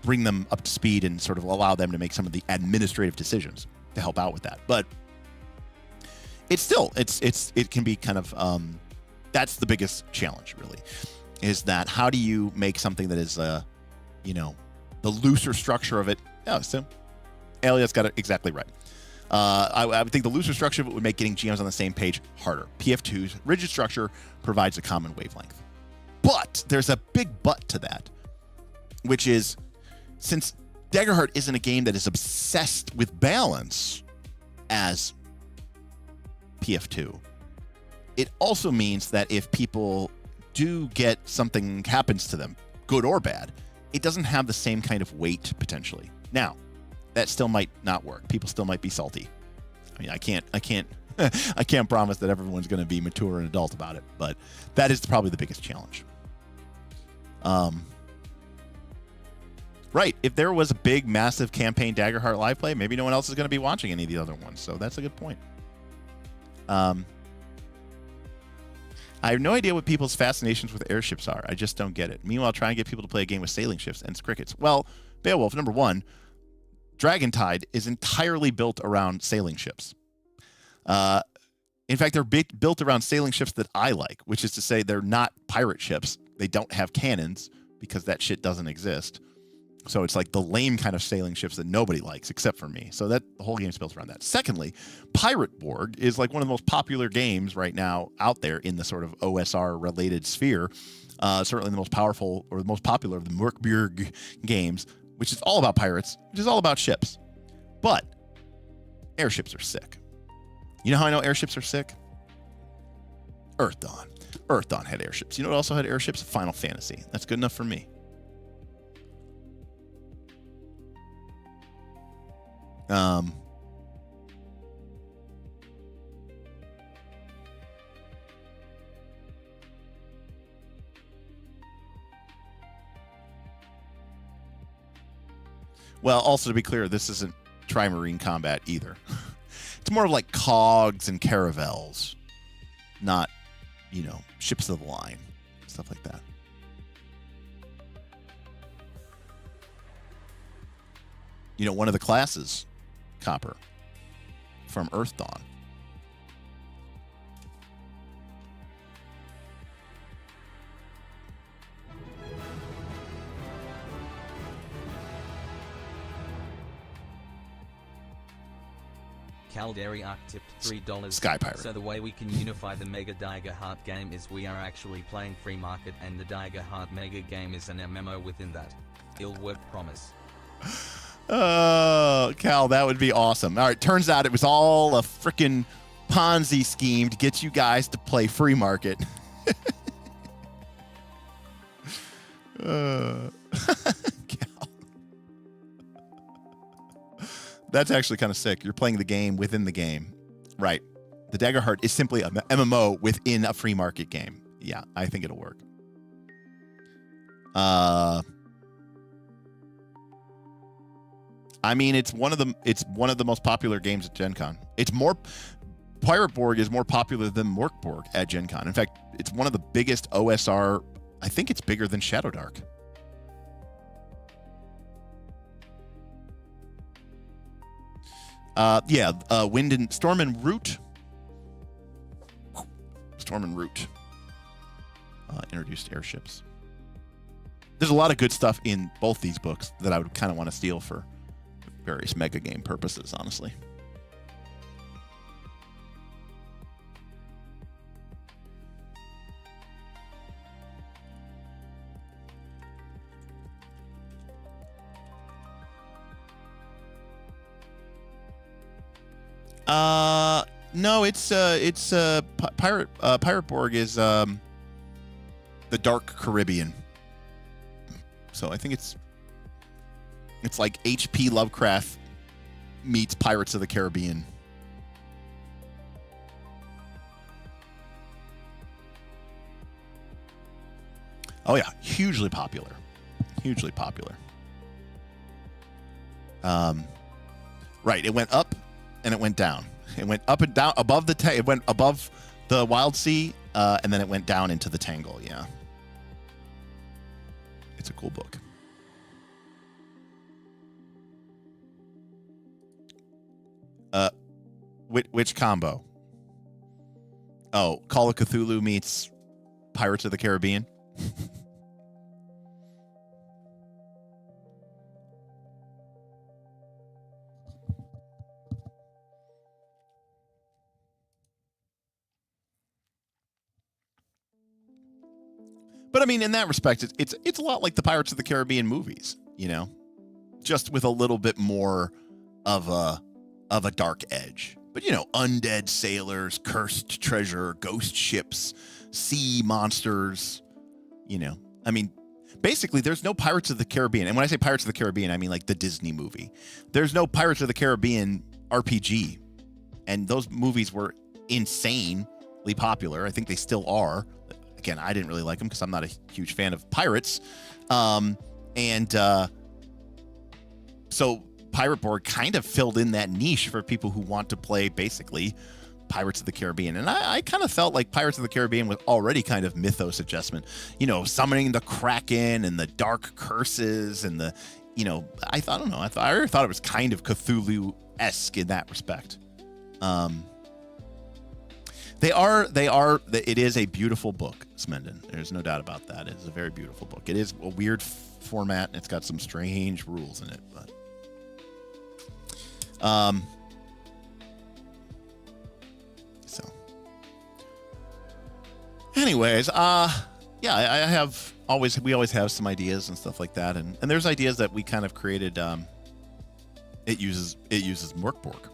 bring them up to speed and sort of allow them to make some of the administrative decisions to help out with that. But it can be kind of that's the biggest challenge, really, is that how do you make something that is the looser structure of it. So Elliot's got it exactly right. I would think the looser structure of it would make getting GMs on the same page harder. PF2's rigid structure provides a common wavelength. But there's a big but to that, which is, since Daggerheart isn't a game that is obsessed with balance as PF2, it also means that if people do get something happens to them, good or bad, it doesn't have the same kind of weight potentially. Now, that still might not work. People still might be salty. I mean, I can't I can't promise that everyone's going to be mature and adult about it, but that is probably the biggest challenge. Right. If there was a big, massive campaign Daggerheart live play, maybe no one else is going to be watching any of the other ones. So that's a good point. I have no idea what people's fascinations with airships are. I just don't get it. Meanwhile, trying to get people to play a game with sailing ships and crickets. Well, Beowulf, number one, Dragontide is entirely built around sailing ships. In fact, they're built around sailing ships that I like, which is to say they're not pirate ships. They don't have cannons because that shit doesn't exist. So it's the lame kind of sailing ships that nobody likes except for me. So that the whole game's built around that. Secondly, Pirate Borg is one of the most popular games right now out there in the sort of OSR-related sphere. Certainly the most powerful or the most popular of the Merkbjerg games, which is all about pirates, which is all about ships. But airships are sick. You know how I know airships are sick? Earth Dawn. Earth Dawn had airships. You know what also had airships? Final Fantasy. That's good enough for me. Well, also to be clear, this isn't Trimarine combat either. It's more of like cogs and caravels, not, you know, ships of the line, stuff like that. You know, one of the classes, Copper, from Earth Dawn. Calderiarch tipped $3. Sky Pirate. So the way we can unify the Mega Daggerheart game is we are actually playing free market, and the Daggerheart Mega game is an MMO within that. It'll work, promise. Oh, Cal, that would be awesome. All right, turns out it was all a freaking Ponzi scheme to get you guys to play free market. Cal. That's actually kind of sick. You're playing the game within the game. Right. The Daggerheart is simply an MMO within a free market game. Yeah, I think it'll work. I mean, it's one of the most popular games at Gen Con. Pirate Borg is more popular than Morkborg at Gen Con. In fact, it's one of the biggest OSR. I think it's bigger than Shadowdark. Wind and Storm and Root. Storm and Root introduced airships. There's a lot of good stuff in both these books that I would kind of want to steal for various mega game purposes, honestly. No, it's Pirate Borg is the Dark Caribbean. So I think it's like H.P. Lovecraft meets Pirates of the Caribbean. Oh yeah, hugely popular. Hugely popular. Right, it went up and it went down. It went up and down above it went above the Wild Sea, and then it went down into the Tangle. Yeah, it's a cool book. Which combo? Oh, Call of Cthulhu meets Pirates of the Caribbean. But I mean, in that respect, it's a lot like the Pirates of the Caribbean movies, you know, just with a little bit more of a dark edge. But you know, undead sailors, cursed treasure, ghost ships, sea monsters. You know, I mean, basically, there's no Pirates of the Caribbean, and when I say Pirates of the Caribbean, I mean like the Disney movie. There's no Pirates of the Caribbean RPG, and those movies were insanely popular. I think they still are. Again, I didn't really like them because I'm not a huge fan of pirates. So Pirate Borg kind of filled in that niche for people who want to play basically Pirates of the Caribbean. And I kind of felt like Pirates of the Caribbean was already kind of mythos adjustment. You know, summoning the Kraken and the dark curses and the, you know, I thought it was kind of Cthulhu-esque in that respect. It is a beautiful book, Smendon. There's no doubt about that. It is a very beautiful book. It is a weird format, and it's got some strange rules in it, but so anyways, we always have some ideas and stuff like that, and there's ideas that we kind of created. It uses Morkborg.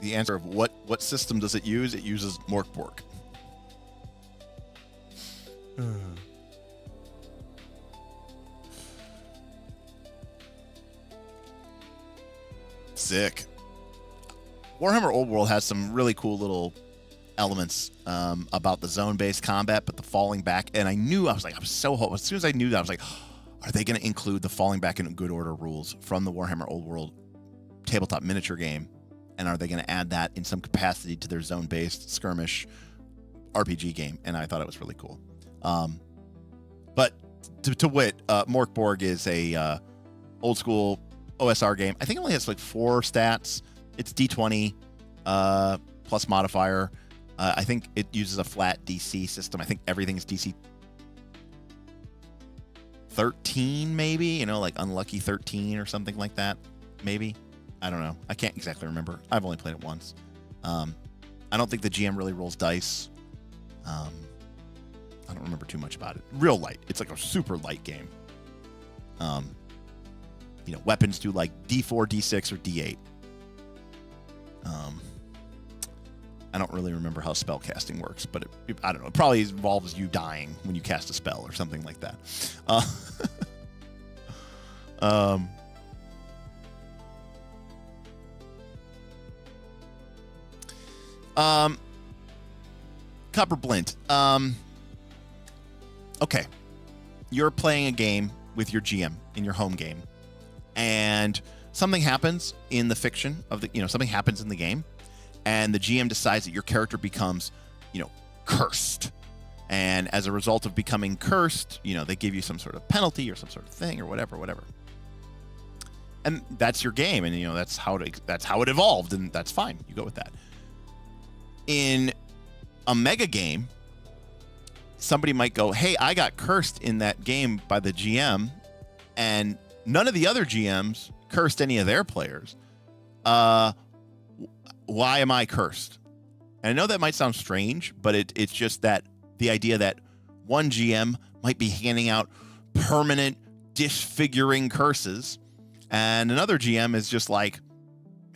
The answer of what system does it use? It uses Morkborg. Sick. Warhammer Old World has some really cool little elements about the zone-based combat, but the falling back. And I was so hopeful. As soon as I knew that, I was like, are they going to include the falling back in good order rules from the Warhammer Old World tabletop miniature game? And are they going to add that in some capacity to their zone-based skirmish RPG game? And I thought it was really cool. But to wit, Mork Borg is a old school OSR game. I think it only has like 4 stats. It's D20 plus modifier. I think it uses a flat DC system. I think everything's DC 13, maybe, like Unlucky 13 or something like that, maybe. I don't know. I can't exactly remember. I've only played it once. I don't think the GM really rolls dice. I don't remember too much about it. Real light. It's like a super light game. Weapons do like D4, D6, or D8. I don't really remember how spell casting works, but I don't know. It probably involves you dying when you cast a spell or something like that. Copper Blint. Okay. You're playing a game with your GM in your home game, and something happens in the fiction of something happens in the game, and the GM decides that your character becomes, cursed. And as a result of becoming cursed, they give you some sort of penalty or some sort of thing or whatever. And that's your game, and that's how it evolved, and that's fine. You go with that. In a mega game, somebody might go, "Hey, I got cursed in that game by the GM, and none of the other GMs cursed any of their players. Why am I cursed?" And I know that might sound strange, but it's just that the idea that one GM might be handing out permanent disfiguring curses, and another GM is just like,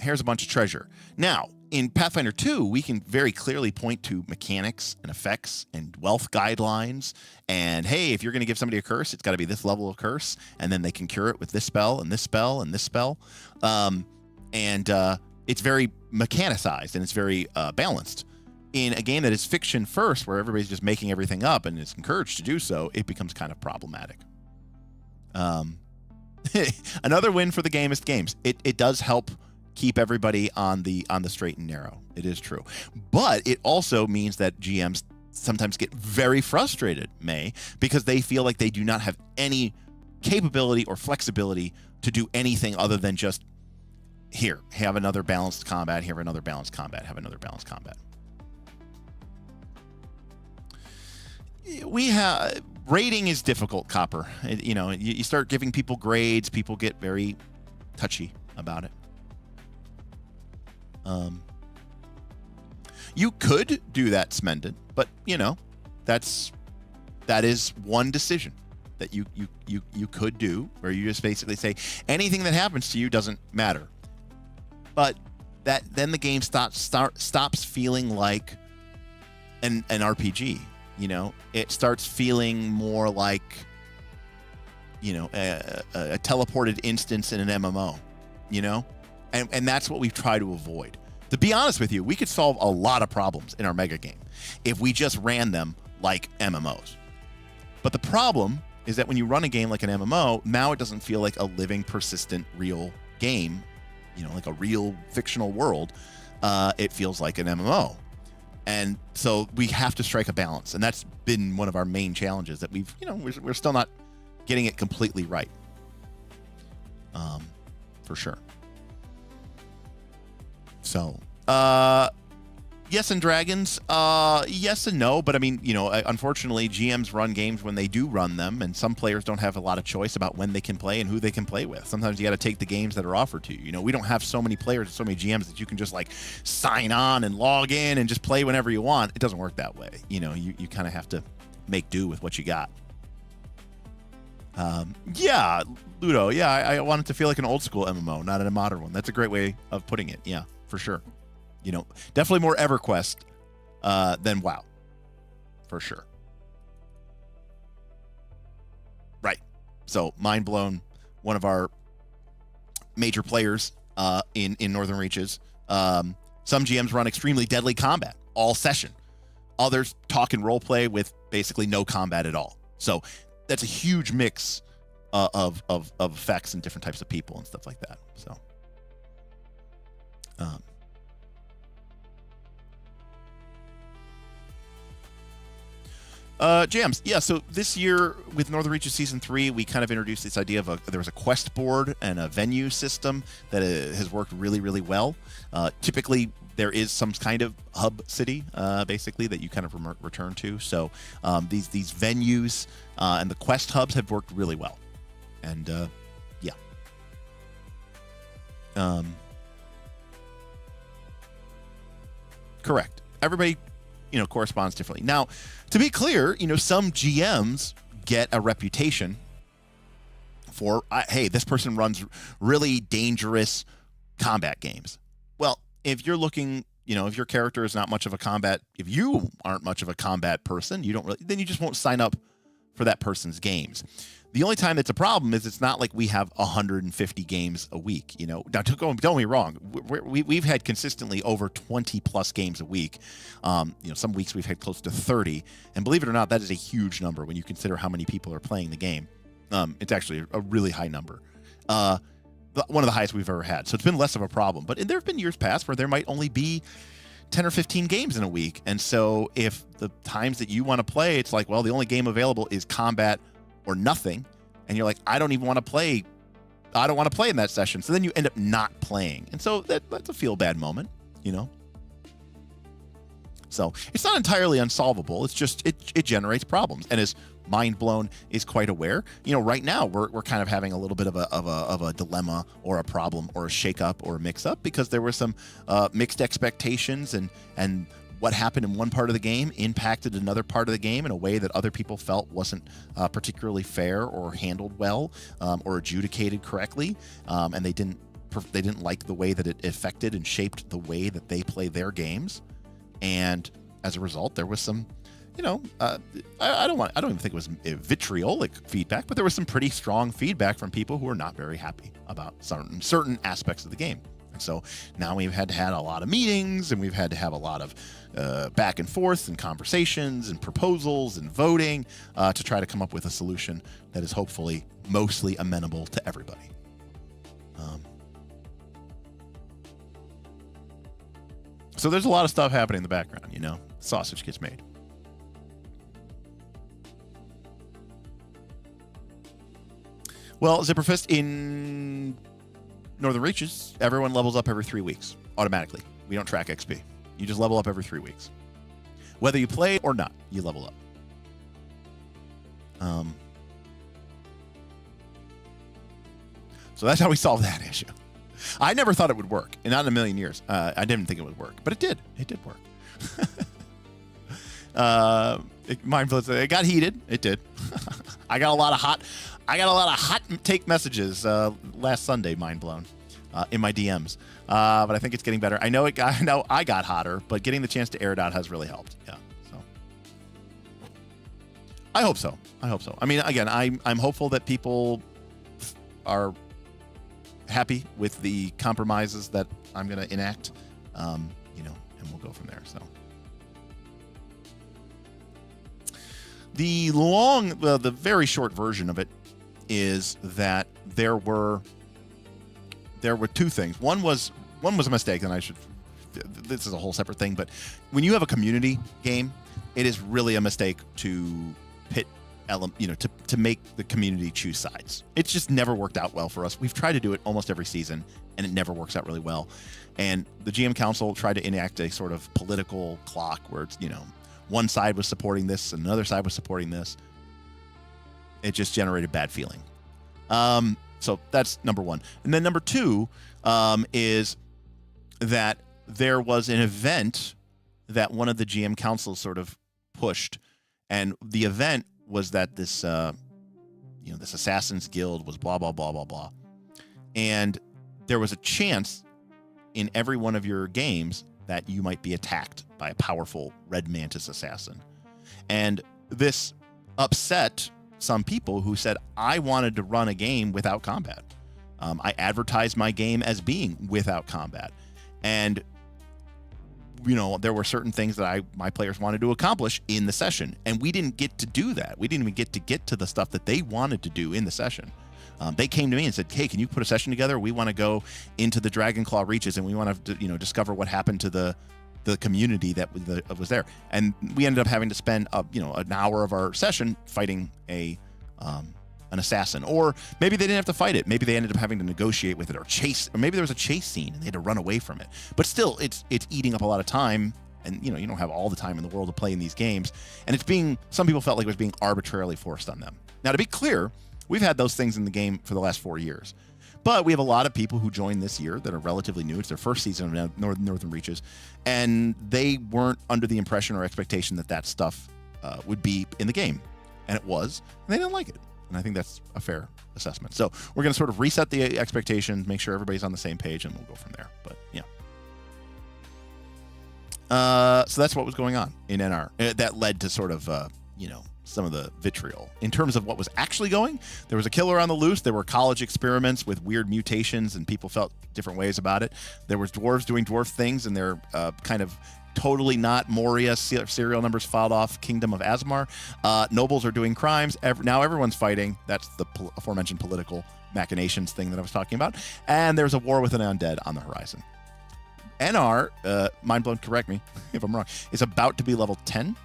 "Here's a bunch of treasure." Now, in Pathfinder 2, we can very clearly point to mechanics and effects and wealth guidelines. And hey, if you're going to give somebody a curse, it's got to be this level of curse, and then they can cure it with this spell and this spell and this spell. It's very mechanicized and it's very balanced. In a game that is fiction first, where everybody's just making everything up and is encouraged to do so, it becomes kind of problematic. Another win for the gamist games. It does help keep everybody on the straight and narrow. It is true. But it also means that GMs sometimes get very frustrated, because they feel like they do not have any capability or flexibility to do anything other than just, here, have another balanced combat, here, another balanced combat, have another balanced combat. Rating is difficult, Copper. You start giving people grades, people get very touchy about it. You could do that, Smendon, but that is one decision that you could do, where you just basically say anything that happens to you doesn't matter. But then the game stops feeling like an RPG. It starts feeling more like a teleported instance in an MMO. And that's what we try to avoid. To be honest with you, we could solve a lot of problems in our mega game if we just ran them like MMOs. But the problem is that when you run a game like an MMO, now it doesn't feel like a living, persistent, real game, like a real fictional world. It feels like an MMO. And so we have to strike a balance. And that's been one of our main challenges, that we're still not getting it completely right. For sure. So, yes and dragons, yes and no, but I mean, unfortunately GMs run games when they do run them, and some players don't have a lot of choice about when they can play and who they can play with. Sometimes you got to take the games that are offered to you. We don't have so many players and so many GMs that you can just like sign on and log in and just play whenever you want. It doesn't work that way. You kind of have to make do with what you got. Yeah, Ludo. Yeah, I want it to feel like an old school MMO, not a modern one. That's a great way of putting it. Yeah, for sure. Definitely more EverQuest than WoW. For sure. Right. So, Mind Blown, one of our major players in Northern Reaches, Some GMs run extremely deadly combat all session. Others talk and role play with basically no combat at all. So that's a huge mix of effects and different types of people and stuff like that. So, jams. Yeah, so this year with Northern Reaches Season 3, we kind of introduced this idea of there was a quest board and a venue system that has worked really, really well. Typically, there is some kind of hub city, basically, that you kind of return to. So these venues and the quest hubs have worked really well. And, yeah. Correct. Everybody, corresponds differently. Now, to be clear, some GMs get a reputation for, hey, this person runs really dangerous combat games. Well, if you're looking, if your character is not much of a combat, if you aren't much of a combat person, then you just won't sign up for that person's games. The only time it's a problem is it's not like we have 150 games a week. Now, don't get me wrong. We've had consistently over 20 plus games a week. Some weeks we've had close to 30. And believe it or not, that is a huge number when you consider how many people are playing the game. It's actually a really high number. One of the highest we've ever had. So it's been less of a problem. But there have been years past where there might only be 10 or 15 games in a week. And so if the times that you want to play, it's like, well, the only game available is combat or nothing, and you're like, I don't want to play in that session. So then you end up not playing. And so that's a feel bad moment, So it's not entirely unsolvable. It's just it generates problems. And as Mindblown is quite aware, right now we're kind of having a little bit of a dilemma or a problem or a shakeup or a mix up because there were some mixed expectations and what happened in one part of the game impacted another part of the game in a way that other people felt wasn't particularly fair or handled well or adjudicated correctly, and they didn't like the way that it affected and shaped the way that they play their games, and as a result, there was some, I don't even think it was vitriolic feedback, but there was some pretty strong feedback from people who were not very happy about certain aspects of the game. And so now we've had a lot of meetings, and we've had to have a lot of back and forth and conversations and proposals and voting to try to come up with a solution that is hopefully mostly amenable to everybody. So there's a lot of stuff happening in the background, sausage gets made. Well, Zipperfest in Northern Reaches, everyone levels up every 3 weeks automatically. We don't track XP. You just level up every 3 weeks. Whether you play or not, you level up. So that's how we solve that issue. I never thought it would work, and not in a million years. I didn't think it would work, but it did. It did work. Mindfulness. It got heated. It did. I got a lot of hot take messages last Sunday. Mind blown in my DMs, but I think it's getting better. I know I got hotter, but getting the chance to air it out has really helped. Yeah. So I hope so. I mean, again, I'm hopeful that people are happy with the compromises that I'm going to enact, and we'll go from there. So the very short version of it is that there were two things. One was a mistake, and this is a whole separate thing, but when you have a community game, it is really a mistake to pit to make the community choose sides. It's just never worked out well for us. We've tried to do it almost every season, and it never works out really well. And the GM Council tried to enact a sort of political clock where it's, one side was supporting this and another side was supporting this. It just generated bad feeling. So that's number one. And then number two is that there was an event that one of the GM councils sort of pushed, and the event was that this this Assassin's Guild was blah blah blah blah blah, and there was a chance in every one of your games that you might be attacked by a powerful red mantis assassin, and this upset some people who said, I wanted to run a game without combat. I advertised my game as being without combat, and there were certain things that my players wanted to accomplish in the session, and we didn't get to do that. We didn't even get to the stuff that they wanted to do in the session. They came to me and said, "Hey, can you put a session together? We want to go into the Dragonclaw Reaches, and we want to, discover what happened to the community that was there." And we ended up having to spend, an hour of our session fighting an assassin, or maybe they didn't have to fight it. Maybe they ended up having to negotiate with it, or maybe there was a chase scene and they had to run away from it. But still, it's eating up a lot of time, and you don't have all the time in the world to play in these games. And some people felt like it was being arbitrarily forced on them. Now, to be clear, we've had those things in the game for the last 4 years. But we have a lot of people who joined this year that are relatively new. It's their first season of Northern Reaches, and they weren't under the impression or expectation that stuff would be in the game. And it was, and they didn't like it. And I think that's a fair assessment. So we're going to sort of reset the expectations, make sure everybody's on the same page, and we'll go from there. But yeah. So that's what was going on in NR. That led to sort of, some of the vitriol. In terms of what was actually going, there was a killer on the loose. There were college experiments with weird mutations, and people felt different ways about it. There was dwarves doing dwarf things, and they're kind of totally not Moria serial numbers filed off Kingdom of Asmar. Nobles are doing crimes. Now everyone's fighting. That's the aforementioned political machinations thing that I was talking about. And there's a war with an undead on the horizon. NR, mind blown, correct me if I'm wrong, is about to be level 10.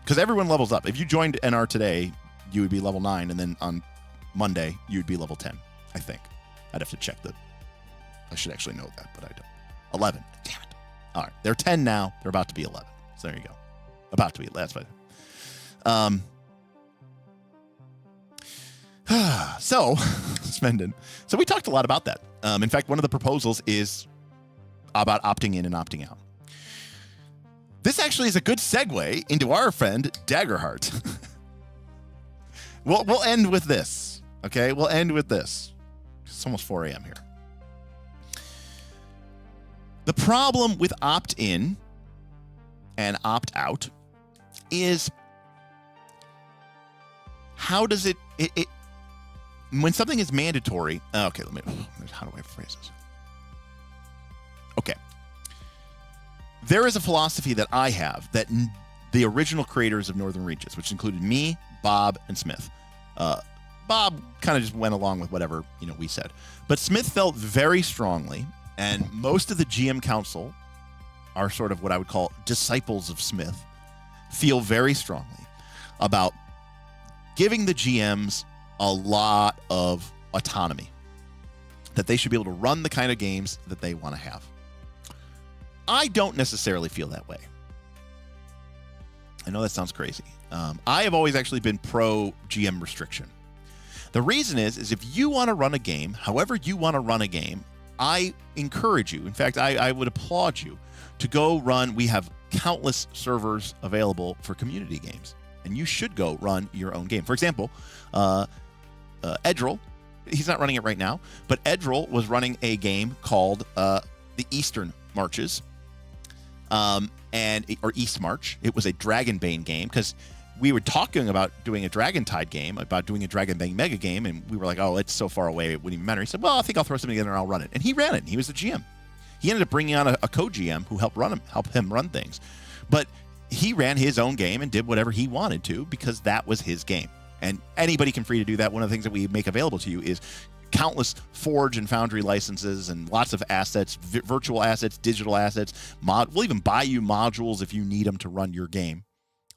Because everyone levels up. If you joined NR today, you would be level 9, and then on Monday, you'd be level 10, I think. I'd have to check I should actually know that, but I don't. 11. Damn it. All right, they're 10 now. They're about to be 11. So there you go. About to be. That's fine. So, Smendon. So we talked a lot about that. In fact, one of the proposals is about opting in and opting out. This actually is a good segue into our friend Daggerheart. We'll end with this. Okay, we'll end with this. It's almost 4 a.m. here. The problem with opt-in and opt-out is how does it when something is mandatory. Okay, how do I phrase this? Okay. There is a philosophy that I have that the original creators of Northern Reaches, which included me, Bob, and Smith. Bob kind of just went along with whatever we said. But Smith felt very strongly, and most of the GM Council are sort of what I would call disciples of Smith, feel very strongly about giving the GMs a lot of autonomy, that they should be able to run the kind of games that they want to have. I don't necessarily feel that way. I know that sounds crazy. I have always actually been pro GM restriction. The reason is if you want to run a game, however you want to run a game, I encourage you. In fact, I would applaud you to go run. We have countless servers available for community games, and you should go run your own game. For example, Edril, he's not running it right now, but Edril was running a game called the Eastern Marches, or East March. It was a Dragonbane game because we were talking about doing a Dragontide game, about doing a Dragonbane mega game, and we were like, oh, it's so far away, it wouldn't even matter. He said, well, I think I'll throw something together and I'll run it. And he ran it, and he was the GM. He ended up bringing on a co-GM who helped him run things. But he ran his own game and did whatever he wanted to because that was his game. And anybody can free to do that. One of the things that we make available to you is countless Forge and Foundry licenses and lots of assets, virtual assets, digital assets. We'll even buy you modules if you need them to run your game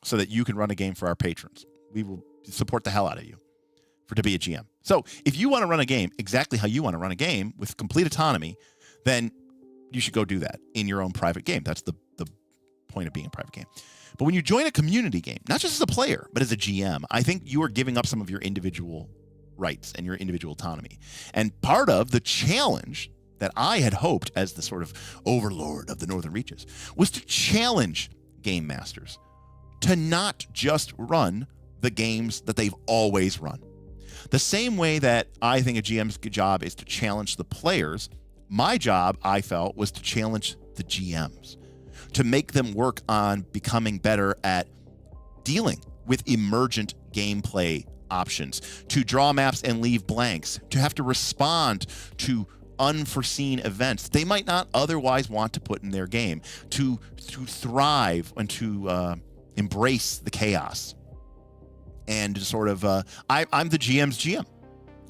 so that you can run a game for our patrons. We will support the hell out of you to be a GM. So if you want to run a game exactly how you want to run a game with complete autonomy, then you should go do that in your own private game. That's the point of being a private game. But when you join a community game, not just as a player, but as a GM, I think you are giving up some of your individual rights and your individual autonomy. And part of the challenge that I had hoped as the sort of overlord of the Northern Reaches was to challenge game masters to not just run the games that they've always run. The same way that I think a GM's job is to challenge the players, my job, I felt, was to challenge the GMs, to make them work on becoming better at dealing with emergent gameplay options, to draw maps and leave blanks, to have to respond to unforeseen events they might not otherwise want to put in their game, to thrive and to embrace the chaos. And sort of, I'm the GM's GM,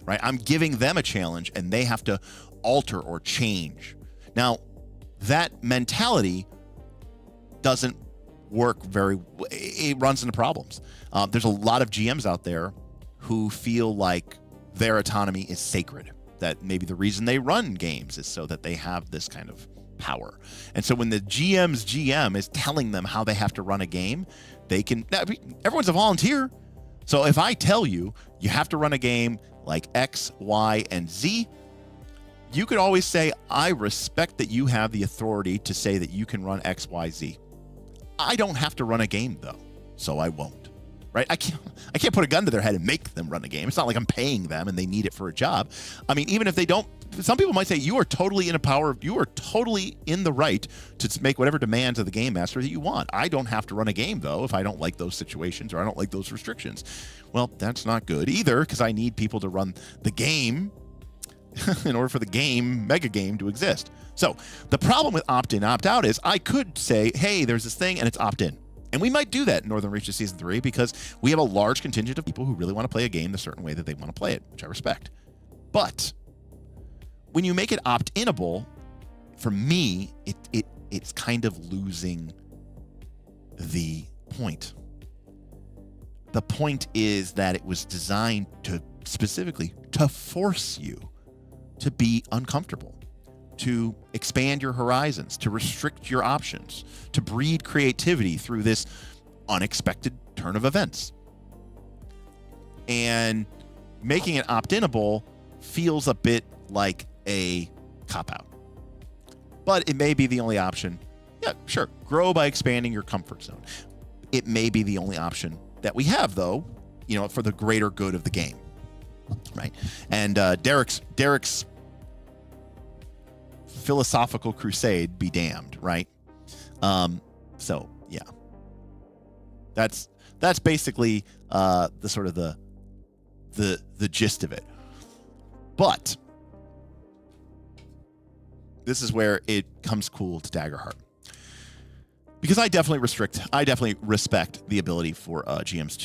right? I'm giving them a challenge, and they have to alter or change. Now, that mentality doesn't work it runs into problems. There's a lot of GMs out there who feel like their autonomy is sacred, that maybe the reason they run games is so that they have this kind of power. And so when the GM's GM is telling them how they have to run a game, everyone's a volunteer. So if I tell you have to run a game like X, Y, and Z, you could always say, I respect that you have the authority to say that you can run X, Y, Z. I don't have to run a game, though, so I won't. Right? I can't put a gun to their head and make them run a game. It's not like I'm paying them and they need it for a job. I mean, even if they don't, some people might say you are totally in the right to make whatever demands of the game master that you want. I don't have to run a game, though, if I don't like those situations or I don't like those restrictions. Well, that's not good either, because I need people to run the game in order for the mega game to exist. So the problem with opt-in, opt-out is I could say, hey, there's this thing and it's opt-in. And we might do that in Northern Reaches Season 3 because we have a large contingent of people who really want to play a game the certain way that they want to play it, which I respect. But when you make it opt-inable, for me, it's kind of losing the point. The point is that it was designed specifically to force you to be uncomfortable, to expand your horizons, to restrict your options, to breed creativity through this unexpected turn of events. And making it opt-inable feels a bit like a cop-out. But it may be the only option. Yeah, sure. Grow by expanding your comfort zone. It may be the only option that we have, though, for the greater good of the game. Right? And Derek's philosophical crusade be damned, right? So yeah, that's basically the sort of the gist of it. But this is where it comes cool to Daggerheart, because I definitely respect the ability for GMs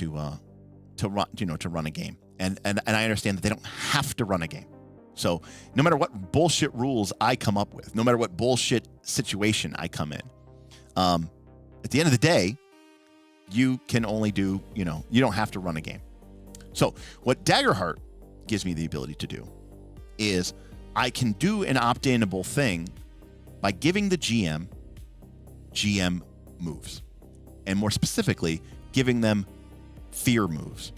to run a game, and I understand that they don't have to run a game. So no matter what bullshit rules I come up with, no matter what bullshit situation I come in, at the end of the day, you can only do, you don't have to run a game. So what Daggerheart gives me the ability to do is I can do an opt-inable thing by giving the GM moves, and more specifically, giving them fear moves.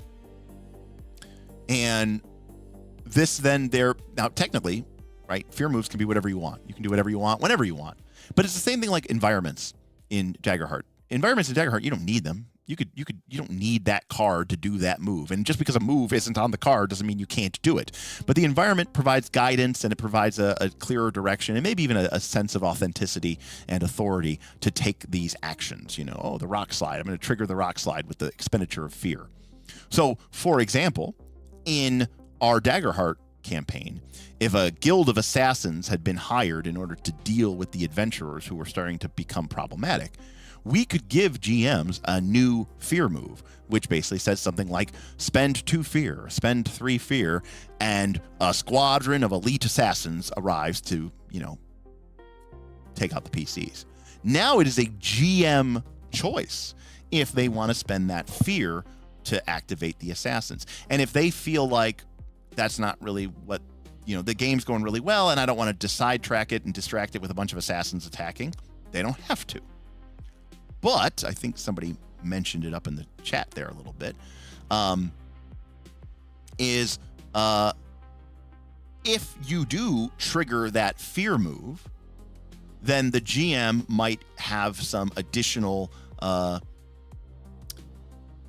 And this then now technically, right? Fear moves can be whatever you want. You can do whatever you want, whenever you want. But it's the same thing like environments in Daggerheart. Environments in Daggerheart, you don't need them. You don't need that card to do that move. And just because a move isn't on the card doesn't mean you can't do it. But the environment provides guidance, and it provides a clearer direction, and maybe even a sense of authenticity and authority to take these actions. The rock slide. I'm going to trigger the rock slide with the expenditure of fear. So, for example, in our Daggerheart campaign, if a guild of assassins had been hired in order to deal with the adventurers who were starting to become problematic, we could give GMs a new fear move, which basically says something like spend 2 fear, spend 3 fear, and a squadron of elite assassins arrives to, take out the PCs. Now it is a GM choice if they want to spend that fear to activate the assassins. And if they feel like that's not really what, the game's going really well and I don't want to sidetrack it and distract it with a bunch of assassins attacking, they don't have to. But I think somebody mentioned it up in the chat there a little bit, if you do trigger that fear move, then the GM might have some additional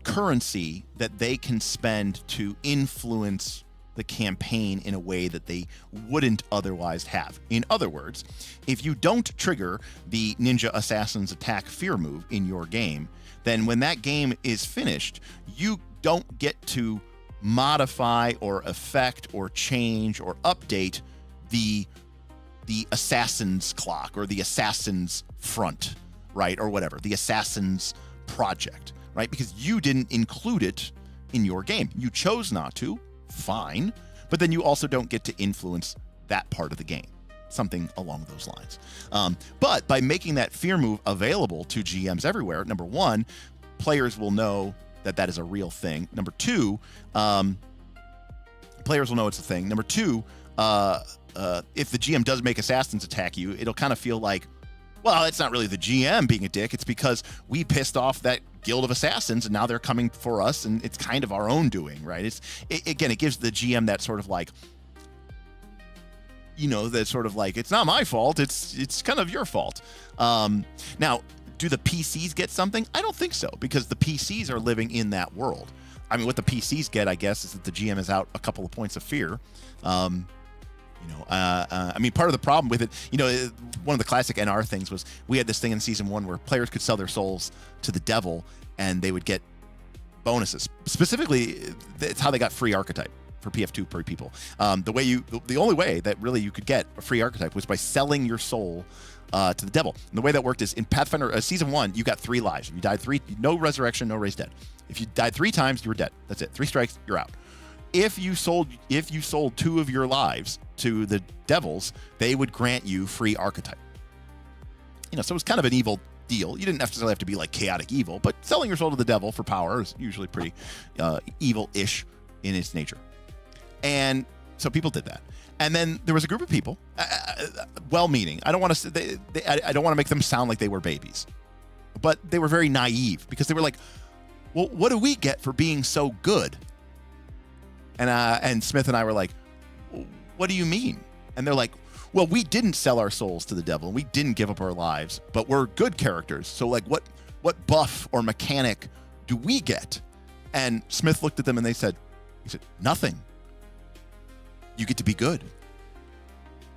currency that they can spend to influence the campaign in a way that they wouldn't otherwise have. In other words, if you don't trigger the Ninja Assassin's attack fear move in your game, then when that game is finished, you don't get to modify or affect or change or update the the assassin's clock or the assassin's front, right? Or whatever, the assassin's project, right? Because you didn't include it in your game. You chose not to, fine, but then you also don't get to influence that part of the game. Something along those lines. But by making that fear move available to GMs everywhere, number one, players will know that that is a real thing. Number two, players will know it's a thing. Number two, if the GM does make assassins attack you, it'll kind of feel like, well, it's not really the GM being a dick. It's because we pissed off that guild of assassins and now they're coming for us, and it's kind of our own doing, right? Again, it gives the GM that sort of like, that sort of like, it's not my fault. It's kind of your fault. Now, do the PCs get something? I don't think so, because the PCs are living in that world. I mean, what the PCs get, I guess, is that the GM is out a couple of points of fear. I mean, part of the problem with it, one of the classic NR things was we had this thing in season 1 where players could sell their souls to the devil and they would get bonuses. Specifically, it's how they got free archetype for PF2 per people. The only way that really you could get a free archetype was by selling your soul to the devil. And the way that worked is in Pathfinder season 1, you got 3 lives. If you died 3, no resurrection, no raised dead. If you died 3 times, you were dead. That's it. 3 strikes, you're out. If you sold 2 of your lives to the devils, they would grant you free archetype. So it was kind of an evil deal. You didn't necessarily have to be like chaotic evil, but selling your soul to the devil for power is usually pretty evil-ish in its nature. And so people did that. And then there was a group of people, well-meaning. I don't want to make them sound like they were babies, but they were very naive because they were like, "Well, what do we get for being so good?" And Smith and I were like, "What do you mean?" And they're like, "Well, we didn't sell our souls to the devil, and we didn't give up our lives, but we're good characters. So, like, what buff or mechanic do we get?" And Smith looked at them and he said, "Nothing. You get to be good."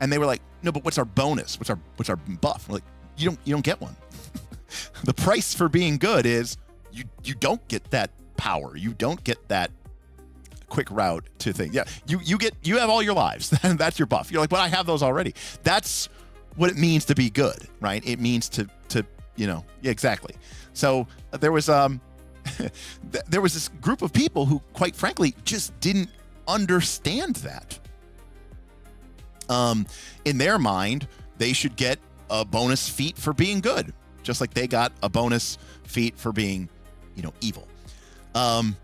And they were like, "No, but what's our bonus? What's our buff?" We're like, you don't get one. The price for being good is you don't get that power. You don't get that quick route to things. Yeah, you have all your lives. That's your buff. You're like, "But I have those already." That's what it means to be good, right? It means to yeah, exactly. So there was there was this group of people who, quite frankly, just didn't understand that. In their mind, they should get a bonus feat for being good, just like they got a bonus feat for being, evil. And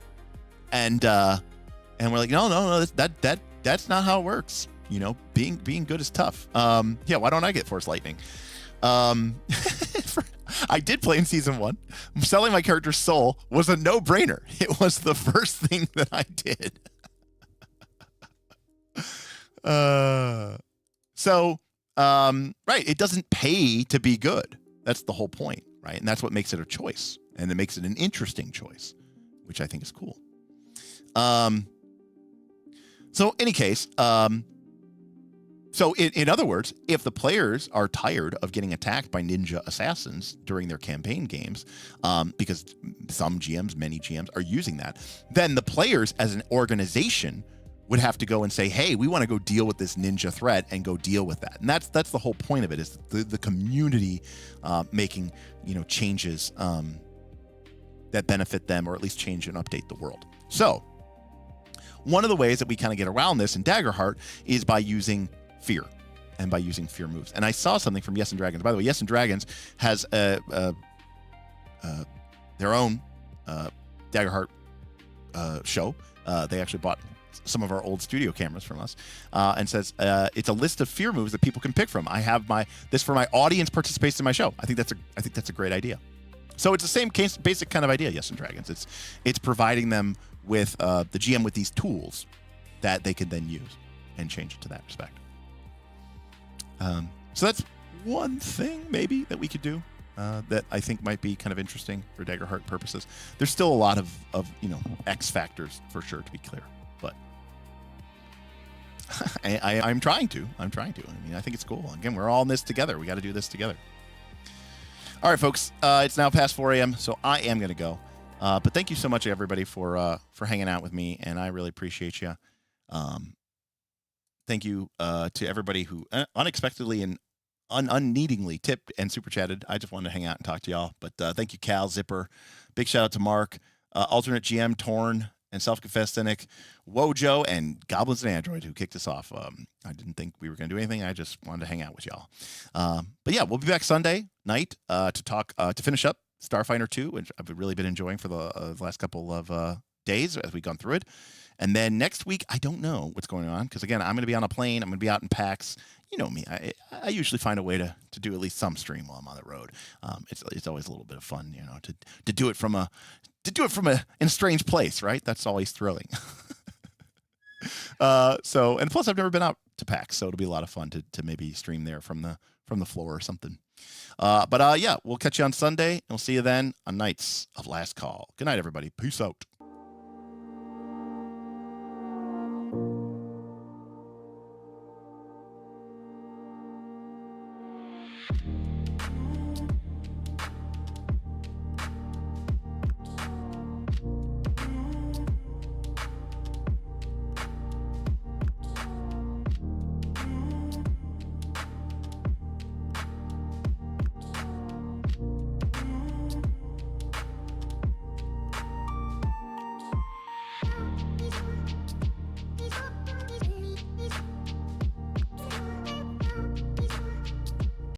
we're like, no, that's not how it works. Being good is tough. Yeah, why don't I get Force Lightning? I did play in season 1. Selling my character's soul was a no-brainer. It was the first thing that I did. Right, it doesn't pay to be good. That's the whole point, right? And that's what makes it a choice, and it makes it an interesting choice, which I think is cool. So any case, so in other words, if the players are tired of getting attacked by ninja assassins during their campaign games, because some GMs, many GMs are using that, then the players as an organization would have to go and say, "Hey, we want to go deal with this ninja threat and go deal with that." And that's the whole point of it, is the community making changes that benefit them, or at least change and update the world. So one of the ways that we kind of get around this in Daggerheart is by using fear and by using fear moves. And I saw something from Yes and Dragons. By the way, Yes and Dragons has their own Daggerheart show. They actually bought some of our old studio cameras from us, and says it's a list of fear moves that people can pick from. I have this for my audience participates in my show. I think that's a great idea. So it's the same basic kind of idea. Yes and Dragons. It's providing them with the GM with these tools that they can then use and change it to that respect. So that's one thing maybe that we could do that I think might be kind of interesting for Daggerheart purposes. There's still a lot of X factors for sure, to be clear, but I'm trying to. I mean, I think it's cool. Again, we're all in this together. We got to do this together. All right, folks. It's now past 4 a.m., so I am going to go. But thank you so much, everybody, for hanging out with me, and I really appreciate you. thank you to everybody who unexpectedly and unneedingly tipped and super chatted. I just wanted to hang out and talk to y'all. But thank you, Cal, Zipper. Big shout out to Mark, alternate GM, Torn, and self-confessed cynic, Wojo, and Goblins and Android, who kicked us off. I didn't think we were going to do anything. I just wanted to hang out with y'all. But yeah, we'll be back Sunday night to talk to finish up Starfighter 2, which I've really been enjoying for the last couple of days as we've gone through it. And then next week, I don't know what's going on because, again, I'm going to be on a plane. I'm going to be out in PAX. You know me. I usually find a way to do at least some stream while I'm on the road. It's always a little bit of fun, you know, to do it from a in a strange place, right? That's always thrilling. And plus I've never been out to PAX, so it'll be a lot of fun to maybe stream there from the floor or something. But yeah, we'll catch you on Sunday, and we'll see you then on Knights of Last Call. Good night, everybody. Peace out.